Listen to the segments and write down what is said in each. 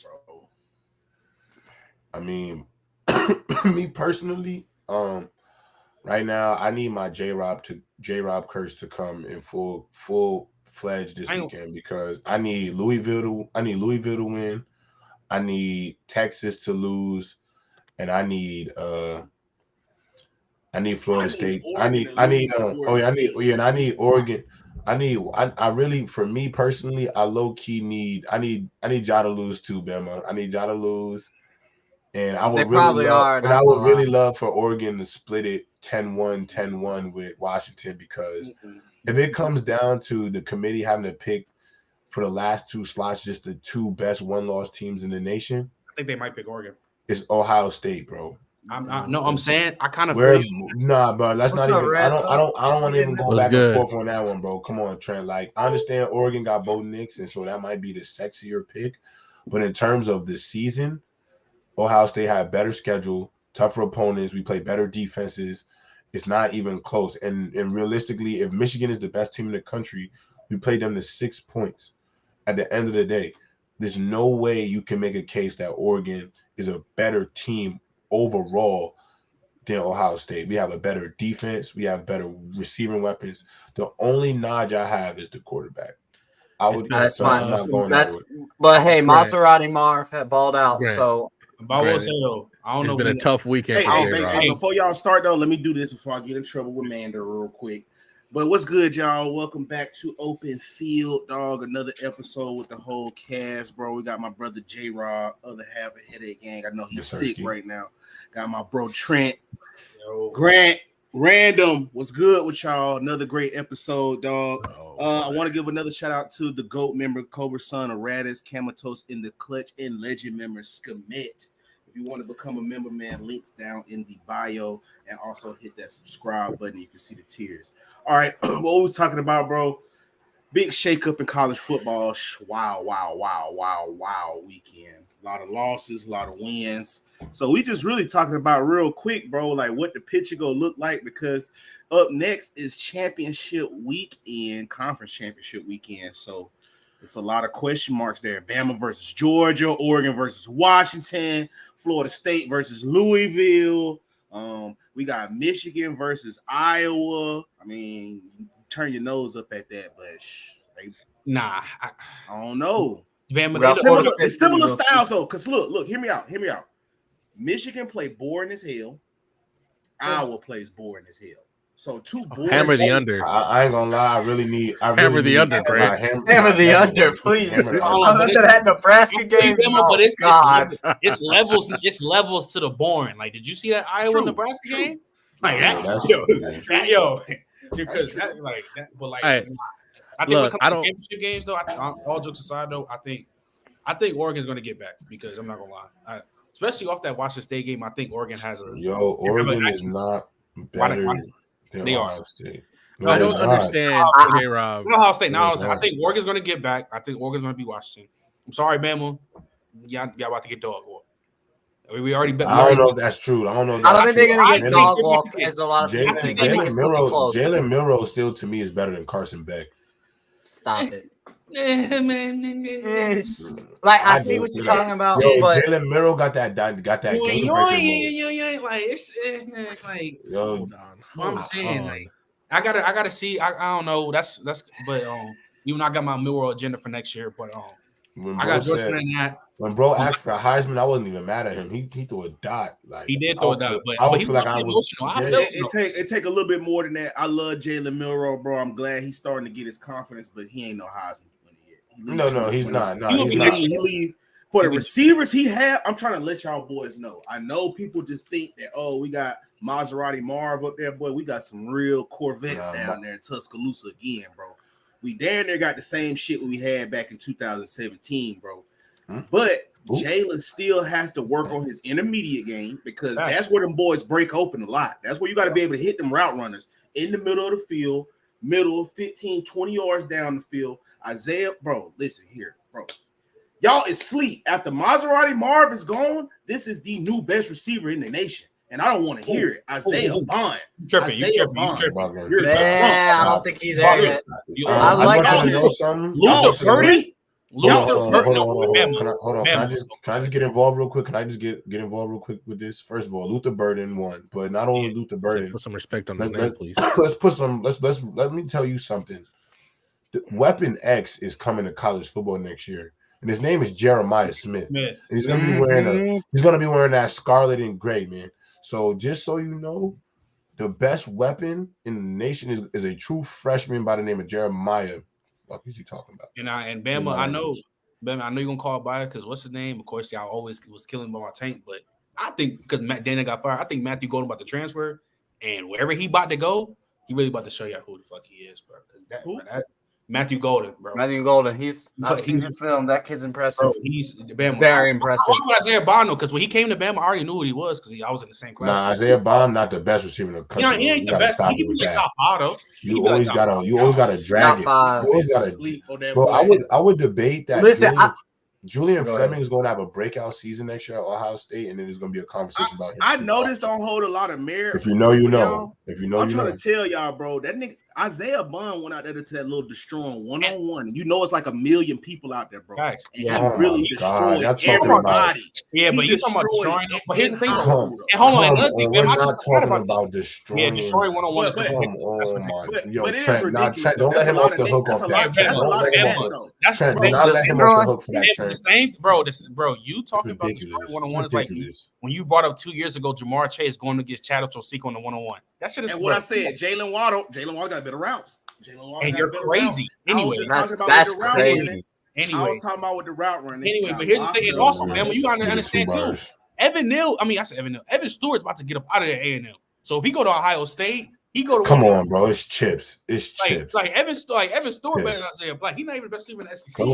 bro. I mean, me personally, right now I need my J-Rob curse to come in full fledged this weekend because I need Louisville to win. I need Texas to lose, and I need Florida State. I need Oregon. I really, for me personally, I low key need Ja to lose too, Bama. I need Ja to lose. And I would really love for Oregon to split it 10-1, 10-1 with Washington because if it comes down to the committee having to pick for the last two slots, just the two best one-loss teams in the nation, I think they might pick Oregon. It's Ohio State, bro. I'm saying I kind of feel you. Nah, bro. Let's not even. I don't want to even go back and forth on that one, bro. Come on, Trent. Like I understand Oregon got Bo Nix, and so that might be the sexier pick. But in terms of the season, Ohio State had a better schedule, tougher opponents. We play better defenses. It's not even close. And realistically, if Michigan is the best team in the country, we played them to 6 points. At the end of the day, there's no way you can make a case that Oregon is a better team overall than Ohio State. We have a better defense. We have better receiving weapons. The only nod I have is the quarterback. But hey, Maserati Marv had balled out. So I will say though, I don't know. It's been a tough weekend. Hey, before y'all start though, let me do this before I get in trouble with Mander real quick. But what's good, y'all? Welcome back to Open Field, dog. Another episode with the whole cast, bro. We got my brother J-Rob, other half of Headache Gang. I know he's sick right now. Got my bro Trent, Grant, Random. What's good with y'all? Another great episode, dog. I want to give another shout out to the GOAT member, Cobra Son, Aradis, Kamatos in the Clutch, and Legend member, Skemet. If you want to become a member, man, links down in the bio, and also hit that subscribe button. You can see the tiers. All right, what we was talking about, bro? Big shakeup in college football. Wow weekend. A lot of losses, a lot of wins. So we just really talking about real quick, bro, like what the picture gonna look like, because up next is championship weekend, conference championship weekend. So it's a lot of question marks there. Bama versus Georgia, Oregon versus Washington, Florida State versus Louisville. We got Michigan versus Iowa. I mean, turn your nose up at that, but I don't know. Bama, it's similar styles though. Cause look, hear me out. Michigan play boring as hell. Iowa plays boring as hell. So two boring. Hammer the under. I ain't gonna lie. I really need hammer the under, Grant. Hammer the under, please. After that Nebraska game, but it's levels. It's levels to the boring. Like, did you see that Iowa Nebraska game? Like because that, like that. But like, I think when it comes to championship games, though, all jokes aside, though, I think Oregon's gonna get back because I'm not gonna lie. Especially off that Washington State game, I think Oregon has a. Oregon is not better than Ohio State. I don't understand, J-Rob. Ohio State. I think Oregon's going to get back. I think Oregon's going to be Washington. I'm sorry, Bama. Y'all about to get dog walked. We already bet. I don't know if that's true. I don't know. I don't think they're going to get dog walked as a lot of people think. Jalen Milroe still, to me, is better than Carson Beck. Stop it. Like I see what you're talking about, but Jalen Milroe got that game. Hold on. I'm saying, like, I gotta see. I don't know. That's but even though I got my Milroe agenda for next year, but I got Jordan in that. When bro asked for a Heisman, I wasn't even mad at him. He threw a dot. Like he did throw a dot, but he feel like I was emotional. It take a little bit more than that. I love Jalen Milroe, bro. I'm glad he's starting to get his confidence, but he ain't no Heisman. No, he's not. No, he leave for the receivers he had. I'm trying to let y'all boys know. I know people just think that we got Maserati Marv up there, boy. We got some real Corvettes down there in Tuscaloosa again, bro. We damn near got the same shit we had back in 2017, bro. But Jalen still has to work on his intermediate game because that's where them boys break open a lot. That's where you got to be able to hit them route runners in the middle of the field, 15, 20 yards down the field. Isaiah, bro, listen here, bro. Y'all is sleep. After Maserati Marv is gone, this is the new best receiver in the nation. And I don't want to hear it. Isaiah Bond. You tripping. I don't think he's there yet. I like Luther 30. Hold on. Can I just get involved real quick? Can I just get involved real quick with this? First of all, Luther Burden won, but not only Luther Burden. Put some respect on his name, please. Let me tell you something. Weapon X is coming to college football next year, and his name is Jeremiah Smith. And he's gonna be wearing that scarlet and gray, man. So just so you know, the best weapon in the nation is a true freshman by the name of Jeremiah. What is he talking about? And Bama, I know you're gonna call it by because what's his name? Of course, y'all always was killing by my tank, but I think because Matt Dana got fired, I think Matthew Golden about to transfer, and wherever he about to go, he really about to show y'all who the fuck he is, bro. That Matthew Golden, bro. Matthew Golden. I've seen his film. That kid's impressive. Bro, he's Bama. Very impressive. I was Isaiah Bond because when he came to Bama, I already knew who he was because I was in the same class. Nah, Isaiah Bond not the best receiver in the country. Yeah, he ain't the best. He can be like top five though. You always gotta drag it. You always gotta. Bro, I would debate that. Listen, Julian Fleming is going to have a breakout season next year at Ohio State, and then there's going to be a conversation about him. I know this don't hold a lot of merit. If you know, you know. If you know, I'm trying to tell y'all, bro. That nigga Isaiah Bond went out there to that little destroying one-on-one. You know, it's like a million people out there, bro. Guys, and he really destroyed everybody. Yeah, but you're talking about destroying. But here's the thing. Hold on, another thing. We're not talking about destroying. Yeah, destroying one-on-one. But it is ridiculous. Trent, don't let him off the hook on that. That's a lot of gas, though. Trent, do not let him off the hook for that, Trent. The same, bro. You talking about destroying one-on-one is like when you brought up 2 years ago, Jamar Chase going against Chad Ochocinco on the one-on-one. That shit is. And what I said, Jalen Waddle got better routes. And you're crazy. Anyway, that's crazy. Anyway, I was talking about with the route running. Anyway, but here's the thing, and also, man, you gotta understand too. Evan Stewart's about to get up out of the A&M. So if he go to Ohio State, he go to. Come on, bro. It's chips. It's chips. Like Evan Stewart better than Isaiah Black. He's not even the best receiver in the SEC.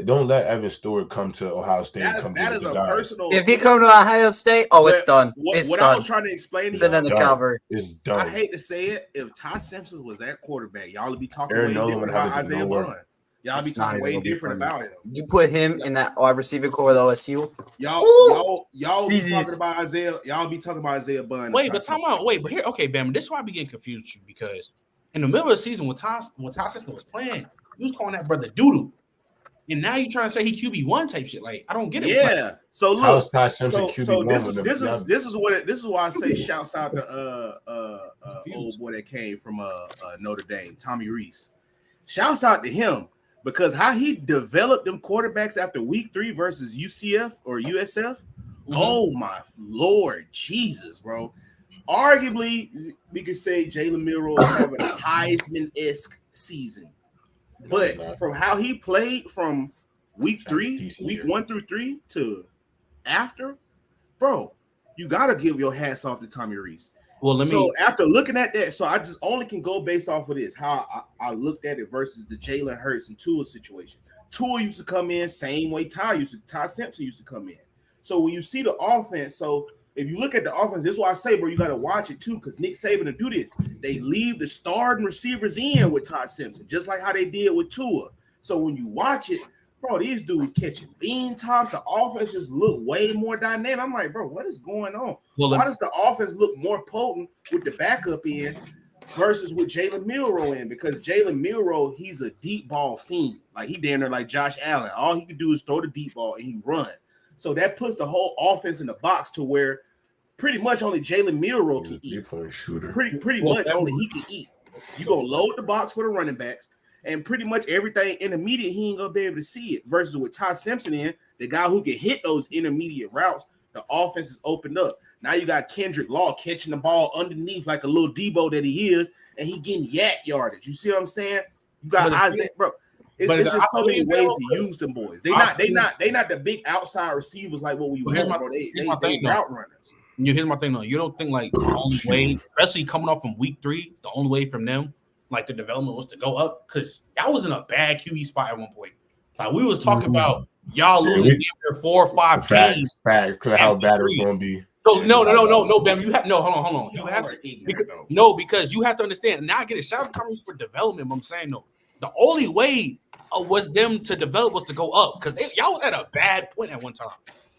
Don't let Evan Stewart come to Ohio State. That is a personal. If he come to Ohio State, it's done. It's done. I was trying to explain to y'all, it's done. I hate to say it. If Ty Simpson was at quarterback, y'all would be talking way different about Isaiah Bond. Y'all be talking way different about him. You put him in that wide receiver core with OSU. Y'all be talking about Isaiah. Y'all be talking about Isaiah Bond. But here, okay, Bam. This is why I be getting confused with you because in the middle of the season when Ty Simpson was playing, you was calling that brother doodoo, and now you trying to say he QB1 type shit. Like I don't get it. Yeah. So look. This is why I say shouts out to old boy that came from Notre Dame, Tommy Reese. Shouts out to him. Because how he developed them quarterbacks after week 3 versus UCF or USF, oh my Lord Jesus, bro. Arguably, we could say Jalen Milroe is having a Heisman-esque season. But from how he played from week 1 through 3 to after, bro, you got to give your hats off to Tommy Reese. So after looking at that, so I just only can go based off of this, how I looked at it versus the Jalen Hurts and Tua situation. Tua used to come in same way Ty Simpson used to come in. So when you see the offense, so if you look at the offense, this is why I say, bro, you got to watch it too, because Nick Saban to do this. They leave the starting receivers in with Ty Simpson, just like how they did with Tua. So when you watch it, bro, these dudes catching bean tops. The offense just look way more dynamic. I'm like, bro, what is going on? Why does the offense look more potent with the backup in versus with Jalen Milroe in? Because Jalen Milroe, he's a deep ball fiend. Like he damn near like Josh Allen. All he can do is throw the deep ball and he run. So that puts the whole offense in the box to where pretty much only Jalen Milroe can eat. Pretty much only he can eat. You gonna load the box for the running backs. And pretty much everything intermediate, he ain't gonna be able to see it. Versus with Ty Simpson in, the guy who can hit those intermediate routes, the offense is opened up. Now you got Kendrick Law catching the ball underneath like a little Debo that he is, and he getting yak yardage. You see what I'm saying? You got Isaiah, bro. It's just so many ways to use them boys. They not the big outside receivers like what we want, bro. They route runners. Here's my thing though. You don't think like the only way, especially coming off from week 3, the only way from them, like the development was to go up because y'all was in a bad QB spot at one point. Like we was talking about y'all losing their 4 or 5 games. Facts to how bad it was going to be. So no, Bam. You have hold on. You have to because you have to understand. Now I get a shout out to Tommy for development. But I'm saying no. The only way was them to develop was to go up because y'all was at a bad point at one time.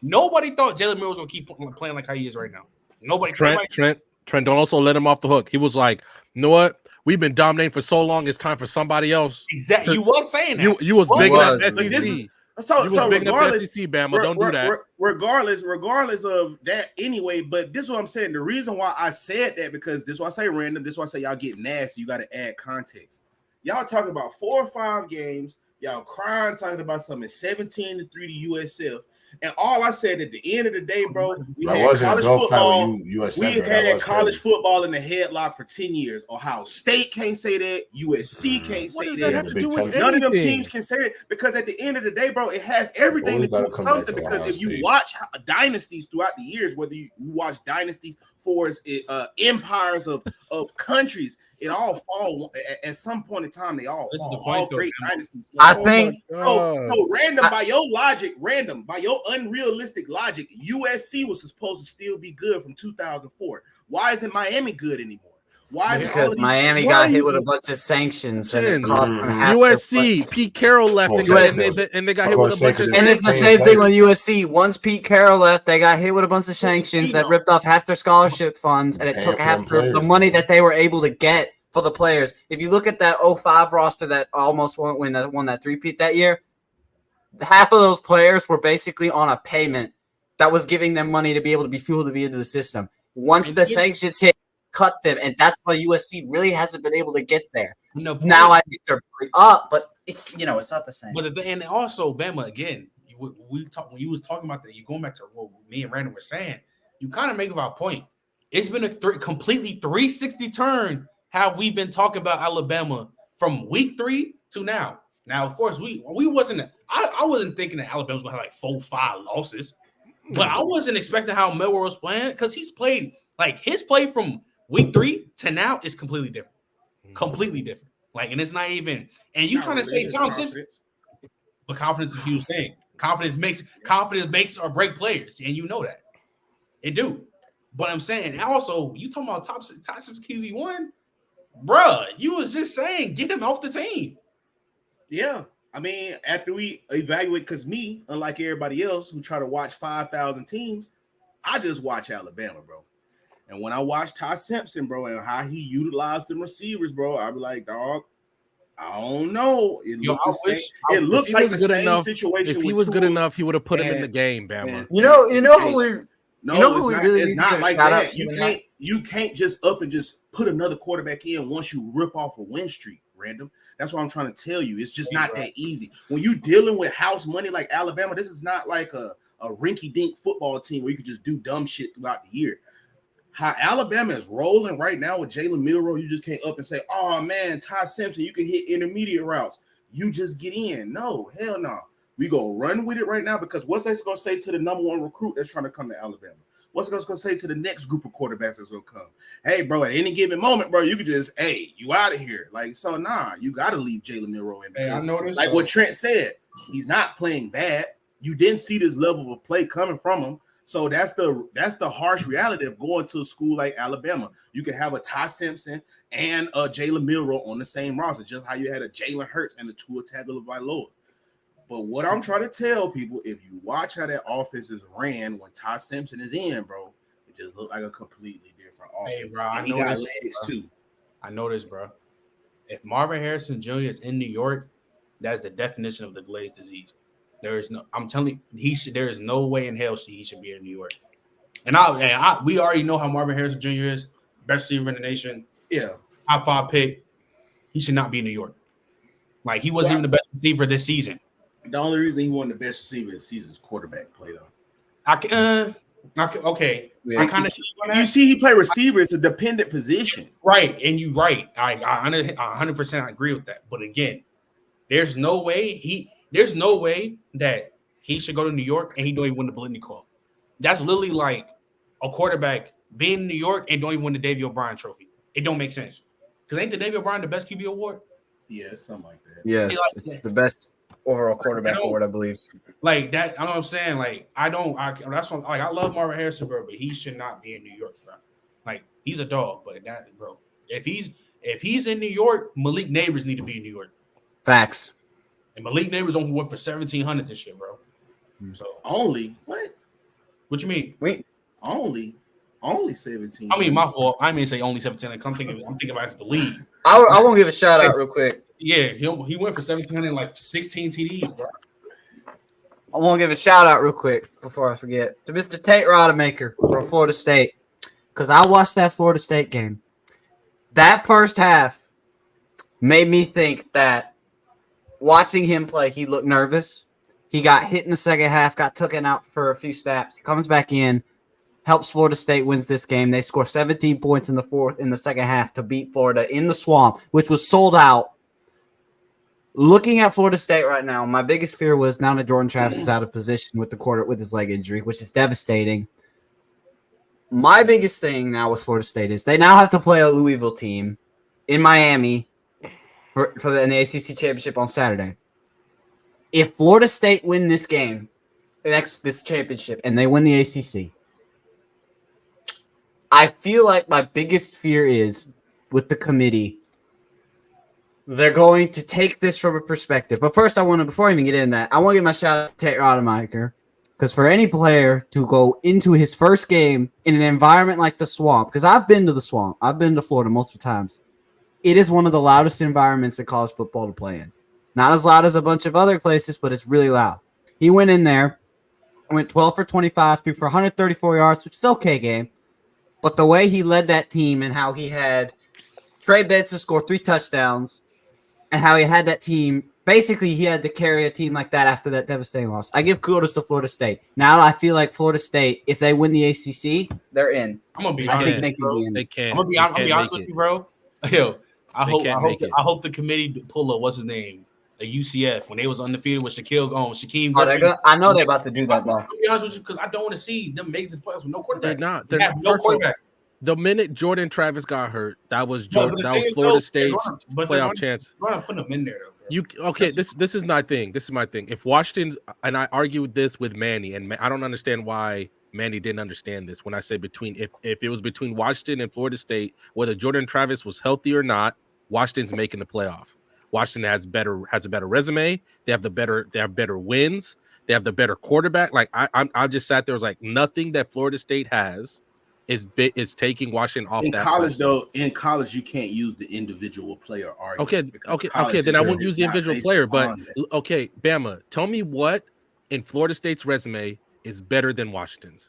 Nobody thought Jalen Milroe was gonna keep playing like how he is right now. Nobody. Trent, don't also let him off the hook. He was like, you know what? we've been dominating for so long. It's time for somebody else. Exactly. You was saying that. You was big up SEC. So regardless, SEC, Bama, don't do that. Regardless of that, anyway. But this is what I'm saying. The reason why I said that because this is why I say random. This is why I say y'all get nasty. You got to add context. Y'all talking about 4 or 5 games. Y'all crying talking about something 17-3 to USF. And all I said at the end of the day, bro, we had college football. We had college football in the headlock for 10 years. Ohio State can't say that. USC can't say that. None of them teams can say it because at the end of the day, bro, it has everything to do with something. Because if you watch dynasties throughout the years, whether you watch dynasties for empires of countries, it all fall at some point in time. They all fall. All great dynasties. I think so. Random by your unrealistic logic, USC was supposed to still be good from 2004. Why isn't Miami good anymore? Why is because Miami got hit with a bunch of sanctions and it cost them half USC. Pete Carroll left and they got hit with a bunch of. And it's the same thing with USC. Once Pete Carroll left, they got hit with a bunch of sanctions that ripped off half their scholarship funds, and it took half the money that they were able to get for the players. If you look at that 05 roster that almost won that three-peat that year, half of those players were basically on a payment that was giving them money to be able to be fueled to be into the system. Once the sanctions hit, cut them, and that's why USC really hasn't been able to get there. Now I think they're up, but it's it's not the same. But and also Bama again. When you was talking about that, you going back to what me and Brandon were saying. You kind of make our point. It's been a completely 360 turn. How we've been talking about Alabama from week 3 to now. Now, of course, we wasn't. I wasn't thinking that Alabama was gonna have like 4-5 losses, but I wasn't expecting how Milroe was playing because he's played like his play from week 3 to now is completely different. Completely different. Like, and it's not even. And you trying to say Tom Simpson, but confidence is a huge thing. Confidence makes or break players, and you know that it do. But I'm saying, and also, you talking about top 6 QB1, bruh. You was just saying get him off the team. Yeah. I mean, after we evaluate, because me, unlike everybody else who try to watch 5,000 teams, I just watch Alabama, bro. And when I watch Ty Simpson, bro, and how he utilized them receivers, bro, I be like, dog, I don't know. It looks like the same situation. If he was good enough, he would have put him in the game, Bama. It's not like that. You can't just up and just put another quarterback in once you rip off a win streak, random. That's what I'm trying to tell you. It's just not that easy. When you dealing with house money like Alabama, this is not like a rinky-dink football team where you can just do dumb shit throughout the year. How Alabama is rolling right now with Jalen Milroe, you just can't up and say, oh, man, Ty Simpson, you can hit intermediate routes. You just get in. No, hell no. We go run with it right now because what's that going to say to the number 1 recruit that's trying to come to Alabama? What's it going to say to the next group of quarterbacks that's going to come? Hey, bro, at any given moment, bro, you could just, you out of here. Like, so, nah, you got to leave Jalen Milroe in. Because, like what Trent said, he's not playing bad. You didn't see this level of play coming from him. So that's the harsh reality of going to a school like Alabama. You can have a Ty Simpson and a Jalen Milroe on the same roster, just how you had a Jalen Hurts and a Tua Tagovailoa. But what I'm trying to tell people, if you watch how that offense is ran when Ty Simpson is in, bro, it just looked like a completely different offense. Hey, bro, I know this too. I know this, bro. If Marvin Harrison Jr. is in New York, that's the definition of the Glaze disease. I'm telling you, there is no way in hell he should be in New York. And we already know how Marvin Harrison Jr. is, best receiver in the nation. Yeah. Top 5 pick. He should not be in New York. Like, he wasn't even the best receiver this season. The only reason he won the best receiver this season is quarterback play, though. Okay. Yeah. You see, he play receiver. It's a dependent position. Right. And you're right. I 100% agree with that. But again, there's no way that he should go to New York and he don't even win the Biletnikoff. That's literally like a quarterback being in New York and don't even win the Davey O'Brien trophy. It don't make sense. Because ain't the Davey O'Brien the best QB award? Yeah, something like that. Yes, it's the best overall quarterback award, I believe. Like that, I know what I'm saying. Like, that's what, like, I love Marvin Harrison, bro, but he should not be in New York, bro. Like, he's a dog, but that, bro, if he's in New York, Malik Neighbors need to be in New York. Facts. And Malik Neighbors only went for 1,700 this year, bro. So only what? What you mean? Wait, only 17. I mean, my fault. I mean, say only 17. Because I'm thinking about the league. I want to give a shout out real quick. Yeah, he went for 1,700 and like 16 TDs, bro. I want to give a shout out real quick before I forget to Mr. Tate Rodemaker from Florida State, because I watched that Florida State game. That first half made me think that watching him play, he looked nervous. He got hit in the second half, got taken out for a few snaps. He comes back in, helps Florida State wins this game. They score 17 points in the second half to beat Florida in the Swamp, which was sold out. Looking at Florida State right now, my biggest fear was now that Jordan Travis is out of position with his leg injury, which is devastating. My biggest thing now with Florida State is they now have to play a Louisville team in Miami in the ACC championship on Saturday. If Florida State win this game, this championship, and they win the ACC, I feel like my biggest fear is with the committee, they're going to take this from a perspective. But first, before I even get into that, I want to give my shout out to Tate Rodemaker, because for any player to go into his first game in an environment like the Swamp, because I've been to the Swamp, I've been to Florida multiple times, it is one of the loudest environments in college football to play in. Not as loud as a bunch of other places, but it's really loud. He went in there, went 12 for 25, threw for 134 yards, which is okay game. But the way he led that team and how he had Trey Benson score 3 touchdowns and how he had that team, basically he had to carry a team like that after that devastating loss. I give kudos to Florida State. Now I feel like Florida State, if they win the ACC, they're in. I'm going to be honest. They can't. I'm going to be honest with you, bro. Yo, I hope the committee pull up, what's his name? A UCF when they was undefeated with Shaquem Griffin. I know they're about to do that, though. I'll be honest with you, because I don't want to see them make this playoffs with no quarterback. They're not. No quarterback. The minute Jordan Travis got hurt, that was Florida State's playoff chance. We're gonna put them in there, though. This is my thing. This is my thing. If Washington's, and I argued this with Manny, and I don't understand why Manny didn't understand this when I said if it was between Washington and Florida State, whether Jordan Travis was healthy or not, Washington's making the playoff. Washington has a better resume. They have better wins. They have the better quarterback. Like I just sat there, was like, nothing that Florida State has is taking Washington off that college place. Though in college you can't use the individual player argument. Okay. Then I won't use the individual player. But okay, Bama, tell me what in Florida State's resume is better than Washington's.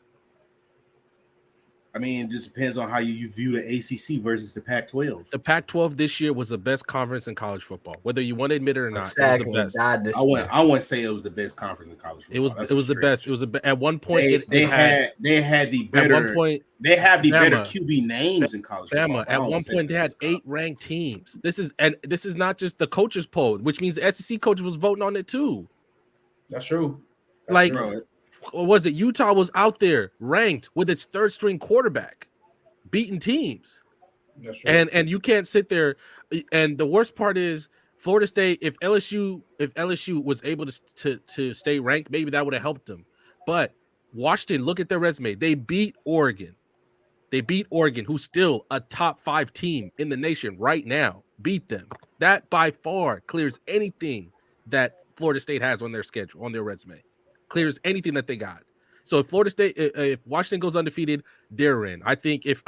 I mean, it just depends on how you view the ACC versus the Pac-12. The Pac-12 this year was the best conference in college football, whether you want to admit it or not. Exactly. It was the best. I wouldn't say it was the best conference in college football. It was the best. It was at one point they had the better. At one point, they have the better QB names in college football. At one point, they had 8 ranked teams. This is not just the coaches poll, which means the SEC coaches was voting on it too. That's true. Or was it Utah was out there ranked with its 3rd string quarterback, beating teams? That's true. And you can't sit there. And the worst part is Florida State. If LSU was able to stay ranked, maybe that would have helped them. But Washington, look at their resume. They beat Oregon. Who's still a top 5 team in the nation right now. Beat them. That by far clears anything that Florida State has on their schedule, on their resume. Clears anything that they got. So if Florida State, if Washington goes undefeated, they're in. I think if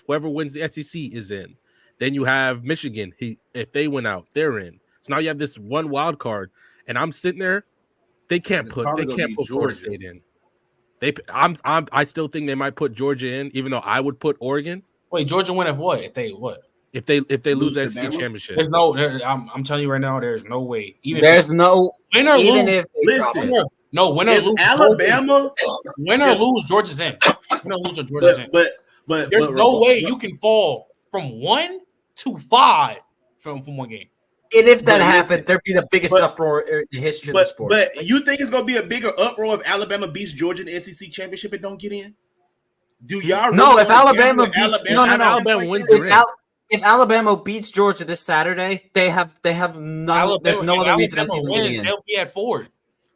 whoever wins the SEC is in, then you have Michigan. If they win out, they're in. So now you have this one wild card, and I'm sitting there. They can't put Florida State in. I still think they might put Georgia in, even though I would put Oregon. Wait, Georgia win if what? If they what? If they lose that SEC championship, there's no. I'm telling you right now, there's no way. Win or lose. Listen. No, win or lose. Alabama, win or lose, Georgia's in. Win or lose, Georgia's in. But there's no way you can fall from 1 to 5 from one game. And if that happened, there'd be the biggest uproar in the history of the sport. But you think it's gonna be a bigger uproar if Alabama beats Georgia in the SEC championship and don't get in? Do y'all? No, if Alabama beats Alabama wins, if Alabama beats Georgia this Saturday, they have no. There's no other reason to see them getting in. They'll be at 4.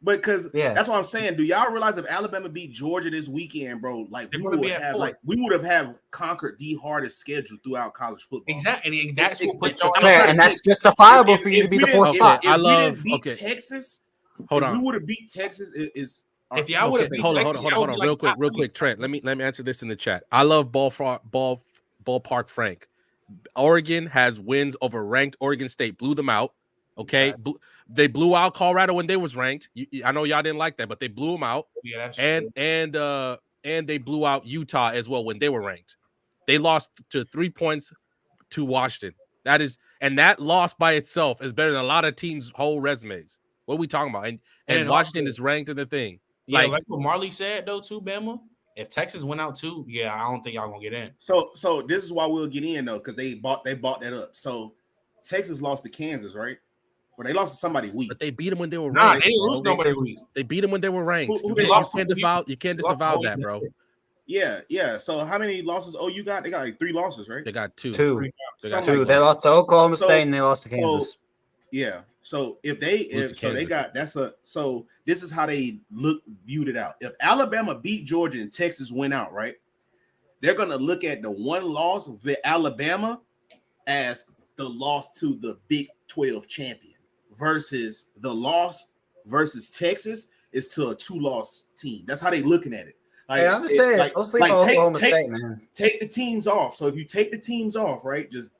Because that's what I'm saying. Do y'all realize if Alabama beat Georgia this weekend, bro? Like we would have conquered the hardest schedule throughout college football. Exactly, and that's what puts and that's justifiable for you to be the 4th spot. I love Texas. Hold on, we would have beat Texas. If y'all would have hold on, real quick, Trent. Let me answer this in the chat. I love Ballpark Frank. Oregon has wins over ranked Oregon State. Blew them out. Okay, exactly. They blew out Colorado when they was ranked. I know y'all didn't like that, but they blew them out. Yeah, that's true. And they blew out Utah as well when they were ranked. They lost to 3 points to Washington. That loss by itself is better than a lot of teams' whole resumes. What are we talking about? And Washington is ranked in the thing. Yeah, like what Marley said though too, Bama. If Texas went out too, yeah, I don't think y'all gonna get in. So this is why we'll get in though, because they bought that up. So Texas lost to Kansas, right? Or they lost to somebody weak. But they beat them when they were ranked. They didn't lose nobody weak. They beat them when they were ranked. You can't disavow that, bro. Yeah. So how many losses OU got? They got like 3 losses, right? They got 2. They lost to Oklahoma State and they lost to Kansas. So this is how they viewed it out. If Alabama beat Georgia and Texas went out, right? They're gonna look at the one loss of Alabama as the loss to the Big 12 champion versus the loss versus Texas is to a 2-loss team. That's how they looking at it. Like, I'm just saying, Oklahoma State, man. Take the teams off. So if you take the teams off, right, just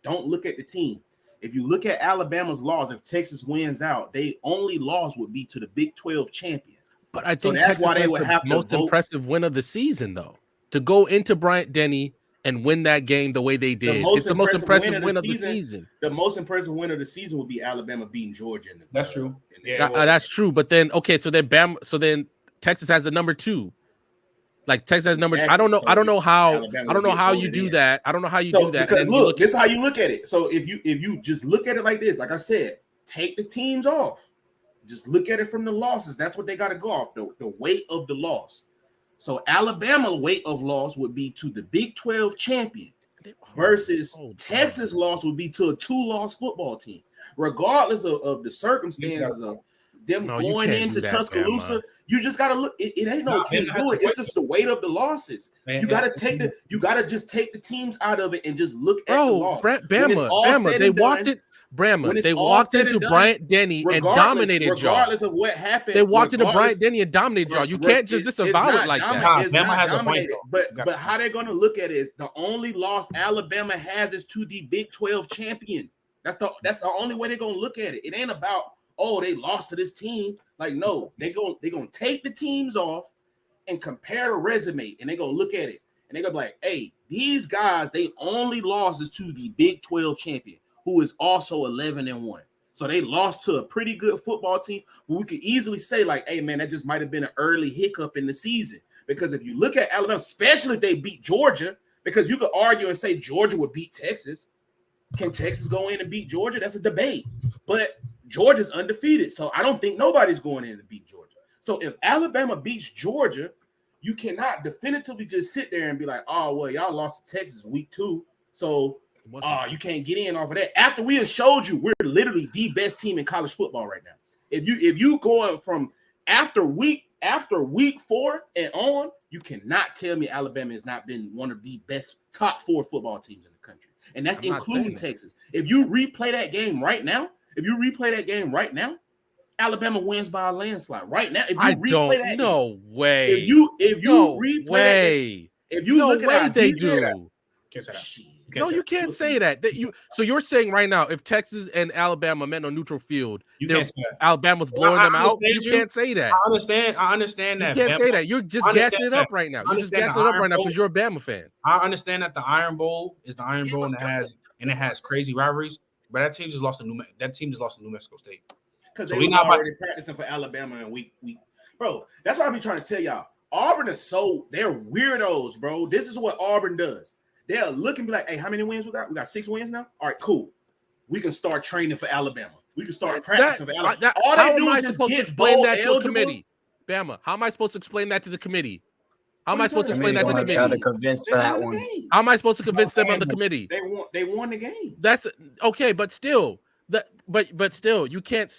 don't look at the team. If you look at Alabama's loss, if Texas wins out, they only loss would be to the Big 12 champion. But I think that's why they would have the most impressive win of the season, though, to go into Bryant-Denny and win that game the way they did. It's the most impressive win of the season. The most impressive win of the season would be Alabama beating Georgia. That's true. That's true. But then, okay, so then Texas has the number 2. Like Texas has number. Exactly. I don't know how you do that. I don't know how you do that. Because look, this is how you look at it. So if you just look at it like this, like I said, take the teams off. Just look at it from the losses. That's what they got to go off, the weight of the loss. So Alabama weight of loss would be to the Big 12 champion versus Texas loss would be to a 2-loss football team. Regardless of the circumstances of them going into Tuscaloosa, man. You just gotta look. It ain't no can't do it. It's just the weight of the losses. Man, you gotta just take the teams out of it and just look at the loss. Bama, they walked it. They walked into Bryant-Denny and dominated y'all. Regardless of what happened, they walked into Bryant-Denny and dominated y'all. You can't just disavow it like that. Bama has a point. But how they're gonna look at it is the only loss Alabama has is to the Big 12 champion. That's the only way they're gonna look at it. It ain't about they lost to this team. Like, no, they're gonna take the teams off and compare the resume, and they're gonna look at it and they're gonna be like, hey, these guys, they only lost is to the Big 12 champion, who is also 11-1. So they lost to a pretty good football team. But we could easily say, like, hey, man, that just might have been an early hiccup in the season. Because if you look at Alabama, especially if they beat Georgia, because you could argue and say Georgia would beat Texas. Can Texas go in and beat Georgia? That's a debate. But Georgia's undefeated, so I don't think nobody's going in to beat Georgia. So if Alabama beats Georgia, you cannot definitively just sit there and be like, oh, well, y'all lost to Texas week 2, so you can't get in off of that. After we have showed you we're literally the best team in college football right now. If you going from after week 4 and on, you cannot tell me Alabama has not been one of the best top 4 football teams in the country, and that's including Texas. If you replay that game right now, Alabama wins by a landslide. Right now, if you replay that game, no way. If you replay if you look at how they do. No, you can't say that. So you're saying right now, if Texas and Alabama met on neutral field, Alabama's blowing them out. You can't say that. I understand that. You can't say that. You're just gassing it up right now. You're just gassing it up right now because you're a Bama fan. I understand that the Iron Bowl is the Iron Bowl, and it has crazy rivalries. But that team just lost to New Mexico State. Because they were already practicing for Alabama in week. Bro, that's why I be trying to tell y'all. Auburn is they're weirdos, bro. This is what Auburn does. They're looking like, hey, how many wins we got? We got 6 wins now? All right, cool. We can start training for Alabama. We can start practicing for Alabama. All they do is just get bowl eligible. Bama, how am I supposed to explain that to the committee? How am I supposed to explain that to the committee? How am I supposed to convince them on the committee? They won the game. That's okay, but still, but still, you can't.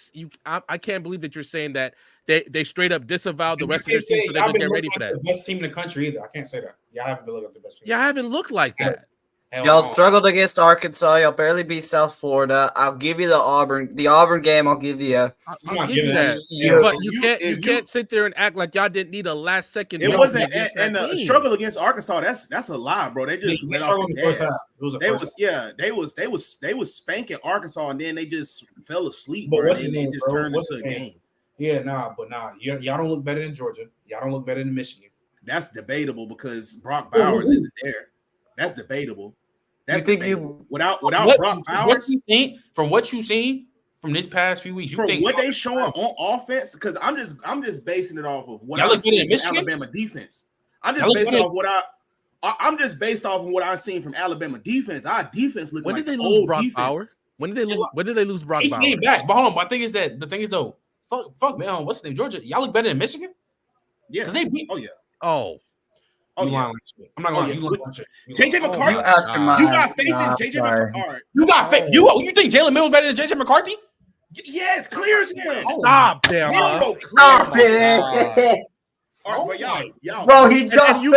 I can't believe that you're saying that they straight up disavowed the rest of their team so they can get ready for that. The best team in the country either. I can't say that. Y'all haven't been looking at the best team. Y'all haven't looked like that. Y'all struggled against Arkansas. Y'all barely beat South Florida. I'll give you the Auburn game. I'll give you. I'll give you that. But you can't sit there and act like y'all didn't need a last second. It wasn't and the struggle against Arkansas. That's a lie, bro. They just let off the gas. They was spanking Arkansas and then they just fell asleep, bro. And they just turned into a game. Yeah, y'all don't look better than Georgia. Y'all don't look better than Michigan. That's debatable because Brock Bowers isn't there. That's debatable. Without Brock Bowers? From what you've seen from this past few weeks, what they showing on offense? Because I'm just basing it off of what I'm seeing from Alabama defense. I'm just based off of what I've seen from Alabama defense. Our defense looked like old Brock defense. Bowers? When did they lose Brock Bowers? He came back. But hold on. But the thing is though, fuck man, what's the name? Georgia. Y'all look better than Michigan? Yeah. Because they beat. Oh yeah. I'm not going to JJ McCarthy. You got faith in JJ McCarthy. You got faith. You think Jalen Milroe better than JJ McCarthy? Yes, clear as him. Stop, damn. Stop it. Y'all. Bro, he jumped. You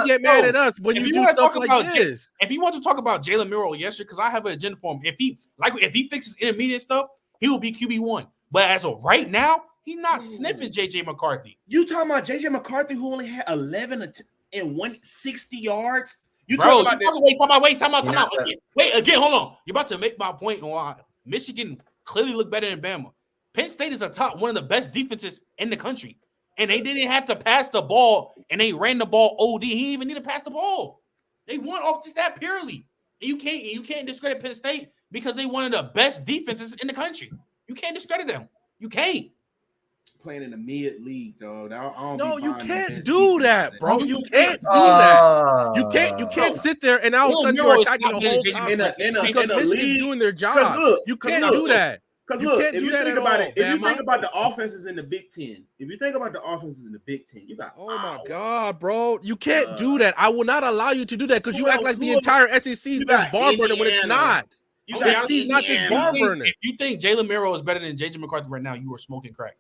get mad at us when you do stuff like this. If you want to talk about Jalen Milroe yesterday, because I have an agenda for him. If he fixes intermediate stuff, he will be QB1. But as of right now, he's not sniffing JJ McCarthy. You talking about JJ McCarthy who only had 11 and 160 yards? Wait, hold on. You're about to make my point on why Michigan clearly look better than Bama. Penn State is one of the best defenses in the country. And they didn't have to pass the ball, and they ran the ball OD. He didn't even need to pass the ball. They won off just that purely. And you can't discredit Penn State because they one of the best defenses in the country. You can't discredit them. You can't. Playing in the mid league, dog. No, you can't do that, bro. You can't do that. You can't sit there and all of a sudden you're attacking the whole time because Michigan's doing their job. You can't do that. Because look, if you think about it, if you think about the offenses in the Big Ten, you got. Oh my God, bro! You can't do that. I will not allow you to do that because you act like the entire SEC is this bar burner when it's not. SEC is not this bar burner. If you think Jalen Milroe is better than JJ McCarthy right now, you are smoking crack.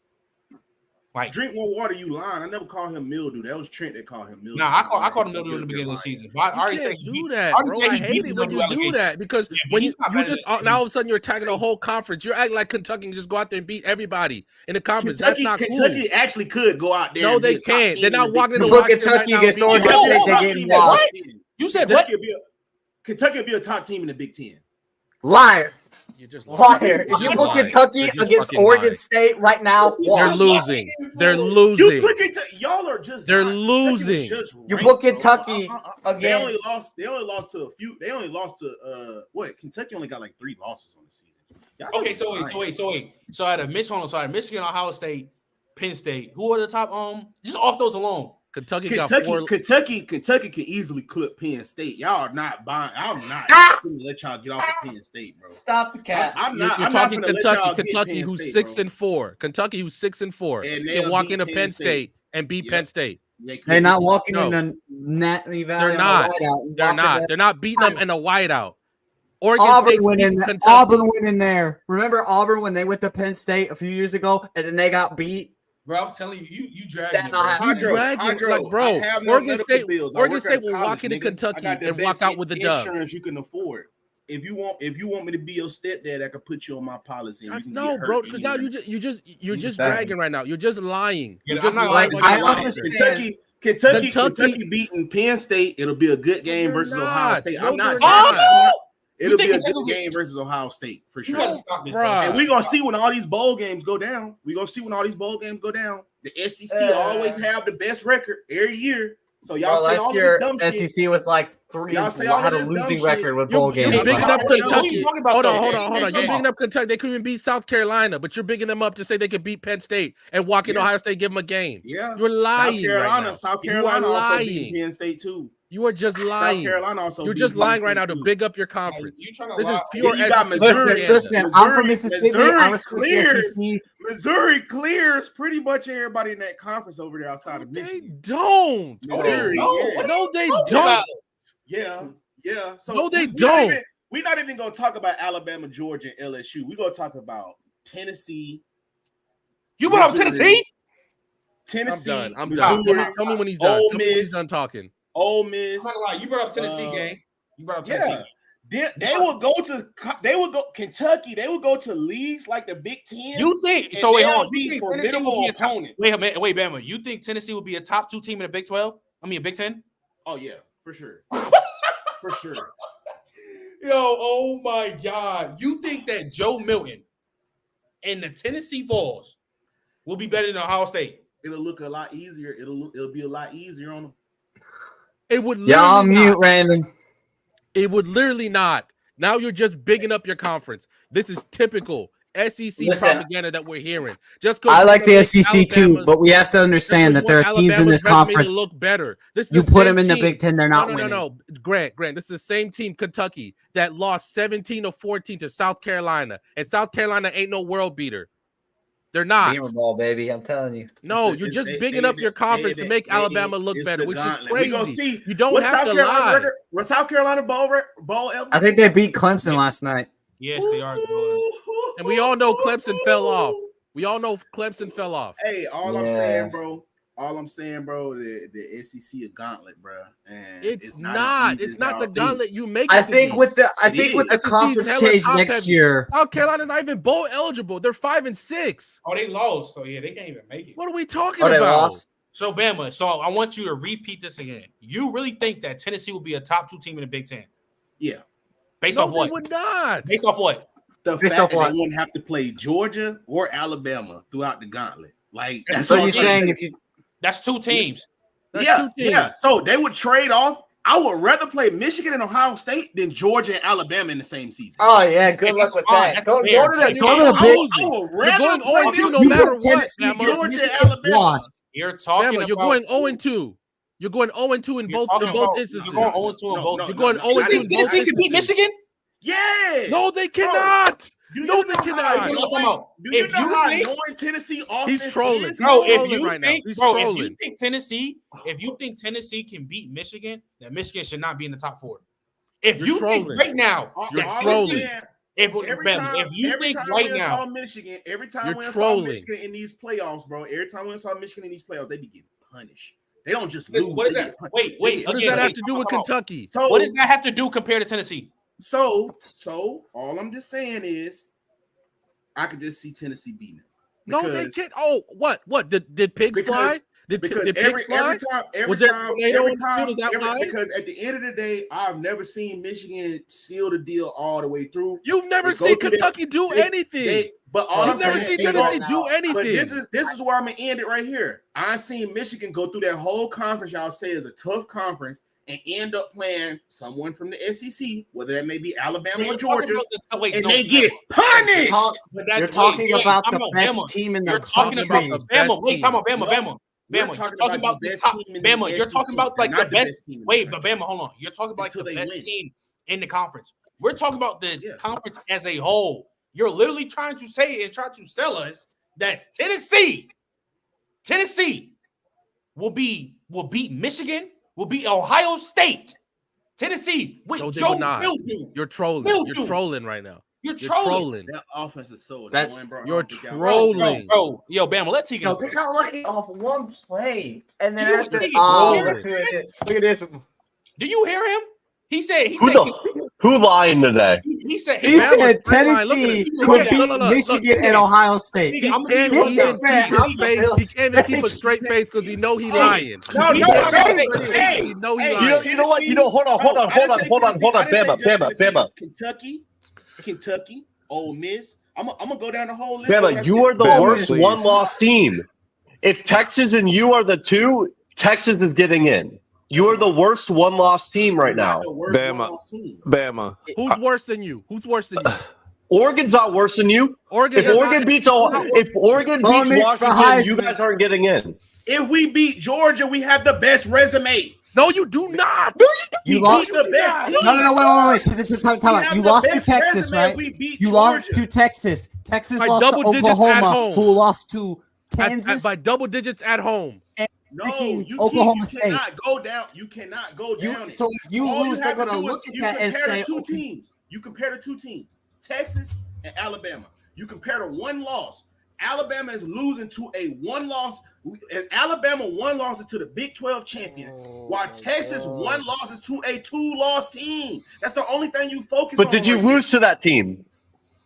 Like, drink more water, you lying. I never called him mildew. That was Trent that called him mildew. Nah, I called him mildew in the beginning of the season. But I already said do that, bro. I hate it when you do that because when you just now all of a sudden you're attacking the whole conference. You're acting like Kentucky can just go out there and beat everybody in the conference. That's not cool. Kentucky actually could go out there. No, they can't. They're not walking in the Kentucky against Oregon State. They're getting what? You said what? Kentucky would be a top team in the Big Ten. Liar. You're just liar. If you put Kentucky against Oregon State right now, they're losing. They're losing. Y'all are just. They're losing. You put Kentucky against. They only lost to a few. They only lost to what? Kentucky only got like 3 losses on the season. Okay, so wait. So out of Michigan, Ohio State, Penn State, who are the top? Just off those alone. Kentucky can easily clip Penn State. Y'all are not buying. I'm not gonna let y'all get off of Penn State, bro. Stop the cap. You're talking Kentucky, who's 6-4. Kentucky, who's 6-4, and can walk into Penn State and beat Penn State. They're not walking in a Natney Valley. They're not. They're not beating them in a whiteout. Auburn went in there. Remember Auburn when they went to Penn State a few years ago and then they got beat. Bro, I'm telling you dragging like, bro. Oregon State will walk into Kentucky and walk out with the dub. Insurance you can afford. If you want me to be your stepdad, I can put you on my policy. No, bro, because now you're just dragging right now. You're just lying. You're just lying. I understand. Kentucky beating Penn State. It'll be a good game versus Ohio State. I'm not. It'll be a good game versus Ohio State for sure. And we're going to see when all these bowl games go down. The SEC always have the best record every year. So y'all say all this dumb shit. SEC was like 3. Y'all had a losing record with bowl games. You're bigging up Kentucky. Hold on. You're bigging up Kentucky. They couldn't even beat South Carolina, but you're bigging them up to say they could beat Penn State and walk in Ohio State, give them a game. Yeah. You're lying. South Carolina also beat Penn State too. You are just lying. South Carolina also. You're just lying right now to big up your conference. This is pure. You got Missouri. Listen, I'm from Mississippi. Missouri clears pretty much everybody in that conference over there outside of Michigan. They don't. Missouri, no, they don't. Yeah. So no, they don't. We're not even gonna talk about Alabama, Georgia, and LSU. We're gonna talk about Tennessee. You brought up Tennessee? I'm done. Tell me when he's done. Tell me when he's done talking. Ole Miss. I'm not gonna lie. You brought up Tennessee game. You brought up Tennessee. They would go Kentucky. They would go to leagues like the Big Ten. You think so? Wait, hold on. You think Tennessee will be a top, wait, Bama. You think Tennessee will be a top 2 team in the Big 12? I mean, a Big 10? Oh yeah, for sure, for sure. Yo, oh my God! You think that Joe Milton and the Tennessee Vols will be better than Ohio State? It'll look a lot easier. It'll be a lot easier on them. It would. Y'all mute Raymond. It would literally not. Now you're just bigging up your conference. This is typical SEC propaganda that we're hearing. Just I like the SEC too, but we have to understand that there are teams in this conference to look better. You put them in the Big Ten, they're not winning. No. Grant, this is the same team, Kentucky, that lost 17-14 to South Carolina, and South Carolina ain't no world beater. They're not. Beamer ball, baby. I'm telling you. No, you're just bigging up your conference to make Alabama look better, which is crazy. We gonna see. You don't have to lie. Was South Carolina bowl ever? I think they beat Clemson last night. Yes, they are. And we all know Clemson fell off. Hey, all I'm saying, bro, the SEC a gauntlet, bro. And it's not the gauntlet you make. I think with the conference change next year, South Carolina's not even bowl eligible. They're 5-6. Oh, they lost. So yeah, they can't even make it. What are we talking about? They lost. So Bama. So I want you to repeat this again. You really think that Tennessee will be a top 2 team in the Big Ten? Yeah. Based off what? They would not. Based off what? The fact that they wouldn't have to play Georgia or Alabama throughout the gauntlet. Like that's so you're saying that's 2 teams. Yeah. So they would trade off. I would rather play Michigan and Ohio State than Georgia and Alabama in the same season. Oh yeah, good luck with that. Go to the Big. You're going 0-2 no matter what. Georgia and Alabama. You're talking about. You're going 0-2. You're going 0-2 in both instances. You're going 0-2 in both. You're going 0-2 in both. Tennessee can beat Michigan? Yeah. No, they cannot. No, they cannot. Do you know how annoying Tennessee offense He's trolling. is? Bro, if you think Tennessee can beat Michigan, then Michigan should not be in the top 4. If you think right now, you're trolling. Every time we saw Michigan in these playoffs, bro. Every time we saw Michigan in these playoffs, they be getting punished. They don't just lose. What is that? Wait. What does that have to do with Kentucky? So what does that have to do compared to Tennessee? So all I'm just saying is, I could just see Tennessee beating them. No, they can't. Oh, what? Did pigs fly? Did pigs fly? Because at the end of the day, I've never seen Michigan seal the deal all the way through. You've never seen Kentucky do anything. But all I've never seen Tennessee do anything. But this is where I'm gonna end it right here. I've seen Michigan go through that whole conference y'all say is a tough conference and end up playing someone from the SEC, whether that may be Alabama or Georgia, and they get punished. You're talking about the best team in the country. Bama. You're talking about the top. Bama, you're talking about like the best. Wait, but Bama, hold on. You're talking about like the best team in the conference. We're talking about the conference as a whole. You're literally trying to say and try to sell us that Tennessee will beat Michigan, will beat Ohio State. Tennessee with Joe Milroe. You're trolling. You're trolling right now. You're trolling. That offense is so annoying, bro. You're trolling, bro. Yo, Bama, let's take it. They're not looking off one play, and then look at this. Do you hear him? He said who lying today? He said Tennessee could beat Michigan and Ohio State. He can't even keep a straight face because he know he lying. No. He know he lying. You know what? Hold on. Bama. Kentucky, Ole Miss. I'm gonna go down the whole list. Bama, you are the worst one-loss team. If Texas and you are the 2, Texas is getting in. You are the worst one-loss team right now. Bama. Who's worse than you? Oregon's not worse than you. If Oregon beats Washington, you guys aren't getting in. If we beat Georgia, we have the best resume. No, you do not. You lost the best team. No, wait. Time out. You lost to Texas, right? You lost to Texas. Texas lost to Oklahoma, who lost to Kansas by double digits at home. No, you cannot go down. You cannot go down. So if you lose, they're going to look at that and say, you compare the 2 teams, Texas and Alabama. You compare the 1 loss. Alabama is losing to a 1-loss Alabama won losses to the Big 12 champion, while Texas won losses to a 2-loss team. That's the only thing you focus on. But did you lose to that team?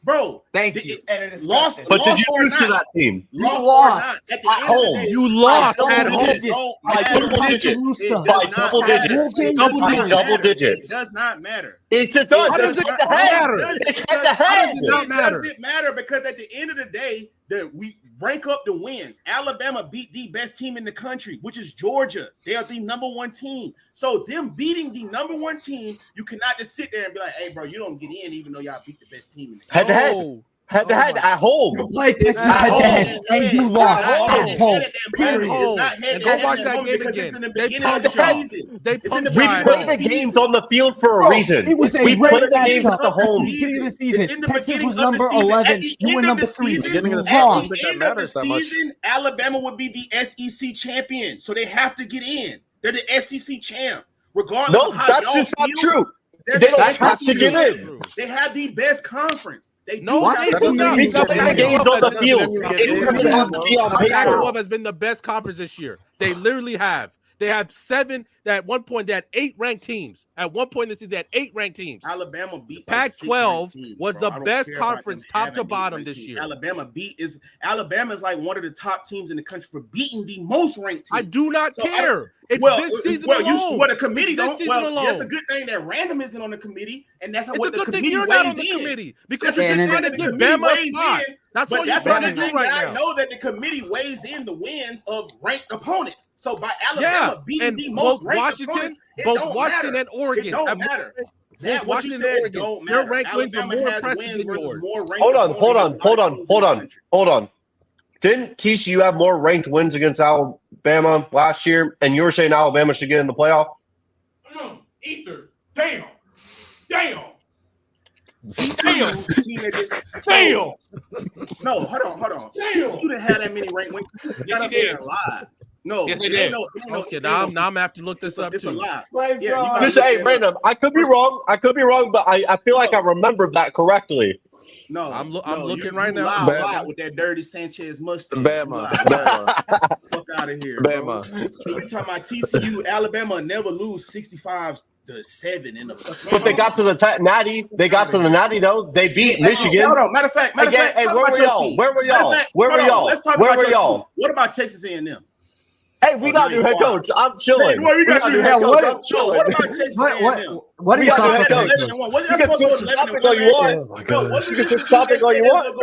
Bro, thank you. Lost, but did you lose to that team? Lost at home. You lost at home by double digits. By double digits. By double digits. It does not matter. It's a done. How does it matter? It's head to head. It doesn't matter because at the end of the day, we rank up the wins. Alabama beat the best team in the country, which is Georgia. They are the number 1 team. So them beating the number 1 team, you cannot just sit there and be like, hey, bro, you don't get in even though y'all beat the best team in the country. Head to head at home. You played Texas head to head and you lost at home. And go watch that game again. They punked We play the games on the field for a reason. We play the games at the home. Beginning of the season, Texas was of the number season. 11. At the You were end of number the 3. season, Beginning of the lost. season, At the end of the season, Alabama would be the SEC champion, so they have to get in. They're the SEC champ, regardless of how that's y'all just not feel. true. They don't have to get in. They have the best conference. They No, do have We play the games on the field. It doesn't have to be on paper. Pac-12 has been the best conference this year. They literally have. They have 7. At one point, they had 8 ranked teams. At one point in the season, they had 8 ranked teams. Alabama beat Pac-12 was the best conference, top to bottom this year. Alabama is like one of the top teams in the country for beating the most ranked team. I do not care. It's this season alone. The committee don't. That's a good thing that Random isn't on the committee, and that's what the committee you're not on the committee because you're trying to give Bama a spot. That's what you're trying to do right now. I know that the committee weighs in the wins of ranked opponents. So by Alabama beating the most ranked opponents, both Washington and Oregon, it don't matter. That what you said don't matter. Your ranked wins are more impressive than yours. Hold on. Didn't TCU have more ranked wins against Alabama last year? And you were saying Alabama should get in the playoff? Ether. Damn. No, hold on. TCU didn't have that many ranked wins. Yes, he did. No, yes, they did. Okay, now I'm gonna have to look this up it's too. A lie. Just say, Random. I could be wrong, but I feel like I remembered that correctly. No, I'm looking right now. Lie with that dirty Sanchez mustache. Bama. Fuck out of here, Bama. You talking about TCU? Alabama never lose 65-7 in the fucking. But they got to the natty. They got to the natty though. They beat Michigan. Hold on. Matter of fact, hey, where were y'all? Let's talk about your team. What about Texas A&M? Hey, we got a new head coach. I'm chilling. We got a new head coach. I'm chilling. What about Texas A&M? What are you talking about? You can stop it all you want. You can stop it all you want. Go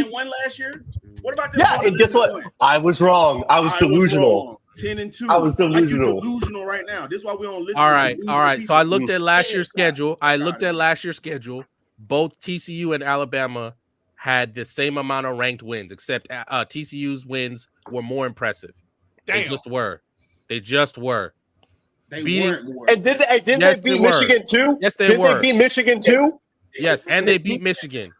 11-1 last year. What about this? Yeah, and guess what? I was wrong. I was delusional. 10-2. I was delusional. Delusional right now. This is why we don't listen. All right. So I looked at last year's schedule. Both TCU and Alabama had the same amount of ranked wins, except TCU's wins were more impressive. Damn. They just were. They weren't more. And didn't they beat Michigan too? Yes, they were. Did they beat Michigan too? Yes, and they beat Michigan.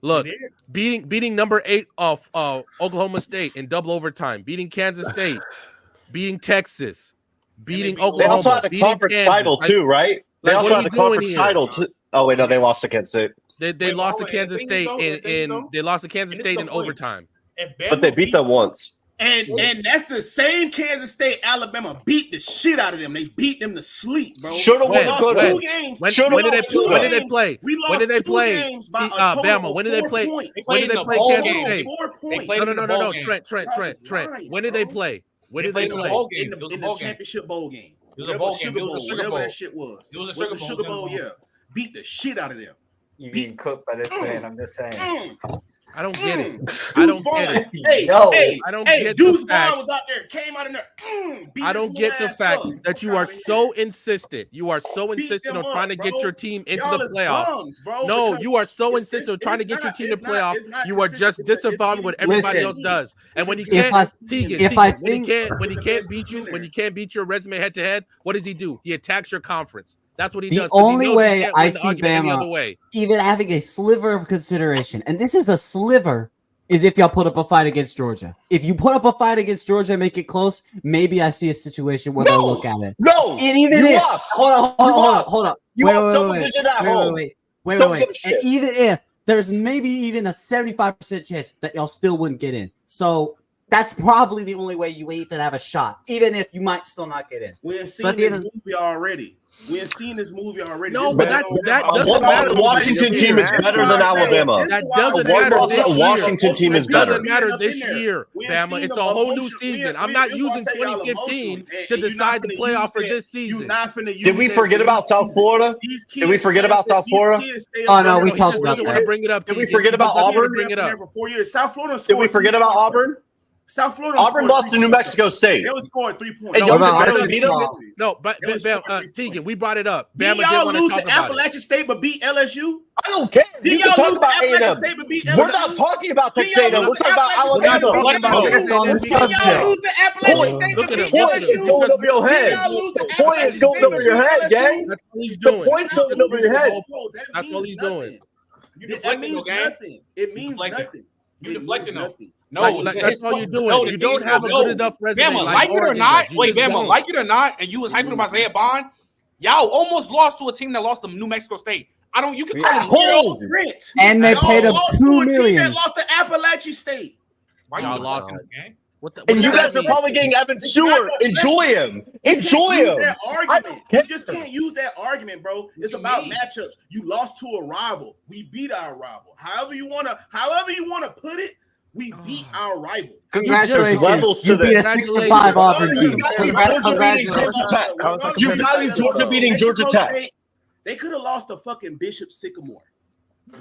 Look, beating number 8 of Oklahoma State in double overtime, beating Kansas State, beating Texas, beating Oklahoma. They also had a conference title too, right? They also had a conference title too. Oh wait, no, they lost to Kansas State. They lost to Kansas State in overtime. But they beat them once. And that's the same KansasTate. Alabama beat the shit out of them. They beat them to sleep, bro. Shoulda won two games. When did they play? We lost when did they two play? games by Bama. When did they play? When did they play Kansas State? 4 points. No. Trent. When did they play? In the championship bowl game. It was a bowl game. It was a sugar bowl. Whatever that shit was. It was a sugar bowl. Yeah. Beat the shit out of them. You getting cooked by this man. I'm just saying. I don't get it. I don't get it. I don't get the fact. Was out there, came out of there. I don't get the fact that you are so insistent. You are so insistent on trying to get your team into the playoffs. No, you are so insistent on trying to get your team to playoffs. You are just disavowing what everybody else does. And when he can't, when he can't beat your resume head to head, what does he do? He attacks your conference. That's what he does. The only way I see Bama even having a sliver of consideration, and this is a sliver, is if y'all put up a fight against Georgia. If you put up a fight against Georgia and make it close, maybe I see a situation where they'll look at it. No, and even hold on. You lost double digit at home. Wait. And even if there's maybe even a 75% chance that y'all still wouldn't get in. So that's probably the only way you even have a shot, even if you might still not get in. We've seen this movie already. We've seen this movie already. No, but that doesn't matter. The Washington team is better than Alabama. That doesn't matter this year. Washington team is better. It doesn't matter this year, Bama. It's a whole new season. I'm not using 2015 to decide the playoff for this season. Did we forget about South Florida? Did we forget about South Florida? Oh, no, we talked about that. Bring it up. Did we forget about Auburn? Bring it up. For 4 years. South Florida. Did we forget about Auburn? South Florida. Auburn lost to New Mexico State. They was scoring 3 points. And y'all barely beat them? No, but Tegan, we brought it up. Did y'all lose to Appalachian State but beat LSU? I don't care. Did y'all lose to Appalachian State but beat LSU? We're not talking about Texas A&M. We're talking about Alabama. Did y'all lose to Appalachian State but beat Point is LSU? going over your head. The point is going over your head, gang. That's all he's doing. The point's going over your head. That's all he's doing. That means nothing. It means nothing. You deflecting nothing. No, that's all you're doing. You don't have a good enough resume. Bama, like it or not, Bama, like it or not, and you was hyping about Isaiah Bond, y'all almost lost to a team that lost to New Mexico State. You can call them Grit. And they paid him $2 million. That lost to Appalachian State. Why y'all you lost him, gang? And you guys are probably getting Evan Stewart. Enjoy him. Enjoy him. That argument. You just can't use that argument, bro. It's about matchups. You lost to a rival. We beat our rival. However you wanna put it, we beat our rival. Congratulations. You beat a 6-5 Auburn team. You valued Georgia beating Georgia Tech. They could have lost to fucking Bishop Sycamore.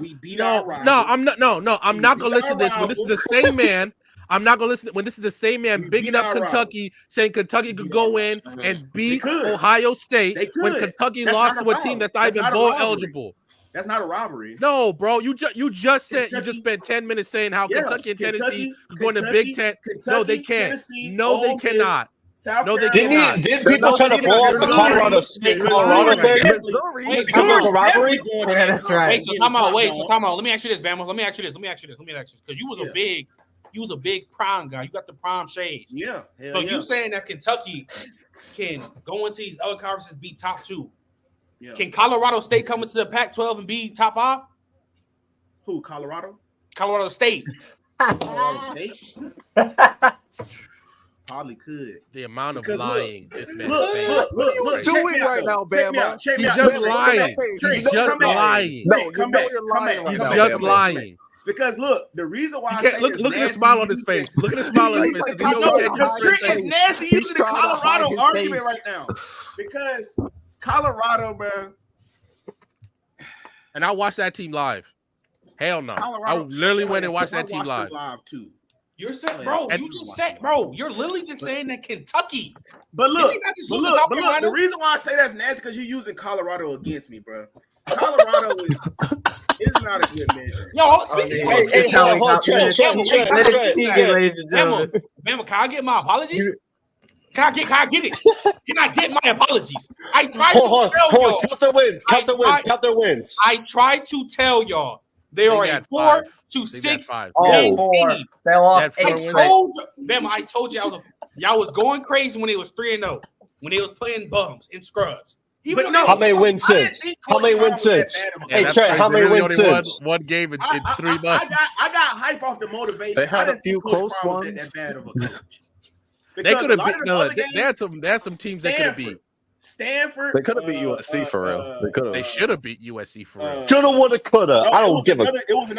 We beat our rival. I'm not gonna listen to this when this is the same man. I'm not gonna listen when this is the same man bigging up Kentucky, saying Kentucky could go in and beat Ohio State when Kentucky lost to a team that's not even bowl eligible. That's not a rivalry. No, bro. You just said you just spent 10 minutes saying how Kentucky and Tennessee are going to Big Ten. No, they can't. No, they cannot. No, they cannot. Didn't people try to blow up the Colorado State Colorado thing? Because it was a rivalry? Yeah, that's right. Wait, so time out. Let me ask you this, Bama. Let me ask you this. Because you was a big prime guy. You got the prime shades. Yeah. So you saying that Kentucky can go into these other conferences, be top 2? Yeah. Can Colorado State come into the Pac-12 and be top 5? Who? Colorado? Colorado State. Colorado State? Probably could. The amount of lying this man look. What are you doing right now, Bama? He's just lying. He's just lying. No, come back. You're lying. He's just lying. Because look, the reason why look at the smile on his face. Look at the smile on his face. It's nasty using the Colorado argument right now. Because Colorado, bro. And I watched that team live. Hell no. I literally went and watched that team live too. You're saying, bro, you just said, bro, you're literally just saying that Kentucky. But look, the reason why I say that's nasty because you're using Colorado against me, bro. Colorado is not a good measure. Yo, Bama, can I get my apologies? Can I get it? Can I get my apologies? I tried to tell y'all. Count their wins. I tried to tell y'all they are a 4 to 6 game team. They lost 8 I told you y'all was going crazy when it was 3-0. When they was playing bums in scrubs. How many wins since? Hey, Trent, how many wins since? One game in 3 months. I got hype off the motivation. They had a few close ones. They could have beat. There's some teams they could have beat. Stanford. They could have beat USC for real. They should have beat USC for real. Shoulda, woulda, coulda. I don't give a.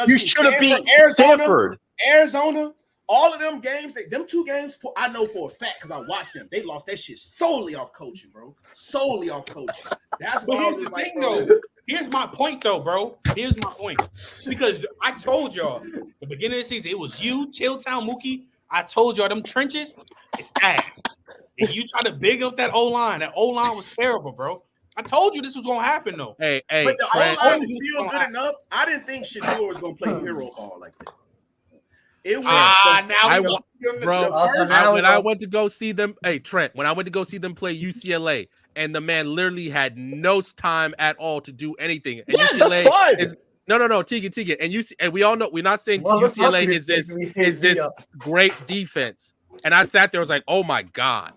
You should have beat Stanford. Arizona. All of them games, them 2 games, I know for a fact because I watched them. They lost that shit solely off coaching, bro. Solely off coaching. That's why I was like, though. Here's my point, though, bro. Here's my point. Because I told y'all the beginning of the season, it was you, Chilltown, Mookie. I told y'all them trenches, it's ass. And you try to big up that O-line. That O-line was terrible, bro. I told you this was gonna happen, though. Hey, but the O-line is still good enough. I didn't think Shedeur was gonna play hero ball like that. It was when I went to go see them, Trent, when I went to go see them play UCLA, and the man literally had no time at all to do anything. And UCLA that's fine. is Tegan, and we all know we're not saying UCLA is this great defense. And I sat there, I was like, oh my god.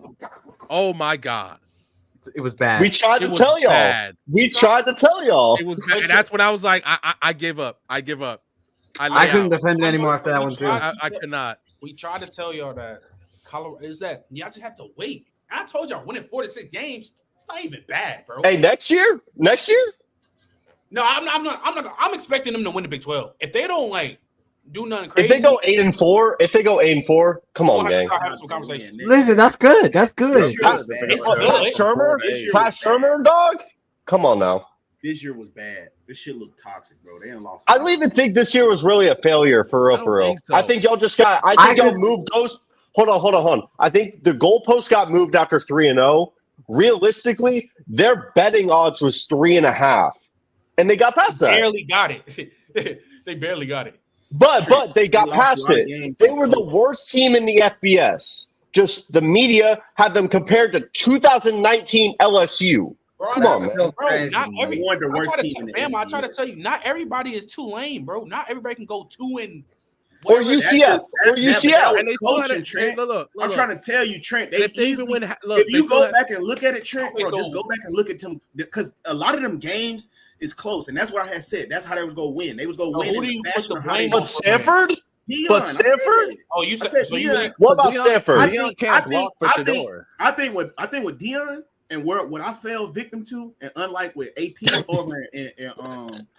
It was bad. We tried to tell y'all. Bad. We tried to tell y'all. It was bad. And that's when I was like, I give up. I give up. I couldn't defend it anymore after that one too. I could not. We tried to tell y'all that Colorado is that y'all just have to wait. I told y'all winning 4-6 games, it's not even bad, bro. Hey, next year? No, I'm expecting them to win the Big 12. If they don't like do nothing crazy, If they go 8-4, come on, gang. Some conversation. Listen, that's good. That's good. Pat Shermer, dog. Come on now. This year was bad. This shit looked toxic, bro. They ain't lost. I don't even think this year was really a failure for real. So. I think y'all just got. I think y'all moved those. Hold on. I think the goalpost got moved after 3-0. Realistically, their betting odds was 3.5, and they got past that. Barely got it. They barely got it. But they got past it. They were the worst team in the FBS. Just the media had them compared to 2019 LSU. Bro, come on, man. Bro, not every, I try to tell you, not everybody is Tulane, bro. Not everybody can go 2 and or UCF. Look, I'm trying to tell you, Trent. If you go back and look at it, Trent, bro, just go back and look at them because a lot of them games is close, and that's what I had said. That's how they was gonna win. They was gonna win. Who do you put the blame on? Stanford? Deon, Stanford? Oh, you said so. What about Stanford? Deon can't block for Shador. I think with Deon. And what I fell victim to, and unlike with AP over in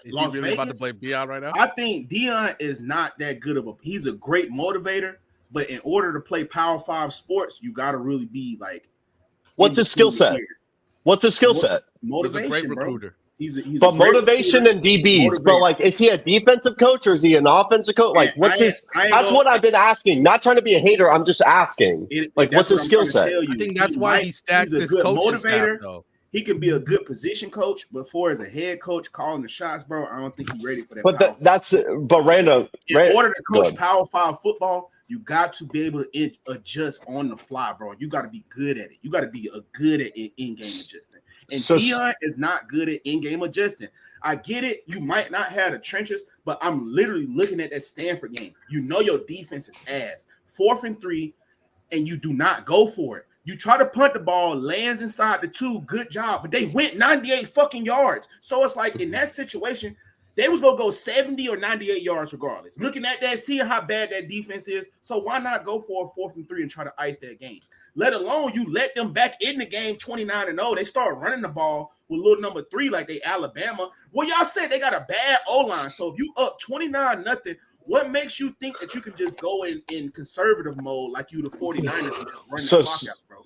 Las Vegas, about to play Deon right now? I think Deon is not that good of he's a great motivator, but in order to play Power 5 sports, you got to really be like. What's his skill set? Motivation, he's a great recruiter. Bro. He's but motivation and DBs. But like, is he a defensive coach or is he an offensive coach? Like, what's his? That's what I've been asking. Not trying to be a hater. I'm just asking. Like, what's his skill set? I think that's why he stacked this coaching staff, though. He can be a good position coach, but for as a head coach calling the shots, bro, I don't think he's ready for that. But but Randall, in order to coach Power 5 football, you got to be able to adjust on the fly, bro. You got to be good at it. You got to be good at in-game adjustment. And Deon is not good at in-game adjusting. I get it. You might not have the trenches, but I'm literally looking at that Stanford game. You know your defense is ass. 4th and 3, and you do not go for it. You try to punt the ball, lands inside the 2. Good job, but they went 98 fucking yards. So it's like in that situation, they was gonna go 70 or 98 yards regardless. Looking at that, seeing how bad that defense is. So why not go for a 4th and 3 and try to ice that game? Let alone you let them back in the game 29-0. They start running the ball with little number 3 like they Alabama. Well, y'all said they got a bad O-line. So if you up 29-0, what makes you think that you can just go in conservative mode like you the 49ers and run the clock out, bro?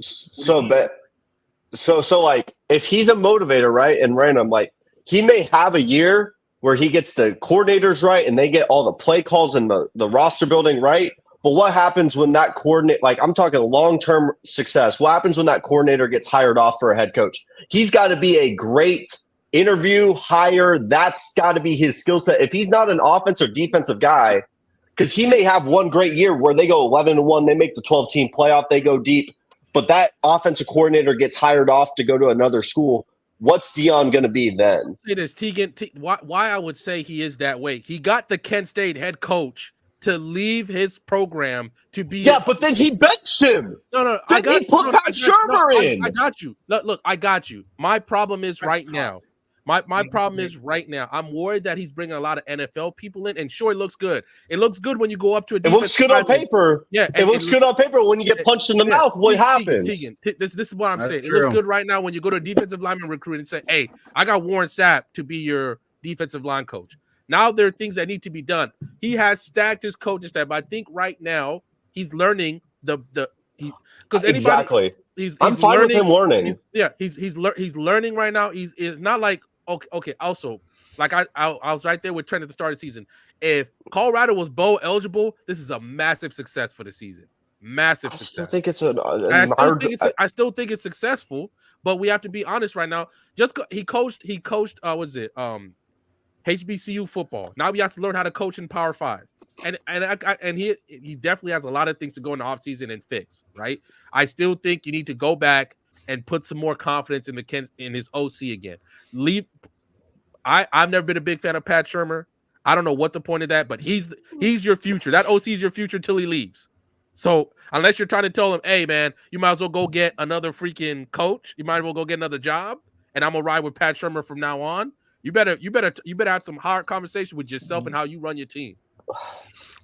So like if he's a motivator, right? And random, like he may have a year where he gets the coordinators right and they get all the play calls and the roster building right. But what happens when that coordinator, like I'm talking long-term success, what happens when that coordinator gets hired off for a head coach? He's got to be a great interview, hire. That's got to be his skill set. If he's not an offense or defensive guy, because he may have one great year where they go 11-1, they make the 12-team playoff, they go deep, but that offensive coordinator gets hired off to go to another school. What's Deon going to be then? It is Tegan. Why I would say he is that way. He got the Kent State head coach to leave his program to be. Yeah, but then he benched him. No. I got he put Pat Shermer in. I got you. Look, I got you. My problem is right now. My problem is right now. I'm worried that he's bringing a lot of NFL people in, and sure, it looks good. It looks good when you go up to a. It looks good on paper. Yeah, it looks good on paper. When you get punched in the mouth, what happens? Tegan, this is what I'm saying. It looks good right now when you go to a defensive lineman recruit and say, "Hey, I got Warren Sapp to be your defensive line coach." Now there are things that need to be done. He has stacked his coaching staff, but I think right now he's learning because exactly. I'm fine learning, with him learning. He's learning right now. He's not like okay. Also, like I was right there with Trent at the start of the season. If Colorado was bowl eligible, this is a massive success for the season. Massive success. I still think it's I still think it's successful, but we have to be honest right now. He coached. HBCU football. Now we have to learn how to coach in Power 5. And he definitely has a lot of things to go in the offseason and fix, right? I still think you need to go back and put some more confidence in his OC again. I've never been a big fan of Pat Shermer. I don't know what the point of that, but he's your future. That OC is your future till he leaves. So unless you're trying to tell him, hey man, you might as well go get another freaking coach. You might as well go get another job, and I'm gonna ride with Pat Shurmur from now on. You better have some hard conversation with yourself and how you run your team.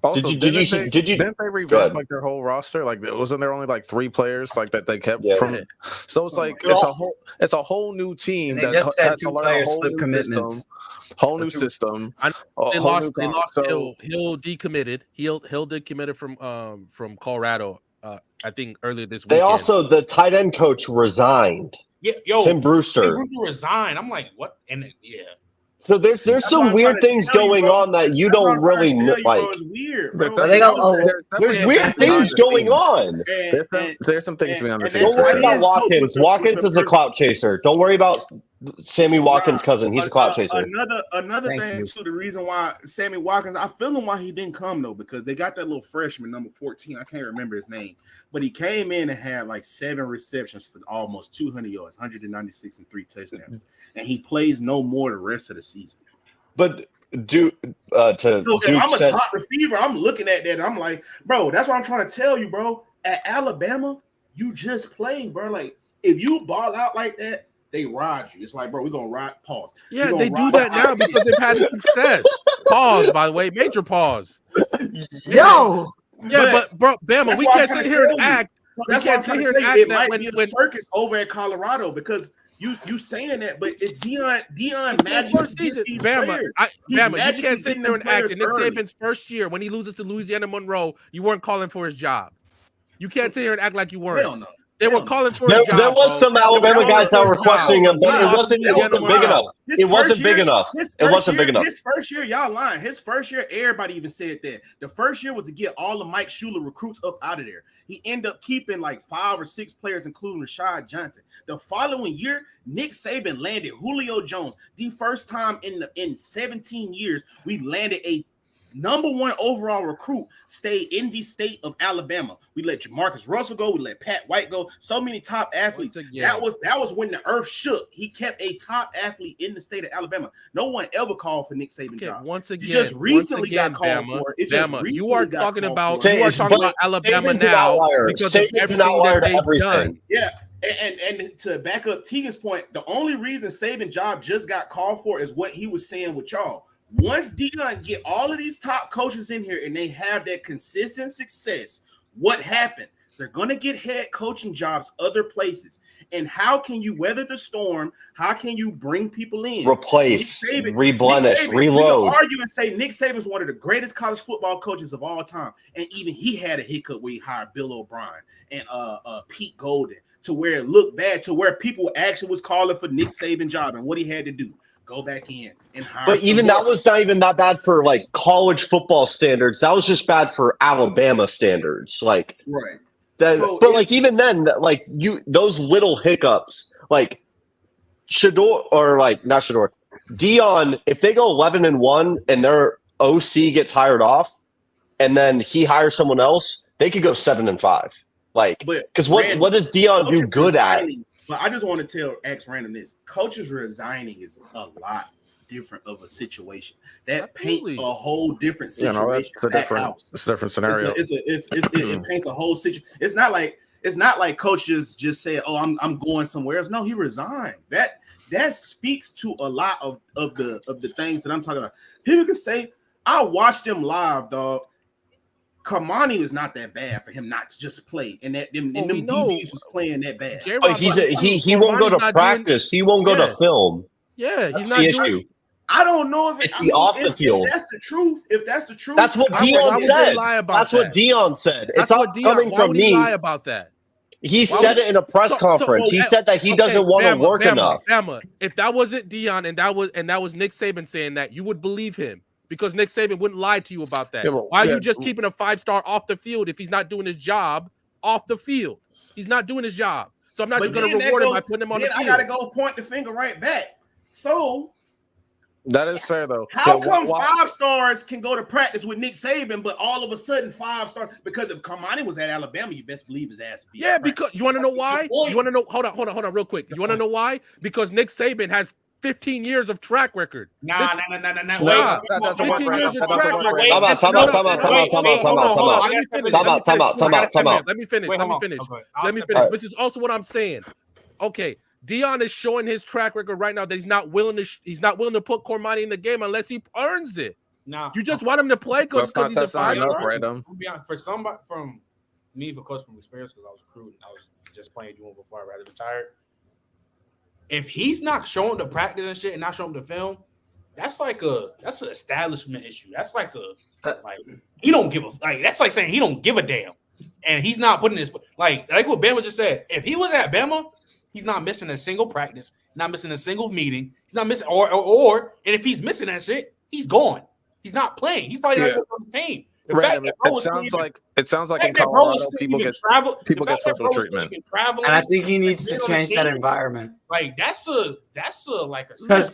Also, didn't they revamp like their whole roster? Like, wasn't there only like 3 players like that they kept from it? So it's like it's a whole new team that has to learn a whole new commitments. Whole new system. They lost Hill. Hill decommitted. Hill decommitted from Colorado. I think earlier this week. They also the tight end coach resigned. Yeah, yo, Tim Brewster. Tim Brewster resigned. I'm like, what? And yeah. So there's some weird things going on that you don't really know. Like, it's weird, bro. There's weird things going on. There's some things we understand. Don't worry about Watkins. Watkins is a clout chaser. Don't worry about Sammy Watkins' cousin. He's a clout chaser. Another thing too. The reason why Sammy Watkins, I feel him why he didn't come though, because they got that little freshman number 14. I can't remember his name, but he came in and had like 7 receptions for almost 200 yards, 196 and 3 touchdowns, and he plays no more the rest of the season. But if I'm a top receiver, I'm looking at that. And I'm like, bro, that's what I'm trying to tell you, bro. At Alabama, you just play, bro. Like if you ball out like that, they ride you. It's like, bro, we're gonna ride. Pause. Yeah, they do that now because they've had success. Pause, by the way, major pause. Yo. Yeah, but bro, Bama, we can't sit here and act. That's why I'm trying to tell you, it might be a circus over at Colorado because you saying that, but it's Deon magic against these players. Bama, you can't sit there and act. In Nick Saban's first year, when he loses to Louisiana Monroe, you weren't calling for his job. You can't sit here and act like you weren't. Hell no. They were calling for his job. There was some Alabama guys that were questioning him, but it wasn't big enough. It wasn't big enough. It wasn't big enough. His first year, y'all lying. His first year, everybody even said that. The first year was to get all the Mike Schuler recruits up out of there. He ended up keeping like 5 or 6 players, including Rashad Johnson. The following year, Nick Saban landed Julio Jones. The first time in 17 years, we landed a number 1 overall recruit stayed in the state of Alabama. We let Jamarcus Russell go. We let Pat White go. So many top athletes. That was when the earth shook. He kept a top athlete in the state of Alabama. No one ever called for Nick Saban's job. Once again, he just recently got called for it. You are talking about Alabama now because Saban's an outlier to everything. Done. Yeah. And to back up Tegan's point, the only reason Saban's job just got called for is what he was saying with y'all. Once Deon get all of these top coaches in here and they have that consistent success, what happened? They're going to get head coaching jobs other places. And how can you weather the storm? How can you bring people in? Replace, replenish, reload. We argue and say Nick Saban is one of the greatest college football coaches of all time. And even he had a hiccup where he hired Bill O'Brien and Pete Golden to where it looked bad, to where people actually was calling for Nick Saban's job and what he had to do. Go back in and hire. But even that was not even that bad for like college football standards. That was just bad for Alabama standards. Like right. That, so but like even then, like those little hiccups, like Shador or like not Shador, Deon, if they go 11-1 and their OC gets hired off, and then he hires someone else, they could go 7-5. Like because what does Deon do good at? But I just want to ask Random this. Coaches resigning is a lot different of a situation. That paints a whole different situation. It's a different scenario. It paints a whole situation. It's not like coaches just say, "Oh, I'm going somewhere else." No, he resigned. That speaks to a lot of the things that I'm talking about. People can say, "I watched them live, dog." Kamani is not that bad for him not to just play, and them DBs was playing that bad. But he won't go to practice. He won't go to film. Yeah, he's not doing. I don't know if it's off the field. If that's the truth, that's what Deon said. That's what Deon said. It's not coming from me. Lie about that. He said it in a press conference. He said that he doesn't want to work enough. If that wasn't Deon and that was Nick Saban saying that, you would believe him. Because Nick Saban wouldn't lie to you about that. Why are you just keeping a 5-star off the field if he's not doing his job off the field? He's not doing his job. So I'm not just going to reward him by putting him on the field. I got to go point the finger right back. So that is fair, though. How come 5 stars can go to practice with Nick Saban, but all of a sudden 5 stars? Because if Kamani was at Alabama, you best believe his ass would be. Yeah, because you want to know why? You want to know? Hold on, real quick. You want to know why? Because Nick Saban has 15 years of track record. Nah. Wait, that doesn't work. 15 years of That doesn't track work. record. Let me finish. This is also what I'm saying. Okay, Deon is showing his track record right now that he's not willing to put Cormani in the game unless he earns it. Nah, you just want him to play because he's a 5-star. For somebody from me, of course, from experience, because I was recruiting, I was just playing doing before I rather retired. If he's not showing the practice and shit and not showing the film, that's an establishment issue. That's like he don't give a that's like saying he don't give a damn, and he's not putting his like what Bama just said. If he was at Bama, he's not missing a single practice, not missing a single meeting. He's not missing and if he's missing that shit, he's gone. He's not playing. He's probably not on the team. It sounds like in Colorado people get special treatment. And I think he needs to change that environment. Like that's a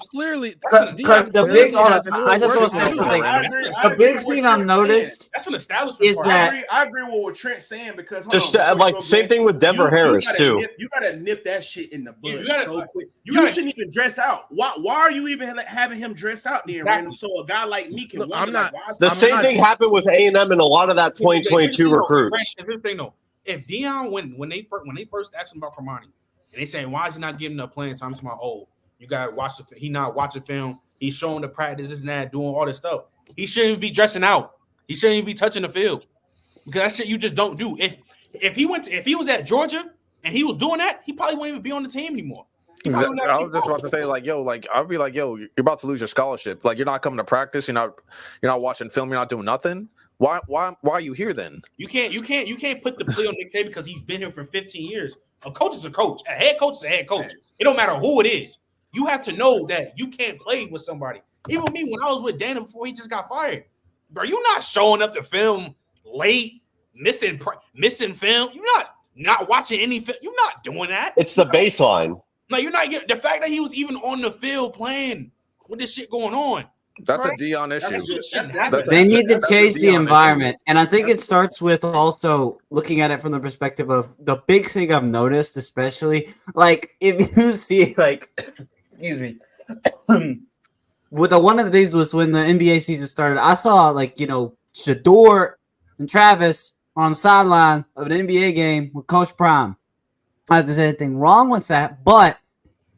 clearly the big. I just want to say something. The big thing I've noticed that's an establishment is that I agree with what Trent's saying because same thing with Denver Harris too. You gotta nip that shit in the bud. You shouldn't even dress out. Why are you even having him dress out there, random? So a guy like me can. The same thing happened with A&M and a lot of that 2022 recruits. Here's the thing though, if Deon when they first asked him about Cormani, and they saying why is he not giving up playing time? He's my you gotta watch he not watching film. He's showing the practice, this and that, doing all this stuff. He shouldn't be dressing out. He shouldn't even be touching the field because that shit you just don't do. If he was at Georgia and he was doing that, he probably wouldn't even be on the team anymore. I was just about to say, I'd be like, you're about to lose your scholarship. Like, you're not coming to practice. You're not watching film. You're not doing nothing. Why are you here then? You can't put the play on Nick Saban because he's been here for 15 years. A coach is a coach. A head coach is a head coach. It don't matter who it is. You have to know that you can't play with somebody. Even me, when I was with Dana before he just got fired, bro, you're not showing up to film late, missing film. You're not watching any film. You're not doing that. It's the baseline. No, you're not getting the fact that he was even on the field playing with this shit going on. That's a Deon issue. They need to change the environment. And I think it starts with also looking at it from the perspective of the big thing I've noticed, especially like if you see excuse me, with one of the days was when the NBA season started. I saw Shador and Travis on the sideline of an NBA game with Coach Prime. Not that there's anything wrong with that, but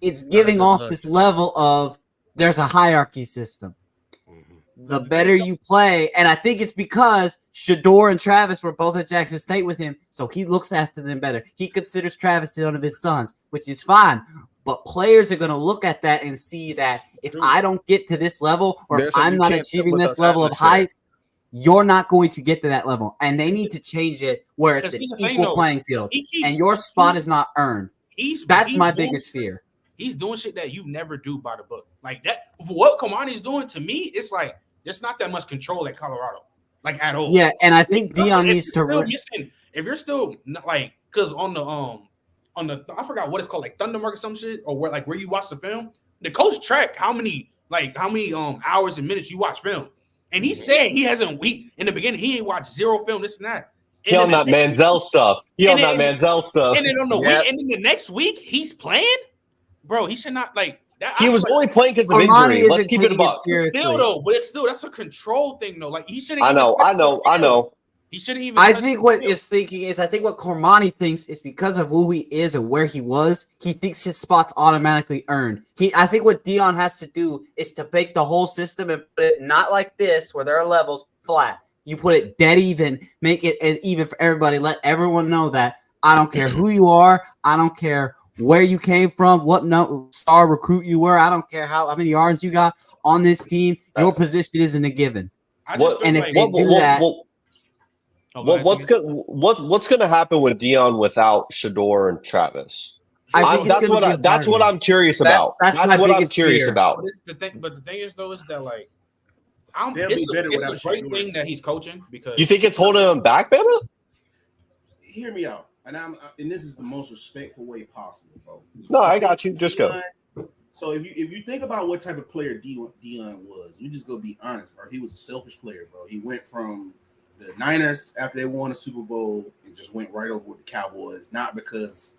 it's giving off this level of there's a hierarchy system. The better you play, and I think it's because Shador and Travis were both at Jackson State with him, so he looks after them better. He considers Travis one of his sons, which is fine. But players are going to look at that and see that if I don't get to this level or if I'm not achieving this level of hype, you're not going to get to that level. And they need to change it where it's an equal playing field. And your spot is not earned. That's my biggest fear. He's doing shit that you never do by the book. Like that, what Cormani is doing to me, it's like there's not that much control at Colorado, like at all. Yeah, and I think Deon needs to. If you're still like, because on the I forgot what it's called, like Thundermark or some shit, or where you watch the film, the coach track how many hours and minutes you watch film, and he said he hasn't. In the beginning, he ain't watched zero film, this and that. He on that Manziel stuff. And then on the week, and then the next week he's playing. Bro, he should not that. He was only playing because of injury. Let's keep it about. Still though, but that's a control thing though. Like he shouldn't. I know. He shouldn't even. I think what Cormani thinks is because of who he is and where he was, he thinks his spot's automatically earned. I think what Deon has to do is to make the whole system and put it not like this where there are levels flat. You put it dead even, make it as even for everybody. Let everyone know that I don't care who you are. I don't care where you came from, what star recruit you were. I don't care how many yards you got on this team. Your position isn't a given. What's going to happen with Deon without Shador and Travis? That's what I'm curious about. That's what I'm curious about. But the thing is, though, is that it's a great thing that he's coaching because you think it's holding him back, Bama? Hear me out. And this is the most respectful way possible, bro. No, I got you. Just go. So if you think about what type of player Deon was, you just go be honest, bro. He was a selfish player, bro. He went from the Niners after they won a Super Bowl and just went right over with the Cowboys, not because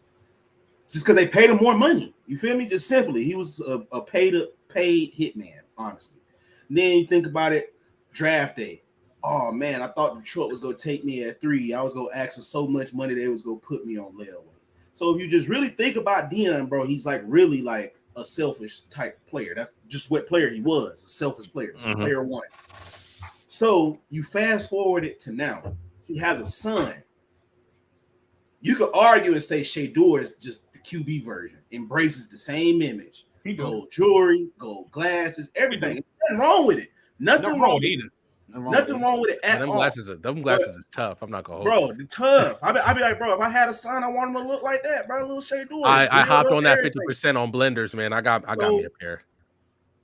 just because they paid him more money. You feel me? Just simply, he was a paid hitman, honestly. Then you think about it, draft day. Oh man, I thought Detroit was gonna take me at 3. I was gonna ask for so much money they was gonna put me on layaway. So if you just really think about Deon, bro, he's like really like a selfish type player. That's just what player he was, a selfish player, player one. So you fast forward it to now. He has a son. You could argue and say Shedeur is just the QB version, embraces the same image. Gold jewelry, gold glasses, everything. Nothing wrong with it. Nothing wrong with it. Nothing wrong with it at all. Them glasses is tough. I'm not gonna hold bro. The tough. I be like, bro, if I had a son, I want him to look like that, bro. A little Shedeur. I hopped on that 50% on blenders, man. I got me a pair.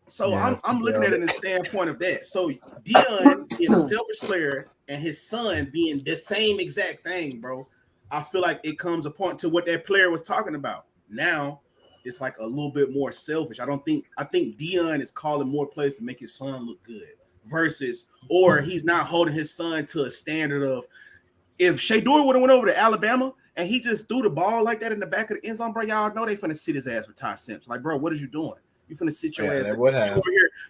So yeah, I'm looking at it in the standpoint of that. So Deon being a selfish player and his son being the same exact thing, bro. I feel like it comes a point to what that player was talking about. Now it's like a little bit more selfish. I think Deon is calling more plays to make his son look good versus, or he's not holding his son to a standard of, if Shedeur would have went over to Alabama and he just threw the ball like that in the back of the end zone, bro, y'all know they finna sit his ass for Ty Simpson. Like, bro, what is you doing? You finna sit your ass.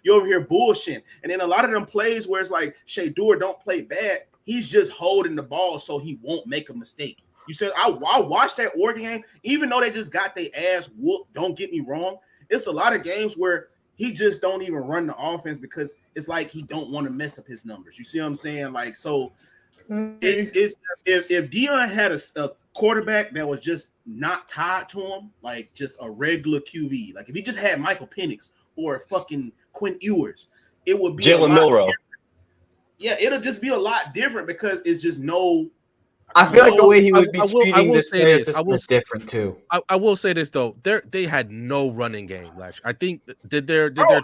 You're over here bullshitting. And then a lot of them plays where it's like Shedeur don't play bad. He's just holding the ball so he won't make a mistake. You said I watched that Oregon game, even though they just got their ass whooped. Don't get me wrong. It's a lot of games where he just don't even run the offense because it's like he don't want to mess up his numbers. You see what I'm saying? Like, so it's if Deon had a quarterback that was just not tied to him, like just a regular QB, like if he just had Michael Penix or fucking Quinn Ewers, it would be Jalen Milroe. Yeah, it'll just be a lot different because it's just no. I feel like the way he would be treating this player is different too. I will say this though, they had no running game last year. I think did their top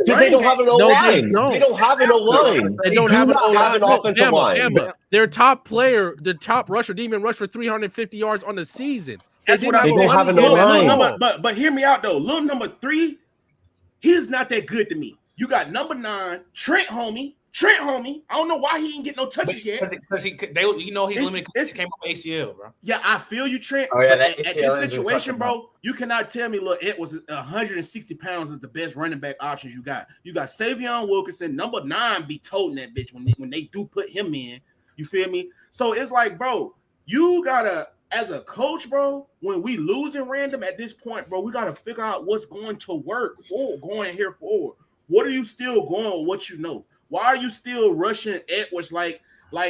because they don't have an O-line. They don't have an O-line. They don't have an offensive line. Their top player, their top rusher, didn't even rush for 350 yards on the season. That's what I don't have an O-line. But hear me out though. Little number 3, he is not that good to me. You got number 9, Trent homie. I don't know why he didn't get no touches yet. Because he limited. It came up ACL, bro. Yeah, I feel you, Trent. Oh yeah, at this situation, bro, you cannot tell me. Look, it was 160 pounds is the best running back options you got. You got Savion Wilkinson, number 9, be toting that bitch when they do put him in. You feel me? So it's like, bro, you gotta, as a coach, bro, when we losing random at this point, bro, we gotta figure out what's going to work going here forward. What are you still going with what you know? Why are you still rushing Edwards like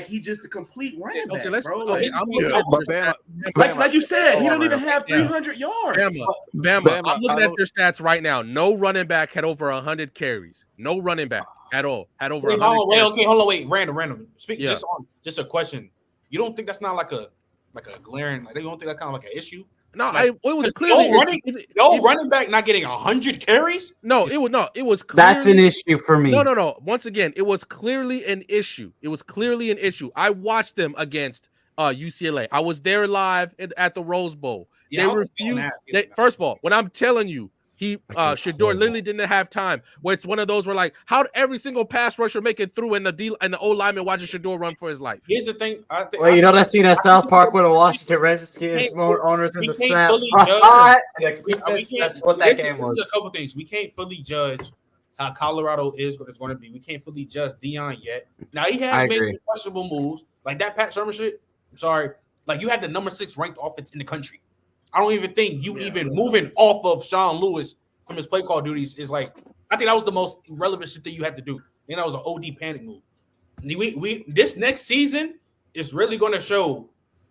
he just a complete running back, bro? Like you said, he don't even have 300 yards. Bama, I'm looking at their stats right now. No running back had over 100 carries. No running back at all had over 100 carries. Hold on, wait. Random. Just a question. You don't think that's not like a glaring, like you don't think that's kind of like an issue? No, it was clearly running back not getting 100 carries. No, it was. Clearly, that's an issue for me. No. Once again, it was clearly an issue. I watched them against UCLA. I was there live at the Rose Bowl. Yeah, they refused. First of all, when I'm telling you, Shedeur literally didn't have time. Where it's one of those where like, how did every single pass rusher make it through, and the O lineman watching Shedeur run for his life? Here's the thing. You know that scene at South Park with the Washington Redskins owners in the snap. That's what that game was. A couple things. We can't fully judge how Colorado is going to be. We can't fully judge Deon yet. Now he has made some questionable moves, like that Pat Shermer shit. I'm sorry, like you had the number 6 ranked offense in the country. I don't even think even moving off of Sean Lewis from his play call duties is like, I think that was the most relevant shit that you had to do. And that was an OD panic move. We this next season is really going to show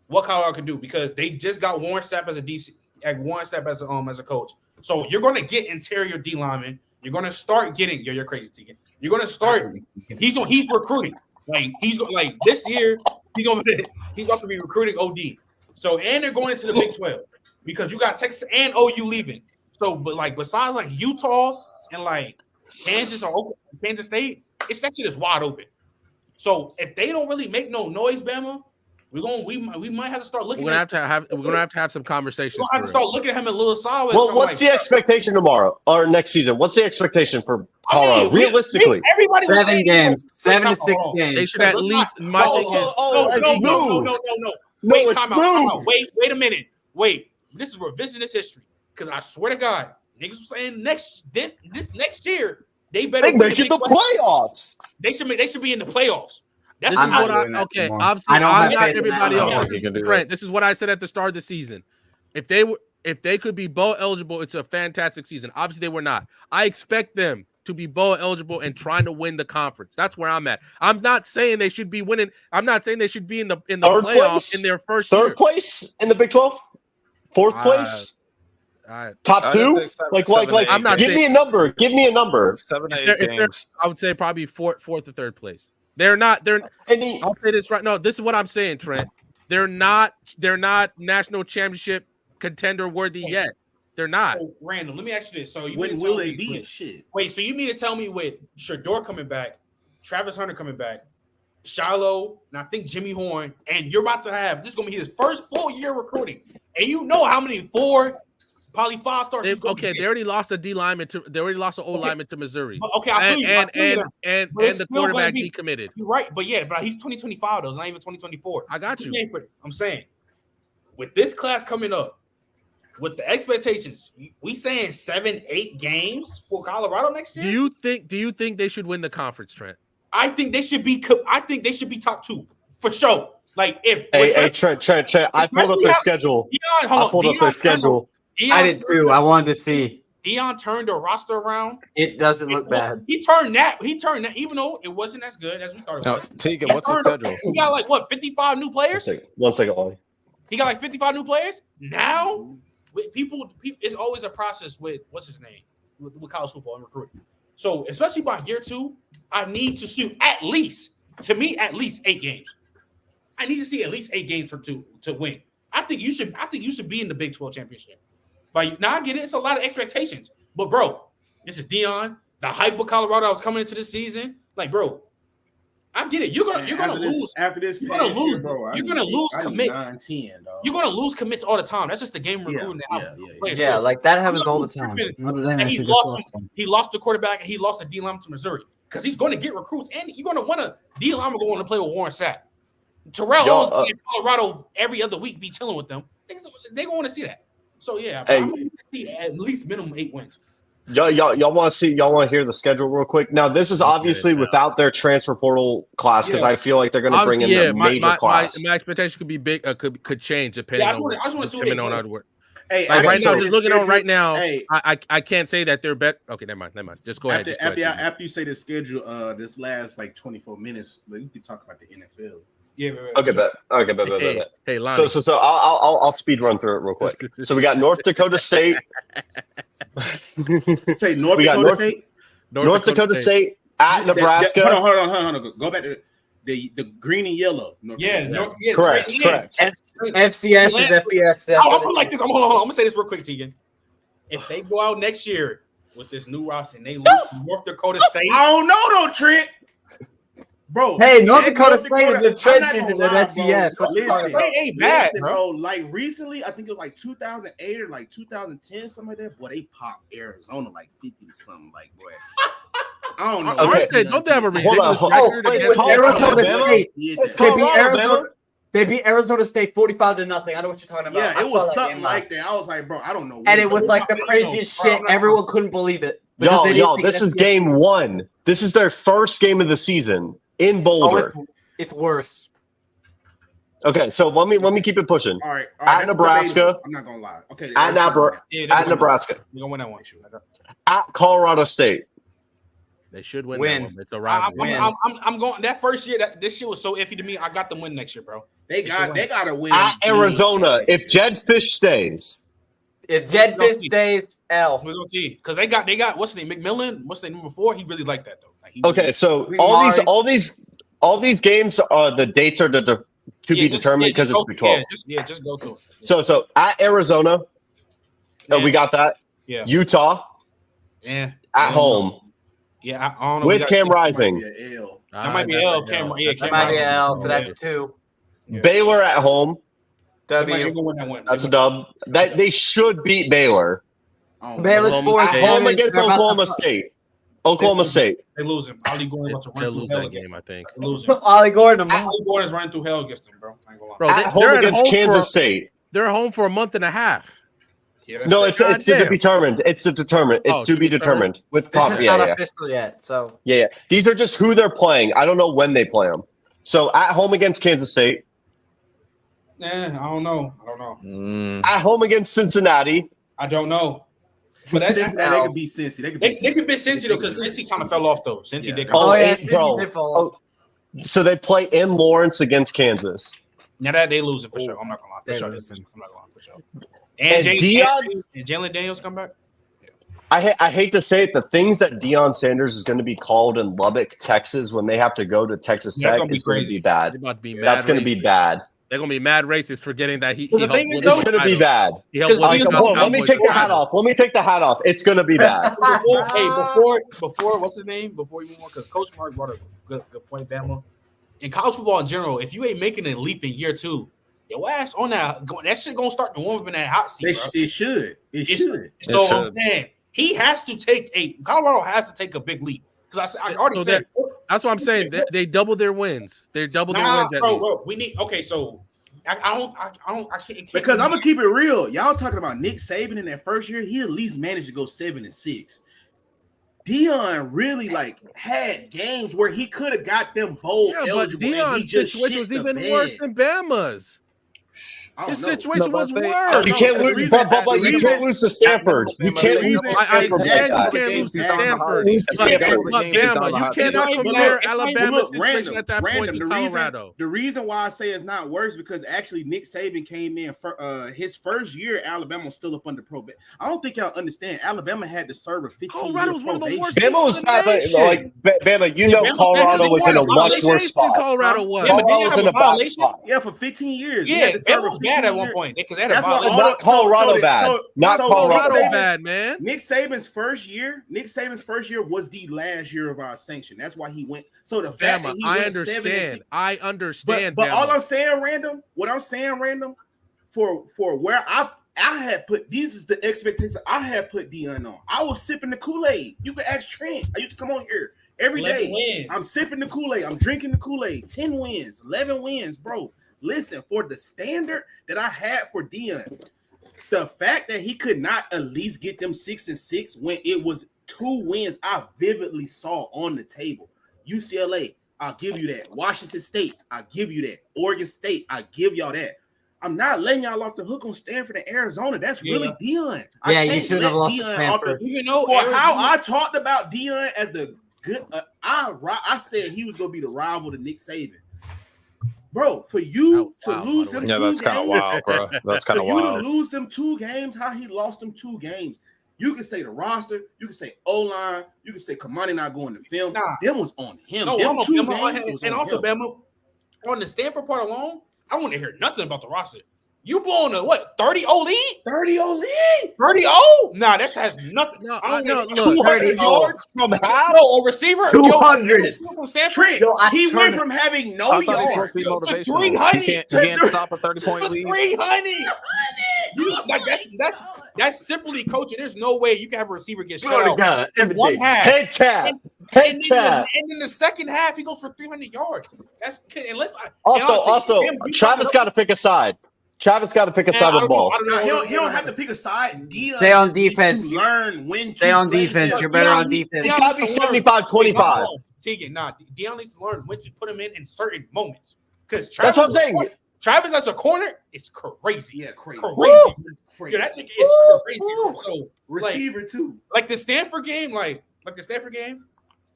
what Colorado can do because they just got Warren Sapp as a DC, Warren Sapp as a coach. So you're going to get interior D linemen. You're going to start getting you're crazy, Tegan. You're going to start. He's recruiting like this year. He's about to be recruiting OD. So and they're going into the Big 12. Because you got Texas and OU leaving. So, but like besides like Utah and like Kansas or Kansas State, it's that shit is wide open. So if they don't really make no noise, Bama, we might have to start looking. We're gonna have to have some conversations. We're gonna have to start looking at him a little sideways. Well, what's the expectation tomorrow or next season? What's the expectation for Colorado? Realistically, 7 games, 7 to 6 games. They should at least. No. Wait a minute. Wait. This is revisionist history. Because I swear to God, niggas were saying this next year they better make it the playoffs. They should be in the playoffs. This is what obviously I'm not everybody else. Trent, this is what I said at the start of the season. If they could be bowl eligible, it's a fantastic season. Obviously, they were not. I expect them to be bowl eligible and trying to win the conference. That's where I'm at. I'm not saying they should be winning. I'm not saying they should be in the playoffs in their first year. Third place in the Big 12? Fourth place? Top two? Like I'm not. Give me a number. Give me a number. 7 to 8 games. I would say probably fourth or third place. They're not. I'll say this right. No, this is what I'm saying, Trent. They're not national championship contender worthy yet. They're not. So, Randall, let me ask you this. So when will they be? Shit. Wait, so you mean to tell me with Shador coming back, Travis Hunter coming back, Shiloh, and I think Jimmy Horn, and you're about to have this is gonna be his first full year recruiting, and you know how many 4, probably 5 stars. They already lost a D lineman to. They already lost an O lineman to Missouri. Okay, I feel you. And the quarterback decommitted. You're right, but he's 2025 though. It's not even 2024. I got you. I'm saying with this class coming up. With the expectations, we saying 7-8 games for Colorado next year. Do you think they should win the conference, Trent? I think they should be. I think they should be top 2 for sure. Like if Trent, I pulled up their schedule. I pulled up their schedule. I did too. I wanted to see. Deon turned the roster around. It doesn't look bad. He turned that, even though it wasn't as good as we thought it was. Tegan, what's the schedule? He got like what 55 new players. One second, Ollie. He got like 55 new players now. People, it's always a process with what's his name with college football and recruiting. So especially by year 2, I need to see at least 8 games. I need to see at least 8 games to win. I think you should be in the Big 12 championship. But now I get it. It's a lot of expectations. But bro, this is Deon. The hype of Colorado was coming into the season. Like bro, I get it. You're gonna lose after this. You're gonna lose, bro. You're gonna lose commit. 9-10, you're gonna lose commits all the time. That's just the game recruiting. Yeah, like that happens all the time. And he lost the quarterback and he lost a D lineman to Missouri because he's going to get recruits and you're going to want a D lineman going to play with Warren Sapp. Terrell Owens in Colorado every other week be chilling with them. They're going to want to see that. So yeah, I'm going to see at least minimum 8 wins. Y'all want to hear the schedule real quick? Now, this is obviously without their transfer portal class because I feel like they're going to bring in their major class. My expectation could be big. Could change depending on how it works. Hey, right now, just looking on right now, I can't say that they're better. Okay, never mind. Just go ahead. After you say the schedule, this last like 24 minutes, you can talk about the NFL. Yeah. Okay, bet. Hey, Lonnie. So I'll speed run through it real quick. So we got North Dakota State. Say North Dakota State. North Dakota State at Nebraska. Hold on. Go back to the green and yellow. Correct. FCS and FBS. I'm gonna like this. I'm gonna say this real quick, Tegan. If they go out next year with this new roster and they lose to North Dakota State, I don't know though, Trent. Bro, hey, North Dakota State is the trenches in the FCS. Listen, ain't bad, bro. Like recently, I think it was like 2008 or like 2010, something like that. Boy, they popped Arizona like 50 to something. Like, boy, I don't know. Okay. Don't they have a ridiculous record against Arizona State? They beat Arizona State 45-0. I know what you're talking about. Yeah, it was something like that. I was like, bro, I don't know. And it was like the craziest shit. Everyone couldn't believe it. Y'all, this is game 1. This is their first game of the season. In Boulder, it's worse. Okay, so let me keep it pushing. All right. At Nebraska, I'm not gonna lie. Okay, at Nebraska, we're gonna win that one. At Colorado State, they should win. That one. It's a rivalry. I'm going that first year. This shit was so iffy to me. I got them win next year, bro. They gotta win at Arizona. If Jed Fish stays, L. We're gonna see because they got what's his name McMillan. What's his name number 4? He really liked that though. Okay, so all these games the dates are to be determined because it's Big 12. Just go through it. So at Arizona, we got that. Yeah. Utah. Yeah. At home. Yeah, I don't know. With Cam Rising. That might be L. Cam. Yeah, that might be L. So that's 2. Baylor at home. W. That's a dub. That they should beat Baylor. Baylor's at home against Oklahoma State. Oklahoma State. They lose him. Ollie Gordon about to run through hell game, I think. They lose him. Ollie Gordon is running through hell against them, bro. At home against Kansas State. They're home for a month and a half. No, it's to be determined. It's to determine. It's to be determined. With this is not official yet. So yeah. These are just who they're playing. I don't know when they play them. So at home against Kansas State. I don't know. At home against Cincinnati. I don't know. But that's they could be Cincy. They could be Cincy though, because Cincy kind of fell off though. Cincy did. Cincy did fall off. So they play in Lawrence against Kansas. Now that they lose it for sure. I'm not gonna lie. For sure. And Jalen Daniels come back. I hate to say it, the things that Deon Sanders is going to be called in Lubbock, Texas, when they have to go to Texas Tech is going to be bad. That's going to be bad. They're going to be mad racist forgetting that it's going to be bad. Let me take the hat off. It's going to be bad. Before what's his name? Before you move on, because Coach Mark brought a good point, Bama. In college football in general, if you ain't making a leap in year 2, your ass on that shit gonna start to warm up in that hot seat. It should. So I'm saying Colorado has to take a big leap. Because I already said that's what I'm saying. They double their wins. They double their wins. Bro, we need so I can't because I'm gonna keep it real. Y'all talking about Nick Saban in that first year, he at least managed to go 7-6. Deon really had games where he could have got them bowl eligible. But Deon's situation was even worse than Bama's. His situation was worse. You can't lose, but you can't lose to Stanford. You can't lose to Stanford. You cannot compare Alabama's situation at that point to Colorado. The reason why I say it's not worse because actually Nick Saban came in for his first year. Alabama was still up under probation. I don't think y'all understand. Alabama had to serve a 15-year probation. Bama was not Bama. You know, Colorado was in a much worse spot. Colorado was in a bad spot. Yeah, for 15 years. Yeah, it was bad at one point because that's why not Colorado bad. Not Colorado bad, man. Nick Saban's first year was the last year of our sanction. That's why he went. So the fact that he went 7-6. I understand. But all I'm saying, random. For where I had put these is the expectation I had put Deon on. I was sipping the Kool-Aid. You can ask Trent. I used to come on here every day. Wins. I'm sipping the Kool-Aid. I'm drinking the Kool-Aid. 10 wins, 11 wins, bro. Listen, for the standard that I had for Deon, the fact that he could not at least get them 6-6 when it was 2 wins, I vividly saw on the table. UCLA, I'll give you that. Washington State, I'll give you that. Oregon State, I'll give y'all that. I'm not letting y'all off the hook on Stanford and Arizona. That's really Deon. Yeah, you should have lost to Stanford. Even though how I talked about Deon as the good, I said he was going to be the rival to Nick Saban. Bro, for you to lose them 2 games. That's kind of wild, bro. That's kind of wild. For you to lose them 2 games, how he lost them 2 games. You can say the roster, you can say O-line, you can say Kamani not going to film. Them was on him. No, them 2 games and also Bama, on the Stanford part alone, I want to hear nothing about the roster. You blowing a 30-0 lead? 30-0 lead? 30-0? Nah, that has nothing. No, 200 yards from half? No, a receiver. 200. From Stanford. He went from having no yards to 300. You can't stop a 30-point lead. 300. That's simply coaching. There's no way you can have a receiver get shut out. One half. Head tap. And in the second half, he goes for 300 yards. That's unless also Travis got to pick a side. Travis got to pick a side of the ball. He don't have to pick a side. Stay on defense. To learn when to stay on defense. You're better on defense. It's got to be 75-25. Tegan, Deon needs to learn when to put him in certain moments. Because that's what I'm saying. Travis as a corner, it's crazy. Yeah, crazy. Yeah, that nigga is crazy. So receiver too. Like the Stanford game,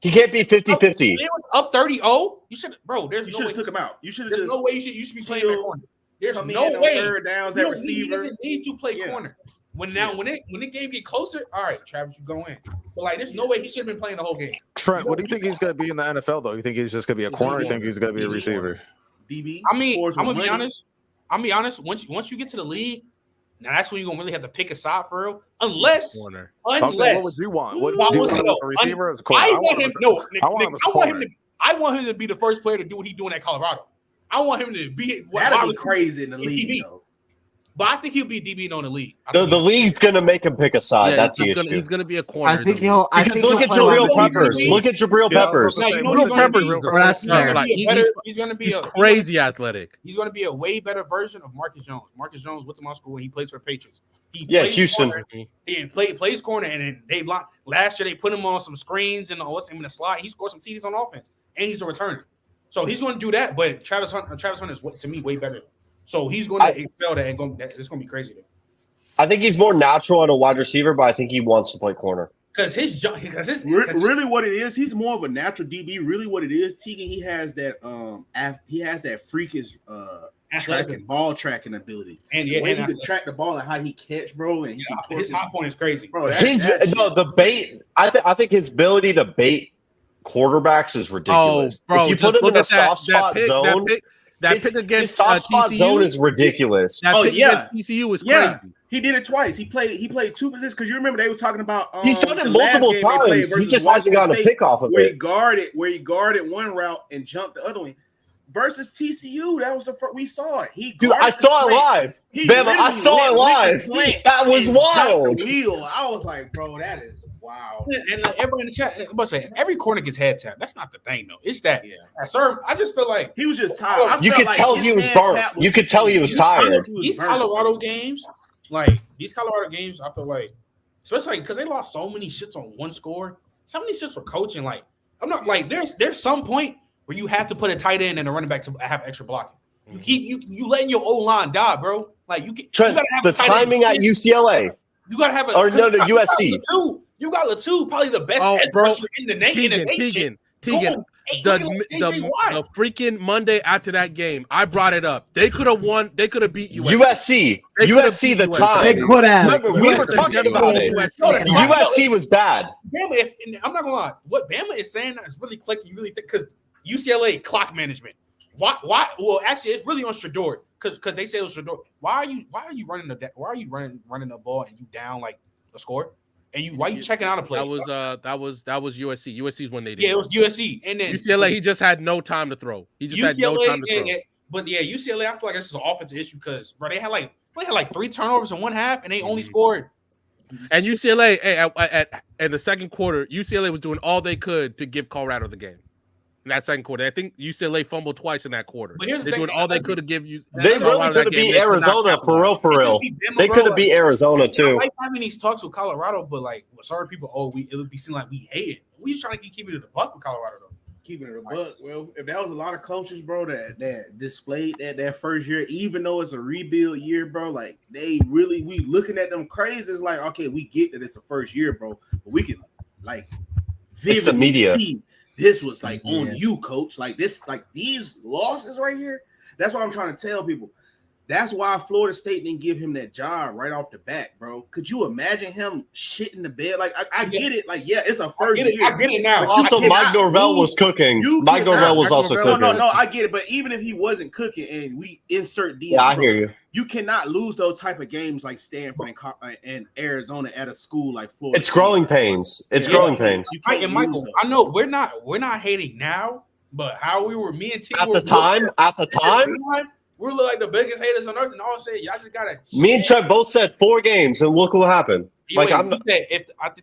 he can't be 50-50. It was up 30-0. You should, bro. You should have took him out. You should have. There's no way you should be playing that corner. There's no way. Third downs at receiver. He doesn't need to play corner. When the game get closer, all right, Travis, you go in. But there's no way he should have been playing the whole game. Trent, what do you think he's going to be in the NFL though? You think he's just going to be a corner? Or you think he's going to be a receiver? DB. I'm gonna be honest. Once you get to the league, now that's when you're gonna really have to pick a side for real. Unless what would you want? What do you want, a receiver or a corner? I want him to be the first player to do what he's doing at Colorado. I want him to be. That'd be crazy in the league, though. But I think he'll be DB on the league. The league's gonna make him pick a side. That's the issue. He's gonna be a corner. I think he'll. Look at Jabril Peppers. Look at Jabril Peppers. Jabril Peppers he's gonna be crazy athletic. He's gonna be a way better version of Marcus Jones. Marcus Jones went to my school and he plays for the Patriots. Houston. He plays corner, and then last year they put him on some screens and in the slot. He scored some TDs on offense, and he's a returner. So he's going to do that. But Travis Hunt is to me way better. So he's going to excel that, and it's going to be crazy. I think he's more natural on a wide receiver, but I think he wants to play corner. Really what it is, he's more of a natural DB. Really what it is, Tegan, he has that freakish ball tracking ability. And he can track the ball and how he catch, bro. And his high point is crazy, bro. The bait. I think his ability to bait quarterbacks is ridiculous. Bro, if you put him in a soft spot zone, that pick against soft spot zone is ridiculous. That pick against TCU was crazy. He did it twice. He played two positions because you remember they were talking about. He's done it multiple times. He just hasn't gotten a pick off of where it. He guarded one route and jumped the other one. Versus TCU, that was the first we saw it. I saw it live. I saw it live. That was wild. The wheel. I was like, bro, that is wow. And everybody in the chat, I'm about to say, every corner gets head tap. That's not the thing, though. It's that. Sir, I just feel like he was just tired. You could tell he was burnt. You could tell he was tired. These Colorado games, I feel like, especially because they lost so many shits on one score. So many shits for coaching. Like, I'm not like there's some point where you have to put a tight end and a running back to have extra blocking. You letting your old line die, bro. Like you gotta have the timing at UCLA. You gotta have USC. You got Latu, probably the best edge rusher in the nation. Tegan, the freaking Monday after that game, I brought it up. They could have won. They could have beat USC. USC the time. They could have. Remember, we were talking about it. USC was bad. Bama, I'm not gonna lie. What Bama is saying is really clicky. You really think because UCLA clock management. Why? Well, actually, it's really on Shador because they say it was Shador. Why are you running the ball and you down like a score? And why are you checking out a play? That was USC. USC's when they did. Yeah, it was USC. And then UCLA, he just had no time to throw. He just had no time to throw. But yeah, UCLA, I feel like this is an offensive issue because bro, they had like 3 turnovers in one half and they only scored. And UCLA, at the second quarter, UCLA was doing all they could to give Colorado the game. In that second quarter, I think UCLA fumbled twice in that quarter. But here's they're doing all they could to give you. They really could have beat Arizona for real. They could have beat Arizona too. I like having these talks with Colorado, but like, sorry people, it would be seen like we hate it. We just trying to keep it in the buck with Colorado though. Keeping it a buck. Well, if that was a lot of coaches, bro, that displayed that first year, even though it's a rebuild year, bro, like we looking at them crazy. It's like, okay, we get that it's a first year, bro, but we can like it's the media. See this was like on you, coach. Like this, like these losses right here. That's what I'm trying to tell people. That's why Florida State didn't give him that job right off the bat, bro. Could you imagine him shitting the bed? Like I get it. Like it's a first year. I get it now. Also, Mike Norvell was cooking. Mike Norvell was also cooking. No, I get it. But even if he wasn't cooking, and we insert Deon, I hear you. You cannot lose those type of games like Stanford and Arizona at a school like Florida. It's growing pains. Growing pains. And Michael, I know we're not hating now, but how we were, me and T at the time. We look like the biggest haters on earth, and all I say, y'all just gotta. Me and Chuck both said 4 games, and look what happened. I think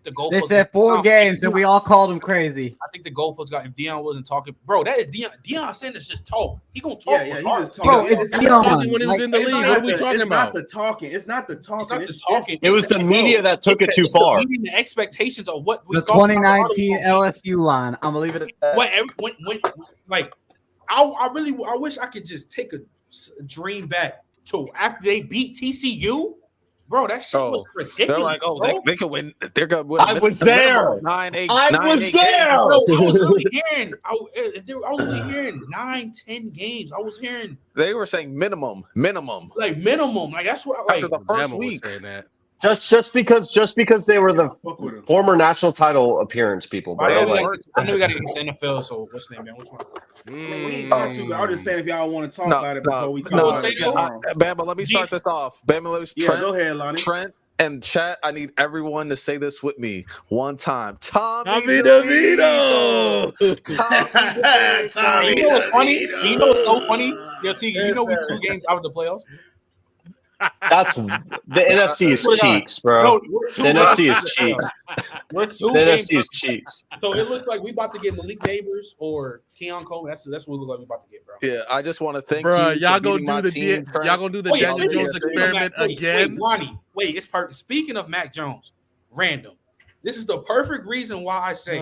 the goalpost. They said 4 games, and we all called him crazy. I think the goalpost got. If Deon wasn't talking, bro, that is Deon. Deon Sanders just talk. He gonna talk. Yeah, he just talk. Bro, it's Deon. When he was in the league, what are we talking about? It's not the talking. It was the media that took it too far. The expectations of what the 2019 LSU line. I'm gonna leave it at that. When like, I wish I could just take a dream back to after they beat TCU, bro. That shit was ridiculous. They're like, they could win. They're gonna win. I was there. 9-8. I was there. Bro, I was really hearing 9-10 games. I was hearing they were saying minimum. Like that's what after the first week. Just because they were the former national title appearance people. I know we got to get to the NFL. So what's the name, man? Which one? I mean, we ain't got to. I was just saying if y'all want to talk about it before we talk about it. Bama, let me start this off. Trent, go ahead, Lonnie. Trent and chat. I need everyone to say this with me one time. Tommy DeVito. Tommy. You know what's funny? You know what's so funny? Yo, T, you know we 2 games out of the playoffs. That's the NFC is cheeks, bro. The NFC is cheeks. We're two. The NFC is cheeks. So it looks like we about to get Malik Neighbors or Keon Coleman. That's what we look like we about to get, bro. Yeah, I just want to thank bro, you. Y'all gonna do the Daniel Jones experiment again? Wait, it's perfect. Speaking of Mac Jones, random. This is the perfect reason why I say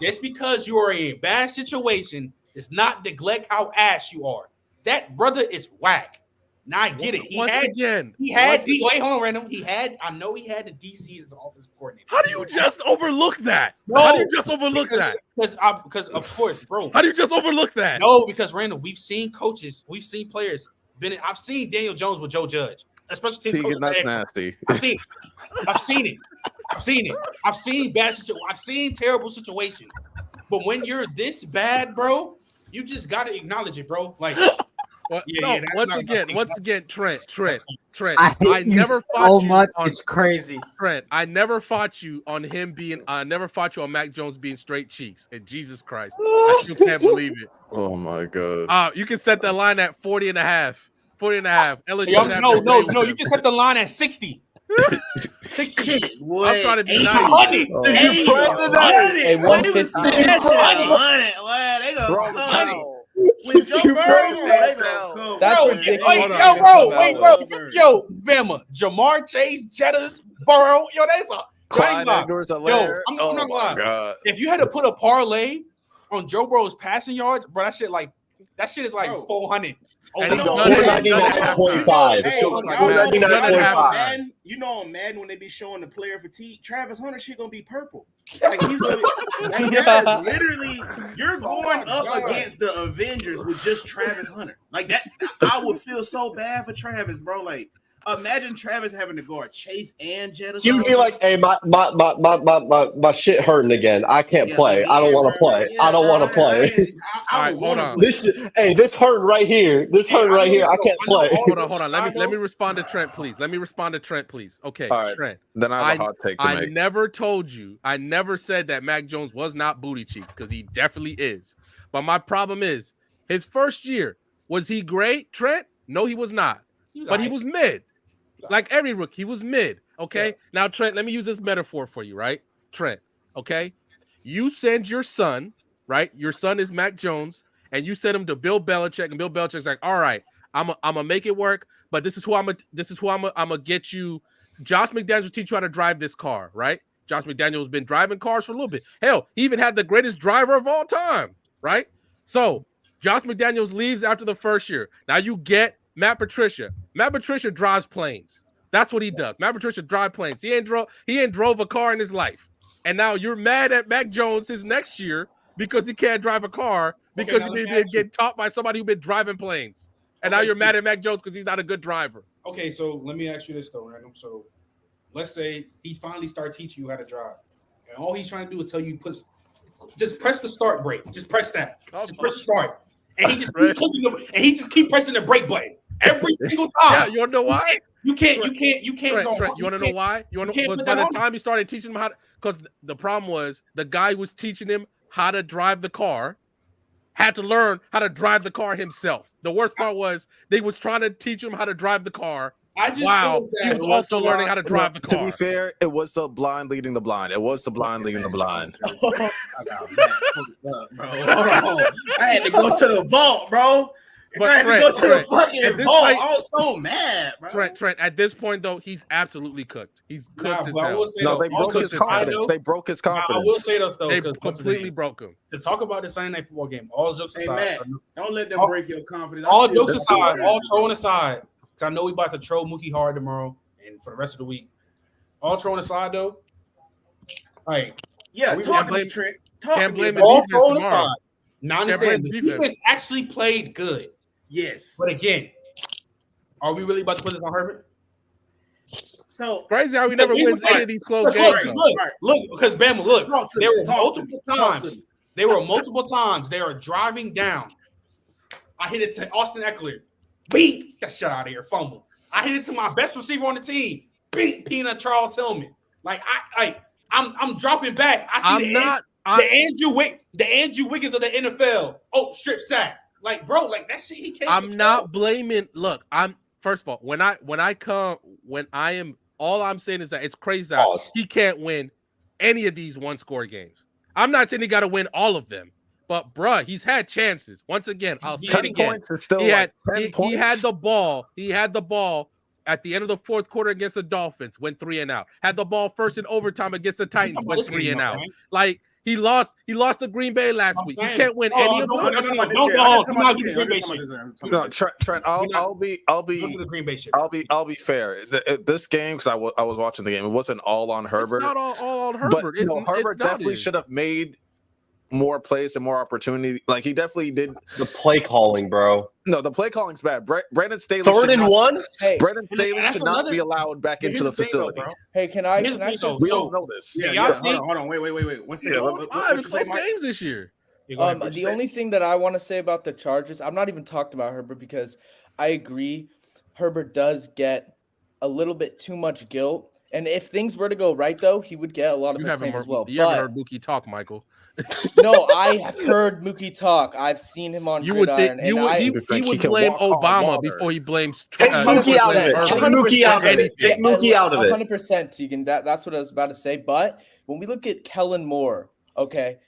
just because you are in a bad situation does not neglect how ass you are. That brother is whack. Now I get it. He had wait, hold on, random. I know he had the DC as offensive coordinator. How do you just overlook that? How do you just overlook that? Because of course, bro. How do you just overlook that? No, because random, we've seen coaches, we've seen players. I've seen Daniel Jones with Joe Judge, especially team coach. That's nasty. I've seen it. I've seen bad situations. I've seen terrible situations. But when you're this bad, bro, you just gotta acknowledge it, bro. Like. Once again, Trent. I never fought you much. It's crazy, Trent. I never fought you on him being. I never fought you on Mac Jones being straight cheeks. And Jesus Christ, I still can't believe it. Oh my God. You can set the line at 40.5. 40.5. LSU. No. You can set the line at 60. Shit, I'm trying to be nice. 800. Hey, 150. They gonna with Joe Burrow, that's ridiculous. Yo, Bama, Jamar Chase, Jettas, Burrow. Yo, that's a Clyde Edwards-Helaire. I'm not gonna lie. If you had to put a parlay on Joe Burrow's passing yards, bro, that shit is like 400. And he's 499.5. You know on Madden when they be showing the player fatigue, Travis Hunter shit gonna be purple. Like he's gonna that is literally you're going up against the Avengers with just Travis Hunter. Like that, I would feel so bad for Travis, bro. Like imagine Travis having to guard Chase and Jetta. He'd be like, "Hey, my shit hurting again. I can't play. I don't want to play. I don't want to play." All right, hold on. This hurting right here. This hurting right here. I can't play. Hold on. Let me respond to Trent, please. Okay, all right, Trent. Then I have a hot take to make. I never told you. I never said that Mac Jones was not booty cheek because he definitely is. But my problem is his first year. Was he great, Trent? No, he was not. He was mid. Like every rookie, he was mid. Okay. Yeah. Now, Trent, let me use this metaphor for you, right? Trent, okay. You send your son, right? Your son is Mac Jones, and you send him to Bill Belichick, and Bill Belichick's like, all right, I'm gonna make it work, but this is who I'm gonna get you. Josh McDaniels will teach you how to drive this car, right? Josh McDaniels has been driving cars for a little bit. Hell, he even had the greatest driver of all time, right? So Josh McDaniels leaves after the first year. Now you get Matt Patricia. Matt Patricia drives planes. That's what he does. Matt Patricia drives planes. He ain't drove a car in his life. And now you're mad at Mac Jones his next year because he can't drive a car because he didn't get taught by somebody who's been driving planes. And now you're mad at Mac Jones because he's not a good driver. Okay, so let me ask you this though, Random. So let's say he finally starts teaching you how to drive. And all he's trying to do is tell you just press the start brake. Just press that. Just press the start. And he just keep pressing the brake button every single time. Yeah, you wanna know why? You can't Trent, you want to know why? By the time he started teaching him because the problem was the guy who was teaching him how to drive the car had to learn how to drive the car himself. The worst part was they was trying to teach him how to drive the car. He was also learning how to drive the car. To be fair, it was the blind leading the blind. I got Matt fucked up, bro. Hold on. I had to go to the vault, bro. But I had to go to the fucking vault. I was so mad, bro. Trent, at this point, though, he's absolutely cooked. He's cooked as hell. They broke his confidence. They broke his confidence. I will say though, they completely broke him. To talk about the Sunday Night Football game, all jokes aside. Hey, man, don't let them break your confidence. All jokes aside, all trolling aside, because I know we about to troll Mookie hard tomorrow and for the rest of the week. All trolling aside, though. All right. Yeah, talk to me, Trent. Can't blame the all defense trolling tomorrow. aside. Now understand, the defense actually played good. Yes. But again, are we really about to put this on Herbert? So crazy how we never win any of these close games. Look, because Bama, look, there were multiple times. They are driving down. I hit it to Austin Eckler. Beat that shut out of here. Fumble. I hit it to my best receiver on the team. Beat Peanut Charles Tillman. Like I'm dropping back. I see the Andrew Wiggins of the NFL. Oh, strip sack. Like, bro, like that shit he can't. I'm not blaming. Look, first of all, when I am, all I'm saying is that it's crazy that he can't win any of these one-score games. I'm not saying he got to win all of them, but bruh, he's had chances. Once again, I'll say it again. Points is still he had the ball. He had the ball at the end of the fourth quarter against the Dolphins, went 3 and out. Had the ball first in overtime against the Titans, went 3 and out. Like he lost to Green Bay last week. You can't win any of them. Trent, I'll be fair. This game, because I was watching the game, it wasn't all on Herbert. It's not all on Herbert. But Herbert definitely should have made more plays and more opportunity. Like he definitely did. The play calling, bro. No, the play calling's bad. Brandon Staley. 3rd and 1. Hey, Brandon Staley should not be allowed back into the facility. Hey, can I we don't know this. Hold on. Wait. What's this? Close games this year. The only thing that I want to say about the Chargers, I'm not even talking about Herbert because I agree Herbert does get a little bit too much guilt. And if things were to go right, though, he would get a lot of acclaim as well. You haven't heard Mookie talk, Michael. No, I have heard Mookie talk. I've seen him on Gridiron. He would blame Obama before he blames Take Mookie out of it. Take Mookie out of it. 100%, Tegan. That's what I was about to say. But when we look at Kellen Moore, okay,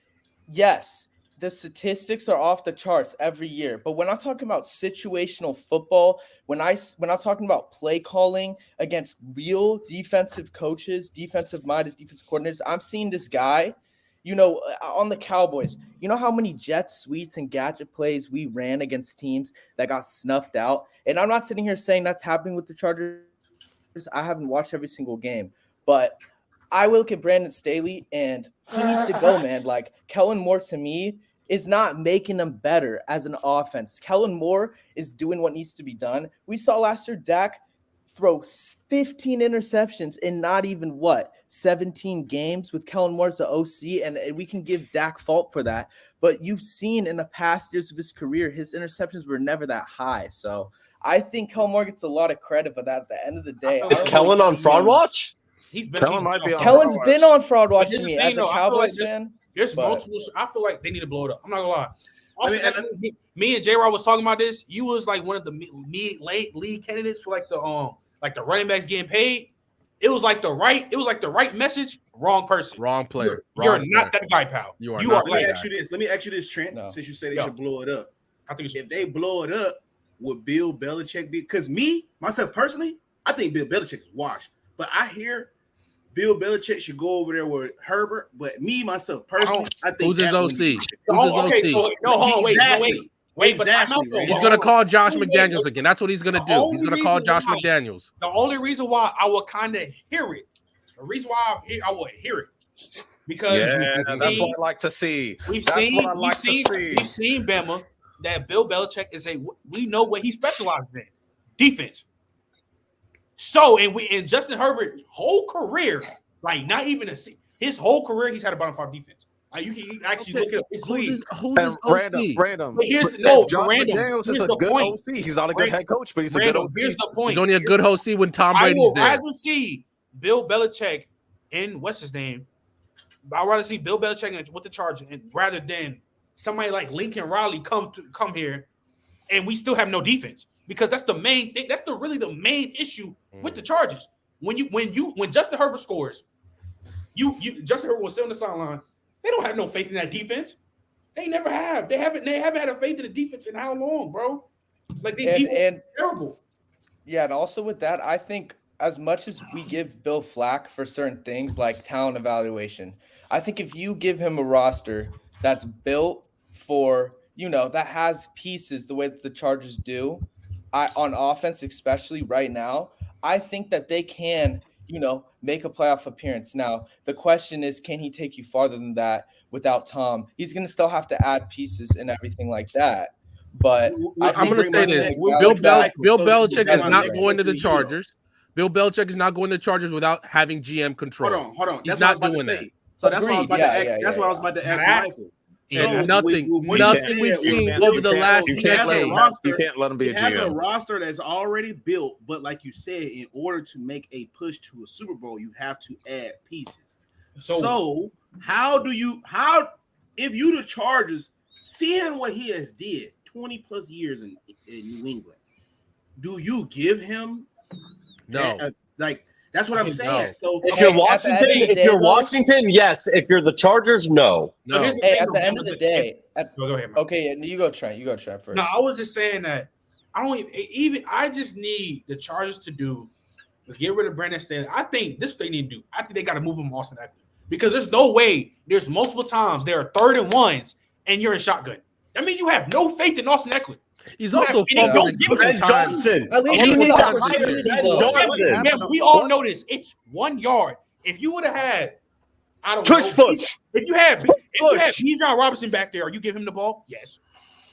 yes, the statistics are off the charts every year. But when I'm talking about situational football, when I'm talking about play calling against real defensive coaches, defensive-minded defensive coordinators, I'm seeing this guy, on the Cowboys, you know how many jet sweeps and gadget plays we ran against teams that got snuffed out? And I'm not sitting here saying that's happening with the Chargers. I haven't watched every single game. But I will look at Brandon Staley, and he needs to go, man. Like, Kellen Moore, to me, is not making them better as an offense. Kellen Moore is doing what needs to be done. We saw last year Dak throw 15 interceptions in not even 17 games with Kellen Moore as the OC, and we can give Dak fault for that. But you've seen in the past years of his career, his interceptions were never that high. So I think Kellen Moore gets a lot of credit for that. At the end of the day, is Kellen on fraud watch? Kellen's been on fraud watch to me as a Cowboys fan. There's multiple. I feel like they need to blow it up. I'm not gonna lie. Also, me and J-Rod was talking about this. You was like one of the mid-late league candidates for like the running backs getting paid. It was like the right message, wrong person, wrong player. You're not that guy, pal. You are. Let me ask you this, Trent. No. Since you say they should blow it up, I think if they blow it up, would Bill Belichick be? Because myself personally, I think Bill Belichick is washed. But I hear Bill Belichick should go over there with Herbert. But myself personally, I think who's his OC? Wait, exactly. But he's gonna call Josh McDaniels again. That's what he's gonna do. He's gonna call Josh McDaniels. The only reason why I will kind of hear it, the reason why I will hear it, because that's what I like to see. We've seen Bama that Bill Belichick we know what he specializes in, defense. So and Justin Herbert's whole career, like not even his whole career, he's had a bottom 5 defense. You can actually look it up. It's league. Who's random. But John McDaniels is a good OC. He's not a good head coach, but he's a good OC. Here's the point. He's only a good OC when Tom Brady's there. I would rather see Bill Belichick and what's his name. I'd rather see Bill Belichick with the Chargers rather than somebody like Lincoln Riley come here, and we still have no defense, because that's the main thing. That's really the main issue with the Chargers. When Justin Herbert scores, Justin Herbert will sit on the sideline. They don't have no faith in that defense. They never have. They haven't had a faith in the defense in how long, bro? Like defense terrible. Yeah, and also with that, I think as much as we give Bill flack for certain things like talent evaluation, I think if you give him a roster that's built for, that has pieces the way that the Chargers do, on offense, especially right now, I think that they can, make a playoff appearance. Now, the question is, can he take you farther than that without Tom? He's going to still have to add pieces and everything like that. But I'm going to say this. Bill Belichick is not going to the Chargers. Bill Belichick is not going to the Chargers without having GM control. Hold on. He's not doing that. So that's what I was about to ask. That's what I was about to ask Michael. And nothing we've seen over the last decade. You can't let him be a GM. He has a roster that's already built, but like you said, in order to make a push to a Super Bowl, you have to add pieces. So if you the Chargers, seeing what he has did 20 plus years in New England, do you give him? No. Like that's what I'm saying. No. So if you're Washington, yes. If you're the Chargers, no. So here's at the end of the day. Go ahead, man. Okay, you go, Trent. You go, Trent first. No, I was just saying that I just need the Chargers to do. Let's get rid of Brandon Staley. I think this they need to do. I think they got to move him Austin Eckler because there's no way. There's multiple times there are 3rd and 1s and you're in shotgun. That means you have no faith in Austin Eckler. He's also Ben Johnson. At least Ben Johnson. Man, we all know this. It's 1 yard. If you would have had, I don't Tush know. push. If you had Bijan Robinson back there, are you give him the ball? Yes.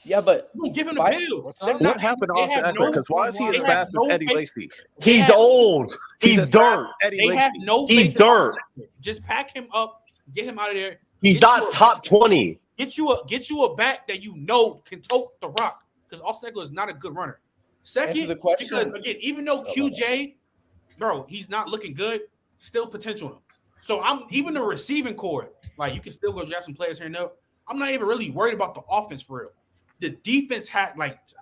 Yeah, but you give him the bill. What happened to Austin Eckler? Because why is he as fast as Eddie Lacy? He's old. He's dirt. They have no He's dirt. Just pack him up, get him out of there. He's not top 20. Get you a back that you know can tote the rock because Austin Eckler is not a good runner. Second, because again, even though QJ, bro, he's not looking good, still potential him. So I'm even the receiving core, like you can still go draft some players here and there. I'm not even really worried about the offense for real. The defense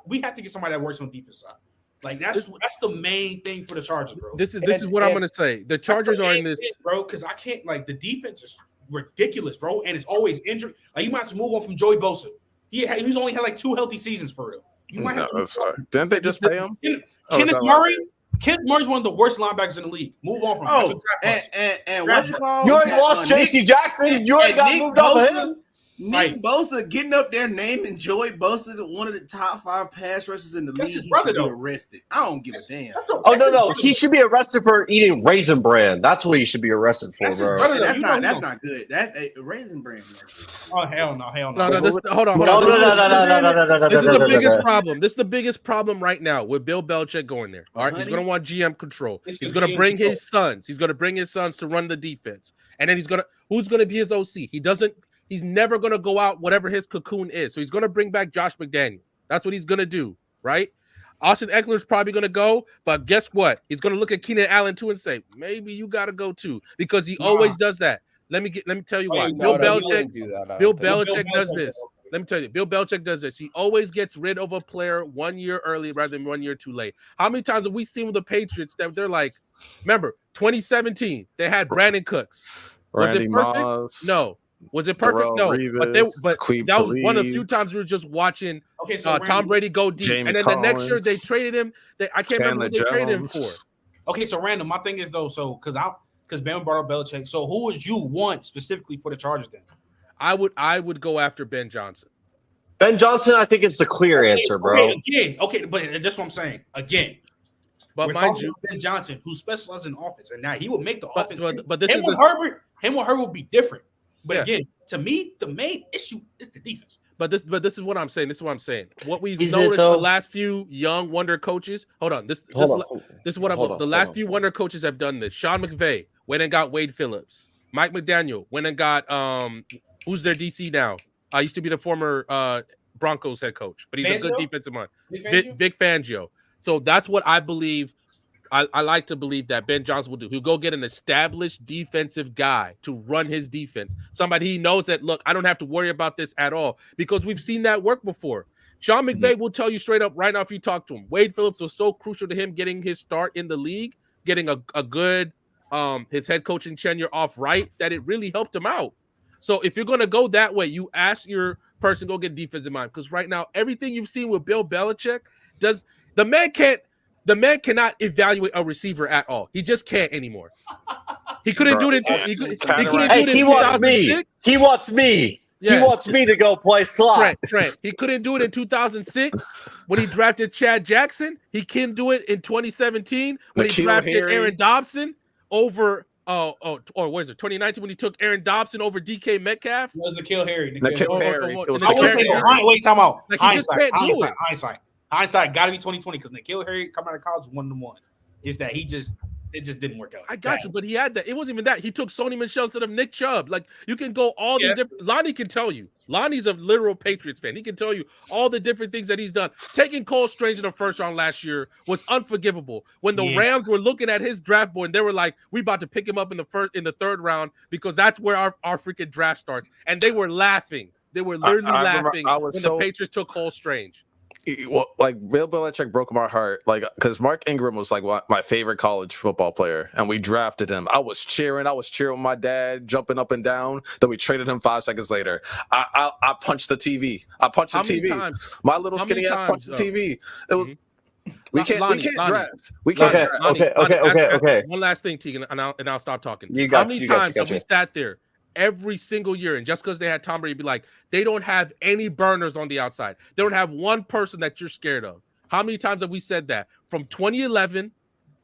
we have to get somebody that works on the defense side. Like that's the main thing for the Chargers, bro. This is what I'm gonna say. The Chargers are in this, bro, because I can't the defense is ridiculous, bro, and it's always injured. Like you might have to move on from Joey Bosa. He's only had 2 healthy seasons for real. You might have that's right. Didn't they just pay him? Kenneth Murray. Kenneth Murray's one of the worst linebackers in the league. Move on from and what you call? You already lost J.C. Jackson. You already got moved off of him. Nick Bosa getting up there naming Joey Bosa one of the top 5 pass rushers in the league. His brother though. Arrested. I don't give a damn. No. He should be arrested for eating Raisin Bran. That's what he should be arrested for, bro. That's not good. That Raisin Bran. Oh hell no. Hold on. This is the biggest problem. This is the biggest problem right now with Bill Belichick going there. All right, he's going to want GM control. He's going to bring his sons. He's going to bring his sons to run the defense, and then who's going to be his OC? He's never going to go out whatever his cocoon is. So he's going to bring back Josh McDaniel. That's what he's going to do, right? Austin Eckler's probably going to go, but guess what? He's going to look at Keenan Allen too and say, maybe you got to go too, because he always does that. Let me tell you why. Bill Belichick does this. Let me tell you, Bill Belichick does this. He always gets rid of a player 1 year early rather than 1 year too late. How many times have we seen with the Patriots that they're like, remember, 2017, they had Brandon Cooks. Was it perfect? Moss. No. Was it perfect? No, Reeves, but that was one of the few times we were just watching Tom Brady go deep, Jamie and then Collins, the next year they traded him. I can't remember who they traded him for. Okay, so random. My thing is though, because Ben brought up Belichick. So who would you want specifically for the Chargers then? I would go after Ben Johnson. Ben Johnson, I think it's the clear answer, bro. But that's what I'm saying. Again. But mind you, Ben Johnson, who specializes in offense, and now he will make the offense. But this Herbert will be different. But again, to me, the main issue is the defense. But this is what I'm saying. What we've noticed the last few young wonder coaches. Hold on. This is what the last few wonder coaches have done this. Sean McVay went and got Wade Phillips. Mike McDaniel went and got who's their DC now? Used to be the former Broncos head coach, but he's a good defensive mind. Vic Fangio. So that's what I believe. I like to believe that Ben Johnson will do. He'll go get an established defensive guy to run his defense. Somebody he knows that, look, I don't have to worry about this at all because we've seen that work before. Sean McVay will tell you straight up right now if you talk to him. Wade Phillips was so crucial to him getting his start in the league, getting a good his head coaching tenure off right, that it really helped him out. So if you're going to go that way, you ask your person, go get defensive mind. Because right now, everything you've seen with Bill Belichick the man cannot evaluate a receiver at all. He just can't anymore. He couldn't do it in 2006. He wants me. He wants me. Yeah. He wants me to go play slot. Trent. He couldn't do it in 2006 when he drafted Chad Jackson. He couldn't do it in 2017 when he drafted Aaron Dobson over or what is it? 2019 when he took Aaron Dobson over DK Metcalf. It was N'Keal Harry. Wait, time out. Hindsight got to be 2020 because N'Keal Harry coming out of college was one of them ones. Is that it just didn't work out. I got you, but he had that. It wasn't even that. He took Sony Michel instead of Nick Chubb. Like you can go all these different. Lonnie can tell you. Lonnie's a literal Patriots fan. He can tell you all the different things that he's done. Taking Cole Strange in the first round last year was unforgivable. When the Rams were looking at his draft board and they were like, "We about to pick him up in the third round because that's where our freaking draft starts," and they were laughing. They were literally laughing when the Patriots took Cole Strange. Well, like Bill Belichick broke my heart, like because Mark Ingram was like my favorite college football player, and we drafted him. I was cheering with my dad, jumping up and down. Then we traded him 5 seconds later. I punched the TV. My little skinny ass punched the TV. It was. We can't draft. We can't draft. Okay. One last thing, Tegan, and I'll stop talking. How many times have we sat there every single year, and just because they had Tom Brady, be like, they don't have any burners on the outside. They don't have one person that you're scared of. How many times have we said that from 2011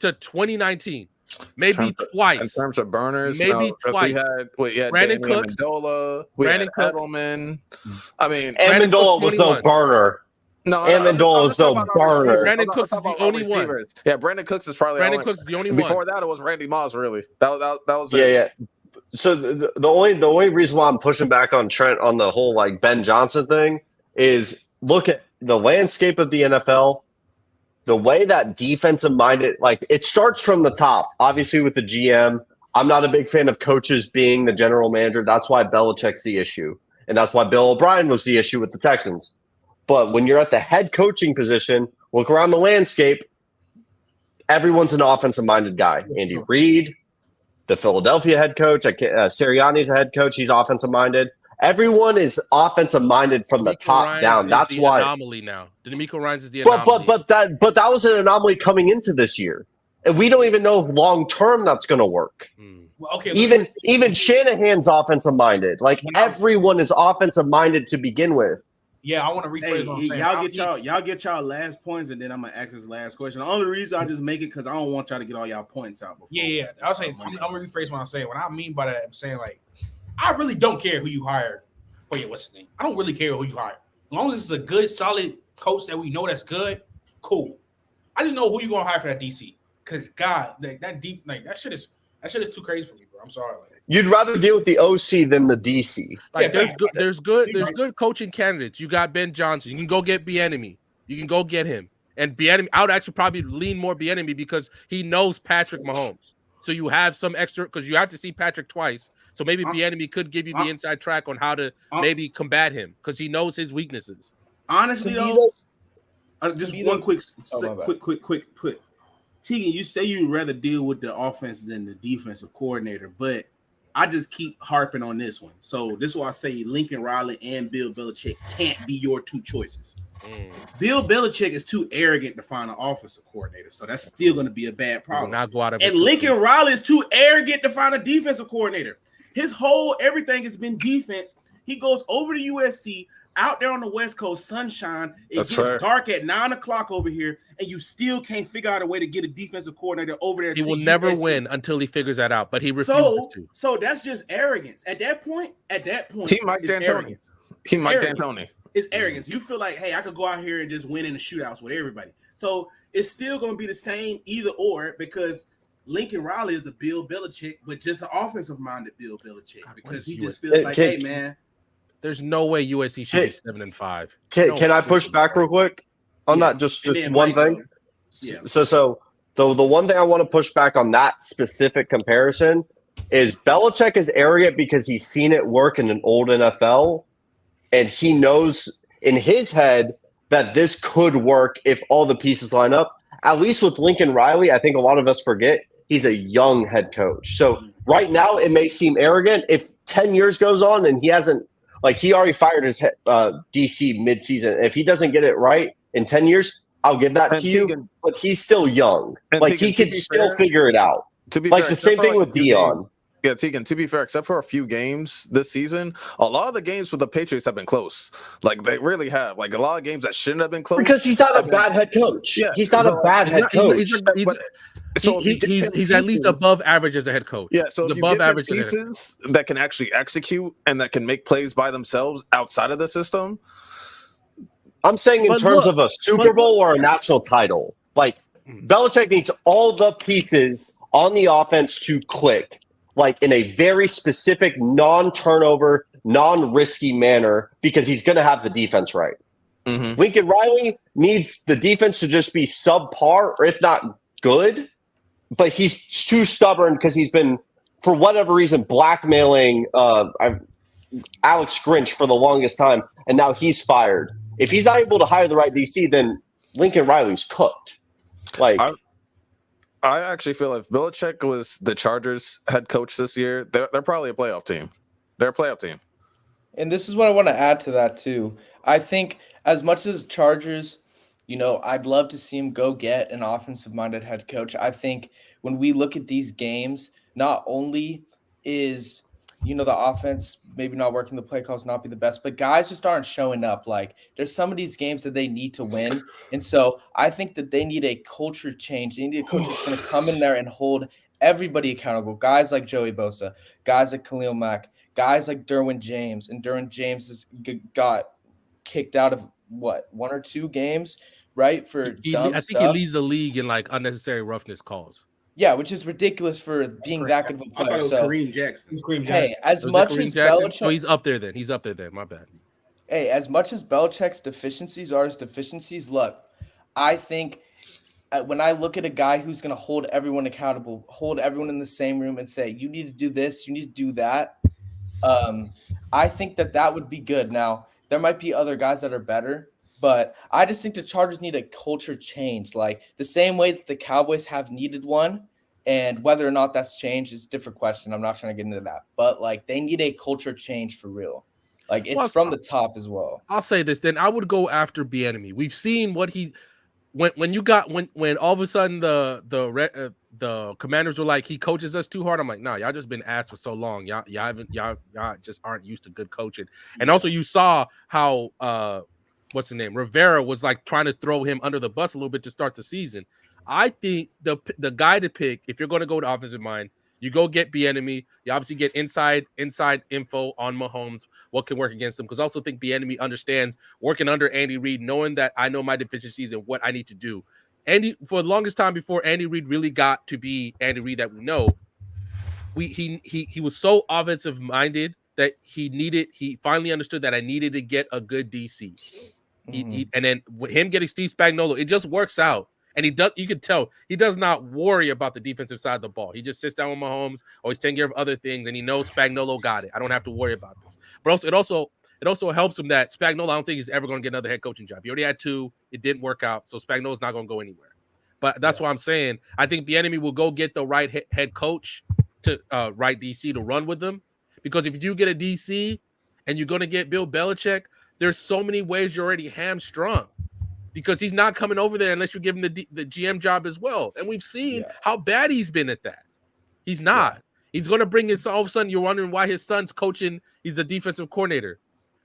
to 2019? Maybe twice. In terms of burners, maybe twice. We had Brandon Cooks, Amendola, Edelman. I mean, Amendola was no burner. No, Amendola is no burner. Brandon Cooks is the only one. Yeah, Brandon Cooks is probably Cooks is the only one. Before that, it was Randy Moss. Really, that was yeah. So the only reason why I'm pushing back on Trent on the whole like Ben Johnson thing is look at the landscape of the NFL, the way that defensive minded, like it starts from the top, obviously with the GM. I'm not a big fan of coaches being the general manager. That's why Belichick's the issue. And that's why Bill O'Brien was the issue with the Texans. But when you're at the head coaching position, look around the landscape, everyone's an offensive minded guy. Andy Reid, the Philadelphia head coach, Sirianni's a head coach. He's offensive minded. Everyone is offensive minded from the top down. That's why anomaly now. DeMeco Ryans is the anomaly. But that was an anomaly coming into this year, and we don't even know if long term that's going to work. Well, okay. Even Shanahan's offensive minded. Like everyone is offensive minded to begin with. Yeah, I want to rephrase what I'm saying. Y'all get y'all last points, and then I'm gonna ask this last question. The only reason I just make it because I don't want y'all to get all y'all points out before. Yeah. I was saying I'm gonna rephrase what I'm saying. What I mean by that, I'm saying like I really don't care who you hired for your what's his name. I don't really care who you hired. As long as it's a good, solid coach that we know that's good, cool. I just know who you gonna hire for that DC. Cause God, that shit is too crazy for me, bro. I'm sorry. You'd rather deal with the OC than the DC. Like there's good coaching candidates. You got Ben Johnson. You can go get Bieniemy. You can go get him. And Bieniemy, I would actually probably lean more Bieniemy because he knows Patrick Mahomes. So you have some extra because you have to see Patrick twice. So maybe Bieniemy could give you the inside track on how to maybe combat him because he knows his weaknesses. Honestly, though, just one quick. Tegan, you say you'd rather deal with the offense than the defensive coordinator, but I just keep harping on this one. So this is why I say Lincoln Riley and Bill Belichick can't be your two choices. Bill Belichick is too arrogant to find an offensive coordinator, so that's still going to be a bad problem. And Lincoln Riley is too arrogant to find a defensive coordinator. His whole everything has been defense. He goes over to USC, out there on the West Coast, sunshine. It gets dark at 9:00 over here, and you still can't figure out a way to get a defensive coordinator over there. He will never win until he figures that out, but he refuses to. So that's just arrogance. At that point, he Mike D'Antoni. It's arrogance. You feel like, hey, I could go out here and just win in the shootouts with everybody. So it's still going to be the same either or because Lincoln Riley is a Bill Belichick, but just an offensive-minded Bill Belichick because he just feels like, hey, man. There's no way USC should be 7-5. Can I push back real quick on that? Just one thing. Yeah. So the one thing I want to push back on that specific comparison is Belichick is arrogant because he's seen it work in an old NFL, and he knows in his head that this could work if all the pieces line up. At least with Lincoln Riley, I think a lot of us forget he's a young head coach. So right now it may seem arrogant. If 10 years goes on and he hasn't. Like, he already fired his DC midseason. If he doesn't get it right in 10 years, I'll give that to you. But he's still young. Like, he can still figure it out. Like, the same thing with Deon. Yeah, Tegan, to be fair, except for a few games this season, a lot of the games with the Patriots have been close. Like, they really have. Like, a lot of games that shouldn't have been close. Because he's not a bad head coach. Yeah, he's not a bad head coach. He's at least above average as a head coach. Yeah, so if you give him pieces that can actually execute and that can make plays by themselves outside of the system. I'm saying in terms of a Super Bowl or a national title. Like, Belichick needs all the pieces on the offense to click. Like in a very specific, non-turnover, non-risky manner, because he's going to have the defense right. Mm-hmm. Lincoln Riley needs the defense to just be subpar, or if not good, but he's too stubborn because he's been, for whatever reason, blackmailing Alex Grinch for the longest time, and now he's fired. If he's not able to hire the right DC, then Lincoln Riley's cooked. Like, I actually feel if Belichick was the Chargers head coach this year, they're probably a playoff team. They're a playoff team. And this is what I want to add to that too. I think as much as Chargers, I'd love to see him go get an offensive-minded head coach. I think when we look at these games, not only is the offense maybe not working, the play calls not be the best, but guys just aren't showing up. Like, there's some of these games that they need to win. And so I think that they need a culture change. They need a coach that's going to come in there and hold everybody accountable. Guys like Joey Bosa, guys like Khalil Mack, guys like Derwin James. And Derwin James has got kicked out of, one or two games, right? For dumb I think stuff. he leads the league in, like, unnecessary roughness calls. Yeah, which is ridiculous for being that good of a player. I thought it was Kareem Jackson. Hey, as much as Belichick, he's up there then. He's up there then. My bad. Hey, as much as Belichick's deficiencies are his deficiencies, look, I think when I look at a guy who's going to hold everyone accountable, hold everyone in the same room and say, you need to do this, you need to do that, I think that would be good. Now, there might be other guys that are better, but I just think the Chargers need a culture change, like the same way that the Cowboys have needed one. And whether or not that's changed is a different question. I'm not trying to get into that. But, like, they need a culture change for real. Like, it's from the top as well. I'll say this, then I would go after Bieniemy. We've seen what he when all of a sudden the Commanders were like, he coaches us too hard. I'm like, no, y'all just been asked for so long. Y'all just aren't used to good coaching. And also you saw how what's the name? Rivera was like trying to throw him under the bus a little bit to start the season. I think the guy to pick, if you're going to go to offensive mind, you go get Bieniemy. You obviously get inside info on Mahomes, what can work against him. Because I also think Bieniemy understands working under Andy Reid, knowing that I know my deficiencies and what I need to do. Andy, for the longest time before Andy Reid really got to be Andy Reid that we know, he was so offensive minded that he finally understood that I needed to get a good DC. And then with him getting Steve Spagnuolo, it just works out. And you can tell he does not worry about the defensive side of the ball. He just sits down with Mahomes, or he's taking care of other things, and he knows Spagnuolo got it. I don't have to worry about this. But it also helps him that Spagnuolo, I don't think he's ever going to get another head coaching job. He already had two. It didn't work out. So Spagnuolo's not going to go anywhere. But that's why I'm saying I think Bieniemy will go get the right head coach to right DC to run with them. Because if you do get a DC and you're going to get Bill Belichick, there's so many ways you're already hamstrung. Because he's not coming over there unless you give him the GM job as well. And we've seen how bad he's been at that. He's not. Yeah. He's going to bring his – all of a sudden you're wondering why his son's coaching. He's a defensive coordinator.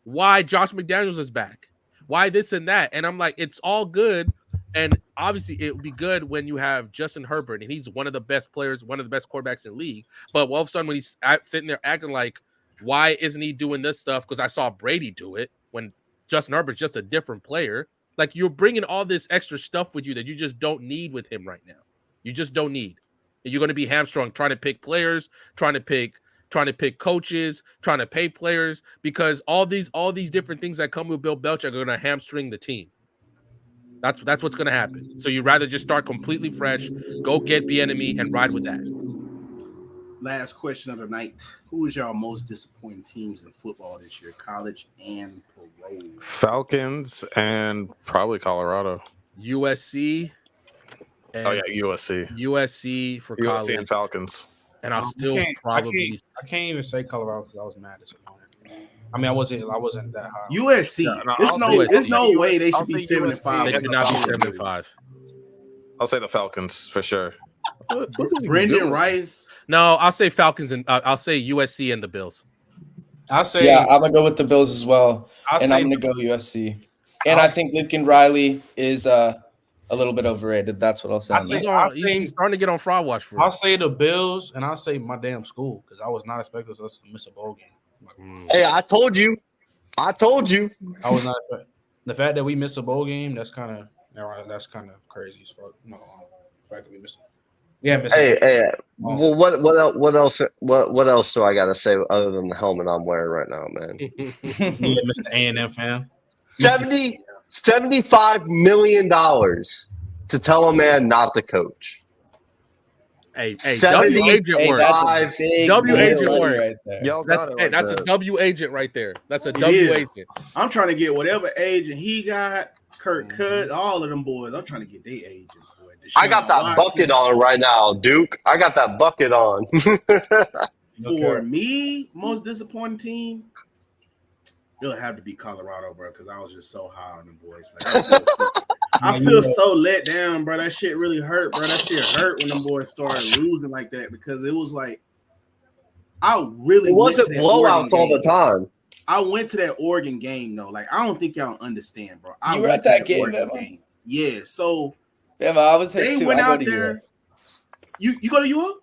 Why Josh McDaniels is back. Why this and that. And I'm like, it's all good. And obviously it would be good when you have Justin Herbert, and he's one of the best players, one of the best quarterbacks in the league. But all of a sudden when he's sitting there acting like, why isn't he doing this stuff? Because I saw Brady do it when Justin Herbert's just a different player. Like, you're bringing all this extra stuff with you that you just don't need with him right now. You just don't need. And you're going to be hamstrung trying to pick players, trying to pick coaches, trying to pay players, because all these different things that come with Bill Belichick are going to hamstring the team. That's what's going to happen. So you'd rather just start completely fresh, go get Bieniemy, and ride with that. Last question of the night. Who is y'all most disappointing teams in football this year, college and pro? Falcons and probably Colorado. USC. USC. USC for USC college. and Falcons. And I'll still probably. I can't even say Colorado because I was mad disappointed. I mean, I wasn't that high. USC. Yeah, there's no way they should be 7-5. They should not be 7-5. I'll say the Falcons for sure. Brendan Rice. No, I'll say Falcons and I'll say USC and the Bills. I'm gonna go with the Bills as well, I'm gonna go USC. And I think Lincoln Riley is a little bit overrated. That's what I'll say. He's starting to get on fraud watch for. I'll say the Bills, and I'll say my damn school because I was not expecting us to miss a bowl game. Hey, I told you. I was not expecting the fact that we missed a bowl game. That's kind of crazy as fuck. No, the fact that we missed. Yeah. Hey. Well, what else do I gotta say other than the helmet I'm wearing right now, man? Yeah, Mr. A&M fan. $75 million to tell a man not to coach. Hey, W agent word. W agent word right there. Y'all got it. That's a W agent right there. That's a W agent. I'm trying to get whatever agent he got, Kirk Cousins, all of them boys. I'm trying to get their agents, boy. I got that bucket on right now, Duke. I got that bucket on. For me, most disappointing team, it'll have to be Colorado, bro, because I was just so high on them boys. Like, I feel so let down, bro. That shit really hurt, bro. That shit hurt when them boys started losing like that because it was like I really wasn't blowouts all the time. I went to that Oregon game though. Like I don't think y'all understand, bro. You were at that game, yeah. So I was. They went out there. You go to UO?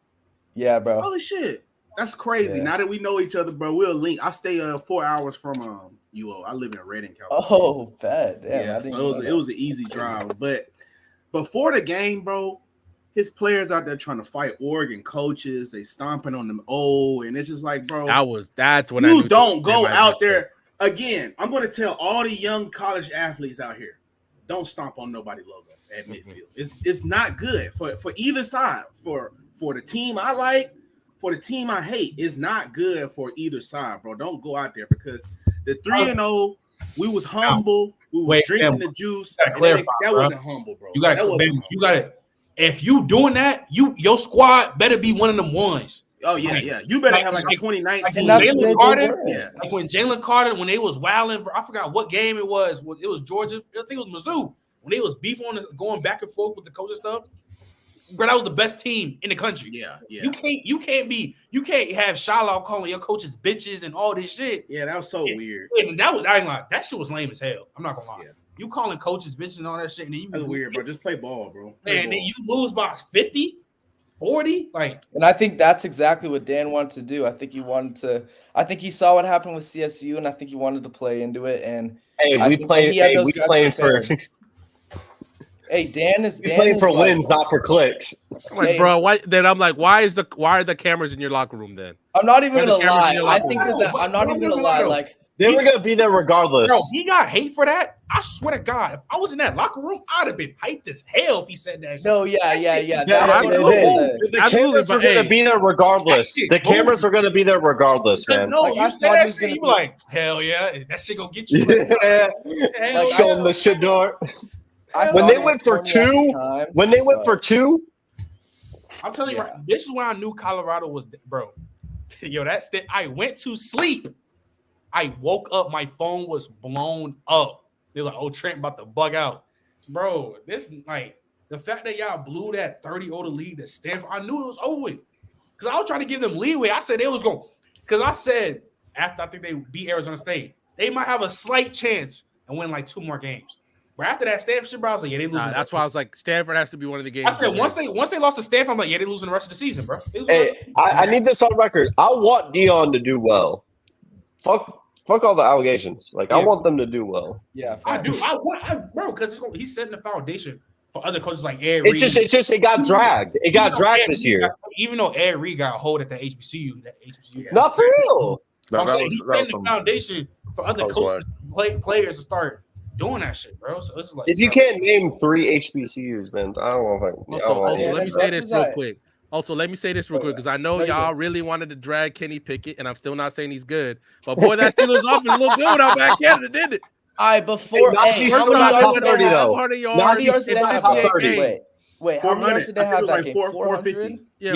Yeah, bro. Holy shit. That's crazy. Yeah. Now that we know each other, bro, we'll link. I stay 4 hours from UO. I live in Redding, California. Oh, bad. Yeah, so it was an easy drive. But before the game, bro, his players out there trying to fight Oregon coaches. They stomping on them. And it's just like, bro, that's when you don't go out there again. I'm going to tell all the young college athletes out here, don't stomp on nobody logo at midfield. It's not good for either side. For the team I like. For the team I hate, it's not good for either side, bro. Don't go out there because the 3-0, we was humble. We was drinking the juice. That wasn't humble, bro. You got if you doing that, your squad better be one of them ones. Oh yeah. You better have like a 2019. Jalen Carter, like when Jalen Carter, when they was wilding, I forgot what game it was. It was Georgia. I think it was Mizzou when they was beefing on going back and forth with the coach and stuff. Bro, that was the best team in the country. Yeah. You can't have Shiloh calling your coaches bitches and all this shit. Yeah, that was so weird. And that shit was lame as hell. I'm not gonna lie. Yeah. You calling coaches bitches and all that shit, and then that's weird, bro. Just play ball, bro. Then you lose by 50, 40, like. And I think that's exactly what Dan wanted to do. I think he saw what happened with CSU, and I think he wanted to play into it. And we playing for. Hey, Dan is playing for wins, not for clicks. Like, bro, why are the cameras in your locker room then? I'm not even gonna lie. I'm not even gonna lie. Like they were gonna be there regardless. Bro, he got hate for that. I swear to God, if I was in that locker room, I'd have been hyped as hell if he said that. No, yeah. The cameras were gonna be there regardless. The cameras were gonna be there regardless, man. No, you said that shit. You be like, hell yeah, that shit gonna get you. Show them the shit door. When they went for two, I'm telling you, this is when I knew Colorado was, bro. Yo, I went to sleep. I woke up, my phone was blown up. They're like, Trent about to bug out. Bro, this like the fact that y'all blew that 30-0 lead that Stanford, I knew it was over with. Because I was trying to give them leeway. I said they was going, because I said after I think they beat Arizona State, they might have a slight chance and win like 2 more games. But after that Stanford shit, bro, I was like, yeah, they losing. That's why I was like, Stanford has to be one of the games. I said once they lost to Stanford, I'm like, yeah, they losing the rest of the season, bro. Hey, I need this on record. I want Deon to do well. Fuck all the allegations. Like, I want them to do well. Yeah, I do. Bro, because he's setting the foundation for other coaches like Ed Reed. It got dragged. It got dragged this year. Even though Ed Reed got a hold at the HBCU. Not for real. He's setting the foundation for other coaches, players to start doing that shit, bro. So it's like, if you can't name 3 HBCUs, man, I don't know. Let me say this real quick. Let me say this real quick because I know y'all really wanted to drag Kenny Pickett, and I'm still not saying he's good. But boy, that Steelers offense looked good without Matt Canada, didn't it? All right, before he's still not top 30 though. Wait, how many yards did they have that game? 450. Yeah,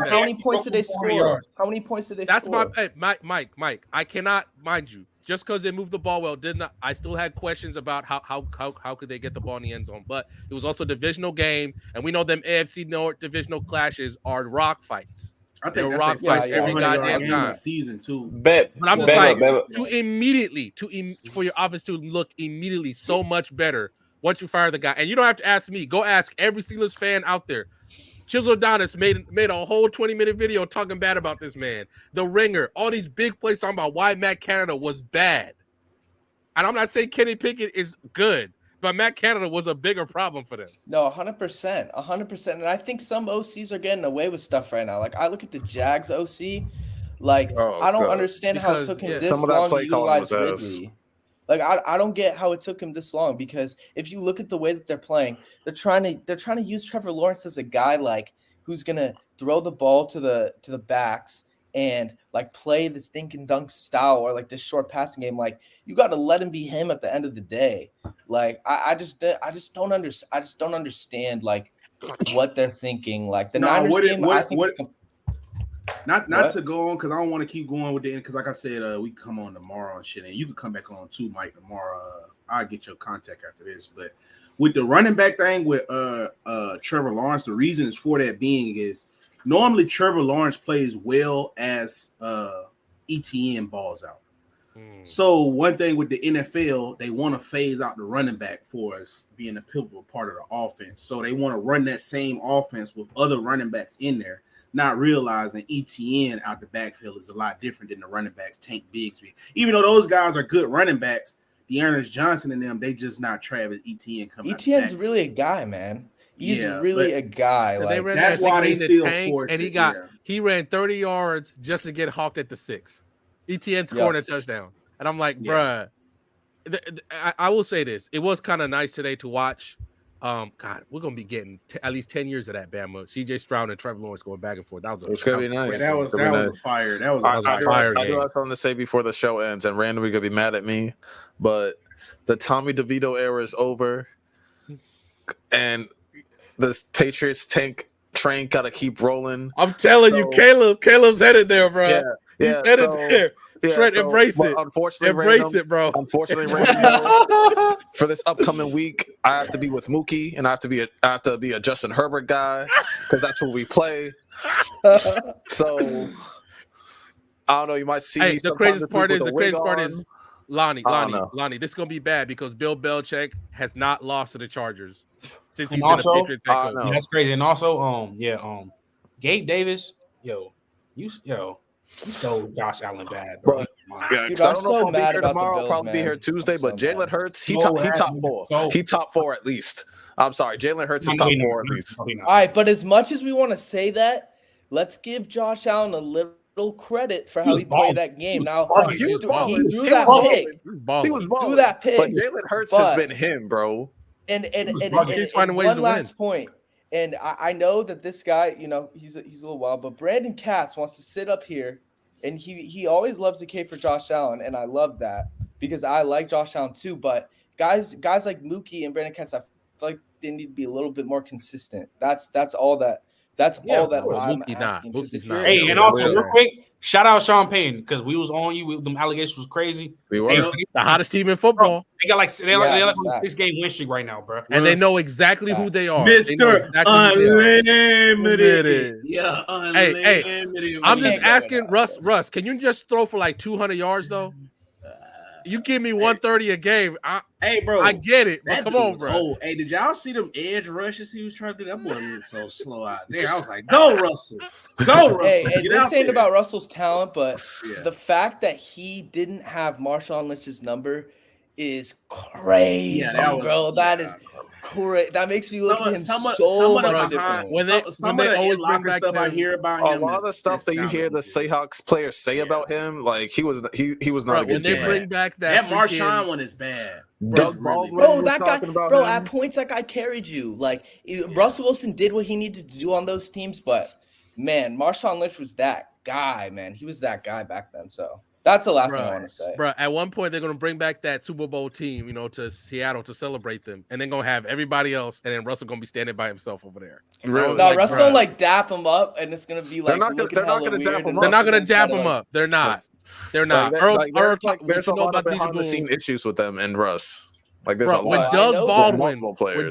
how many points did they score? How many points did they score? That's Mike. I cannot, mind you, just because they moved the ball well, I still had questions about how could they get the ball in the end zone. But it was also a divisional game, and we know them AFC North divisional clashes are rock fights. I think rock fights every goddamn time. Season 2. But I'm just for your offense to look immediately so much better once you fire the guy. And you don't have to ask me. Go ask every Steelers fan out there. Chisel Adonis made a whole 20-minute video talking bad about this man. The Ringer, all these big plays talking about why Matt Canada was bad. And I'm not saying Kenny Pickett is good, but Matt Canada was a bigger problem for them. No, 100%. And I think some OCs are getting away with stuff right now. Like, I look at the Jags OC. Like, I don't understand how it took him this long to utilize Ridley. Like, I don't get how it took him this long, because if you look at the way that they're playing, they're trying to use Trevor Lawrence as a guy like who's gonna throw the ball to the backs and like play the stinking dunk style or like this short passing game. Like you got to let him be him at the end of the day. Like I just don't understand like what they're thinking. Like the Niners game, I think. Not to go on because I don't want to keep going with it because like I said, we come on tomorrow and shit, and you can come back on too, Mike, tomorrow. I'll get your contact after this. But with the running back thing with Trevor Lawrence, the reason is for that being is normally Trevor Lawrence plays well as ETN balls out. So one thing with the NFL, they want to phase out the running back for us being a pivotal part of the offense. So they want to run that same offense with other running backs in there, not realizing ETN out the backfield is a lot different than the running backs Tank Bigsby. Even though those guys are good running backs, Dearness Johnson and them, they just not Travis Etienne coming. Etienne's really a guy, man. He's really a guy. Like that's why they still force and he ran 30 yards just to get hawked at the 6. Etienne scoring a touchdown. And I'm like, bruh, I will say this. It was kind of nice today to watch. God, we're gonna be getting at least 10 years of that Bama. CJ Stroud and Trevor Lawrence going back and forth. It's gonna be nice. That was a fire. That was a fire. I do have something to say before the show ends, and randomly gonna be mad at me, but the Tommy DeVito era is over, and the Patriots tank train gotta keep rolling. I'm telling you, Caleb's headed there, bro. He's headed there. Trent, embrace it. Embrace it, bro. Unfortunately, for this upcoming week, I have to be with Mookie, and I have to be a Justin Herbert guy because that's what we play. So I don't know. You might see me. The craziest part is Lonnie. This is gonna be bad because Bill Belichick has not lost to the Chargers since he's been a Patriots head coach. That's crazy. And also, Gabe Davis, you stole Josh Allen bad, bro. Dude, I'm so mad about tomorrow. the Bills, I'll probably be here Tuesday, but Jalen Hurts, he top 4. He top 4 at least. I'm sorry, Jalen Hurts is top 4 at least. All right, but as much as we want to say that, let's give Josh Allen a little credit for how he played that game. Now he threw that pick. He was balling. Threw that pick. But Jalen Hurts has been him, bro. And one last point. And I know that this guy, he's a little wild, but Brandon Katz wants to sit up here, and he always loves the K for Josh Allen, and I love that because I like Josh Allen too. But guys like Mookie and Brandon Katz, I feel like they need to be a little bit more consistent. That's all that. That's all that I'm asking. Hey, and also real quick, shout out Sean Payton because we was on you. Them allegations was crazy. We were the hottest team in football. They got like a 6-game win streak right now, bro. And they know exactly who they are. Mr. Unlimited. Yeah, unlimited. Hey, I'm just asking Russ, can you just throw for like 200 yards though? You give me 130 a game. Hey, bro, I get it, but come on, bro. Old. Hey, did y'all see them edge rushes he was trying to do? That boy looked so slow out there. I was like, go, Russell. Go, Russell. Hey, this ain't about Russell's talent, but the fact that he didn't have Marshawn Lynch's number is crazy, bro. That is crazy. That makes me look at him so much different. When they always bring back stuff I hear about him, a lot of the stuff that you hear the Seahawks players say about him, like he was not a good team. When they bring back that Marshawn one is bad. Doug Baldwin, bro, that guy, bro, at points that guy carried you. Like Russell Wilson did what he needed to do on those teams, but man, Marshawn Lynch was that guy, man. He was that guy back then. So that's the last thing I want to say. Bro, at one point they're gonna bring back that Super Bowl team, to Seattle to celebrate them, and then gonna have everybody else, and then Russell gonna be standing by himself over there. Really? No, Russell gonna dap him up, and it's gonna be like they're not gonna dap him up. They're not gonna dap him up. They're not. They're not. There's a lot of behind-the-scene issues with them and Russ. Like there's a lot. When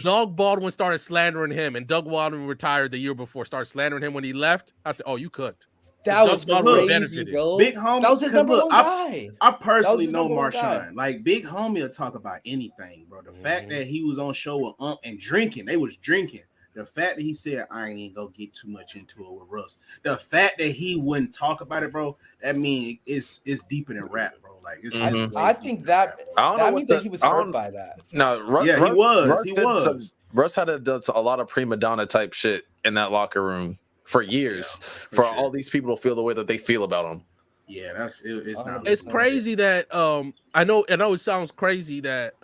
Doug Baldwin started slandering him, and Doug Baldwin retired the year before, started slandering him when he left, I said, "Oh, you cooked." That was crazy, bro. Big homie, that was his number one guy. I personally know Marshawn. Like Big Homie will talk about anything, bro. The fact that he was on show with and drinking, they was drinking. The fact that he said, I ain't even gonna get too much into it with Russ. The fact that he wouldn't talk about it, bro, that means it's deeper than rap, bro. Like I think that means that he was hurt by that. No, he was. Russ had done a lot of prima donna type shit in that locker room for years, for all these people to feel the way that they feel about him. Yeah, it's not. It's crazy that I know it sounds crazy that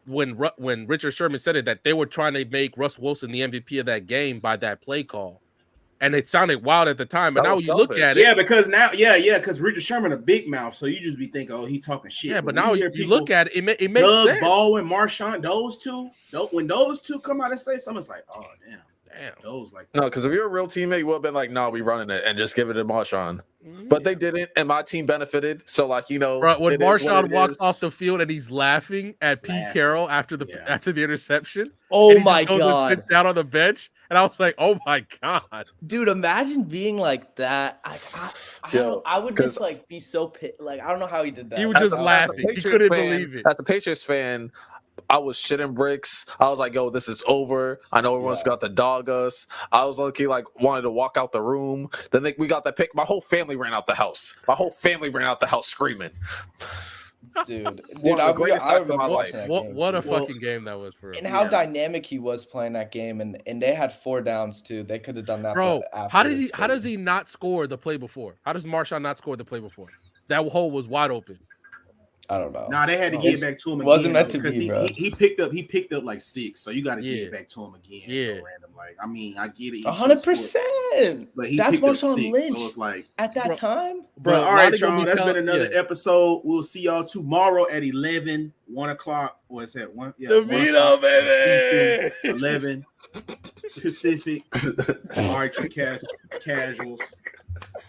when Richard Sherman said it that they were trying to make Russ Wilson the MVP of that game by that play call. and it sounded wild at the time. But now you look at it, because Richard Sherman a big mouth, so you just be thinking, oh, he talking shit. Yeah, but now you look at it, it makes Doug sense. Baldwin, Marshawn, when those two come out and say something, it's like, oh damn. Those like no, because if you're a real teammate, you would have been like, no, we running it and just give it to Marshawn. But they didn't, and my team benefited. So, like, when Marshawn walks off the field and he's laughing at Pete Carroll after the interception. Oh my God! Sits down on the bench, and I was like, oh my God, dude! Imagine being like that. I would just like be so pissed. Like, I don't know how he did that. He was just laughing. He couldn't believe it. As a Patriots fan, I was shitting bricks. I was like, yo, this is over. I know everyone's got to dog us. I was lucky, wanted to walk out the room. Then we got the pick. My whole family ran out the house. Screaming. Dude, I remember my life. What a fucking game that was for him. And how dynamic he was playing that game, and they had 4 downs too. They could have done that. Bro, how does he not score the play before? How does Marshawn not score the play before? That hole was wide open. I don't know. Nah, they had to give it back to him. Wasn't meant to be, bro. He picked up like 6, so you got to give it back to him again. Yeah, random. Like, I mean, I get it. 100%. But that's Marshawn Lynch. So it's like at that time, bro. All right, y'all. That's been another episode. We'll see y'all tomorrow at 11, 1 o'clock. What's that? 1? Yeah, the Vito, baby. Eastern, 11 Pacific. All right, you casuals.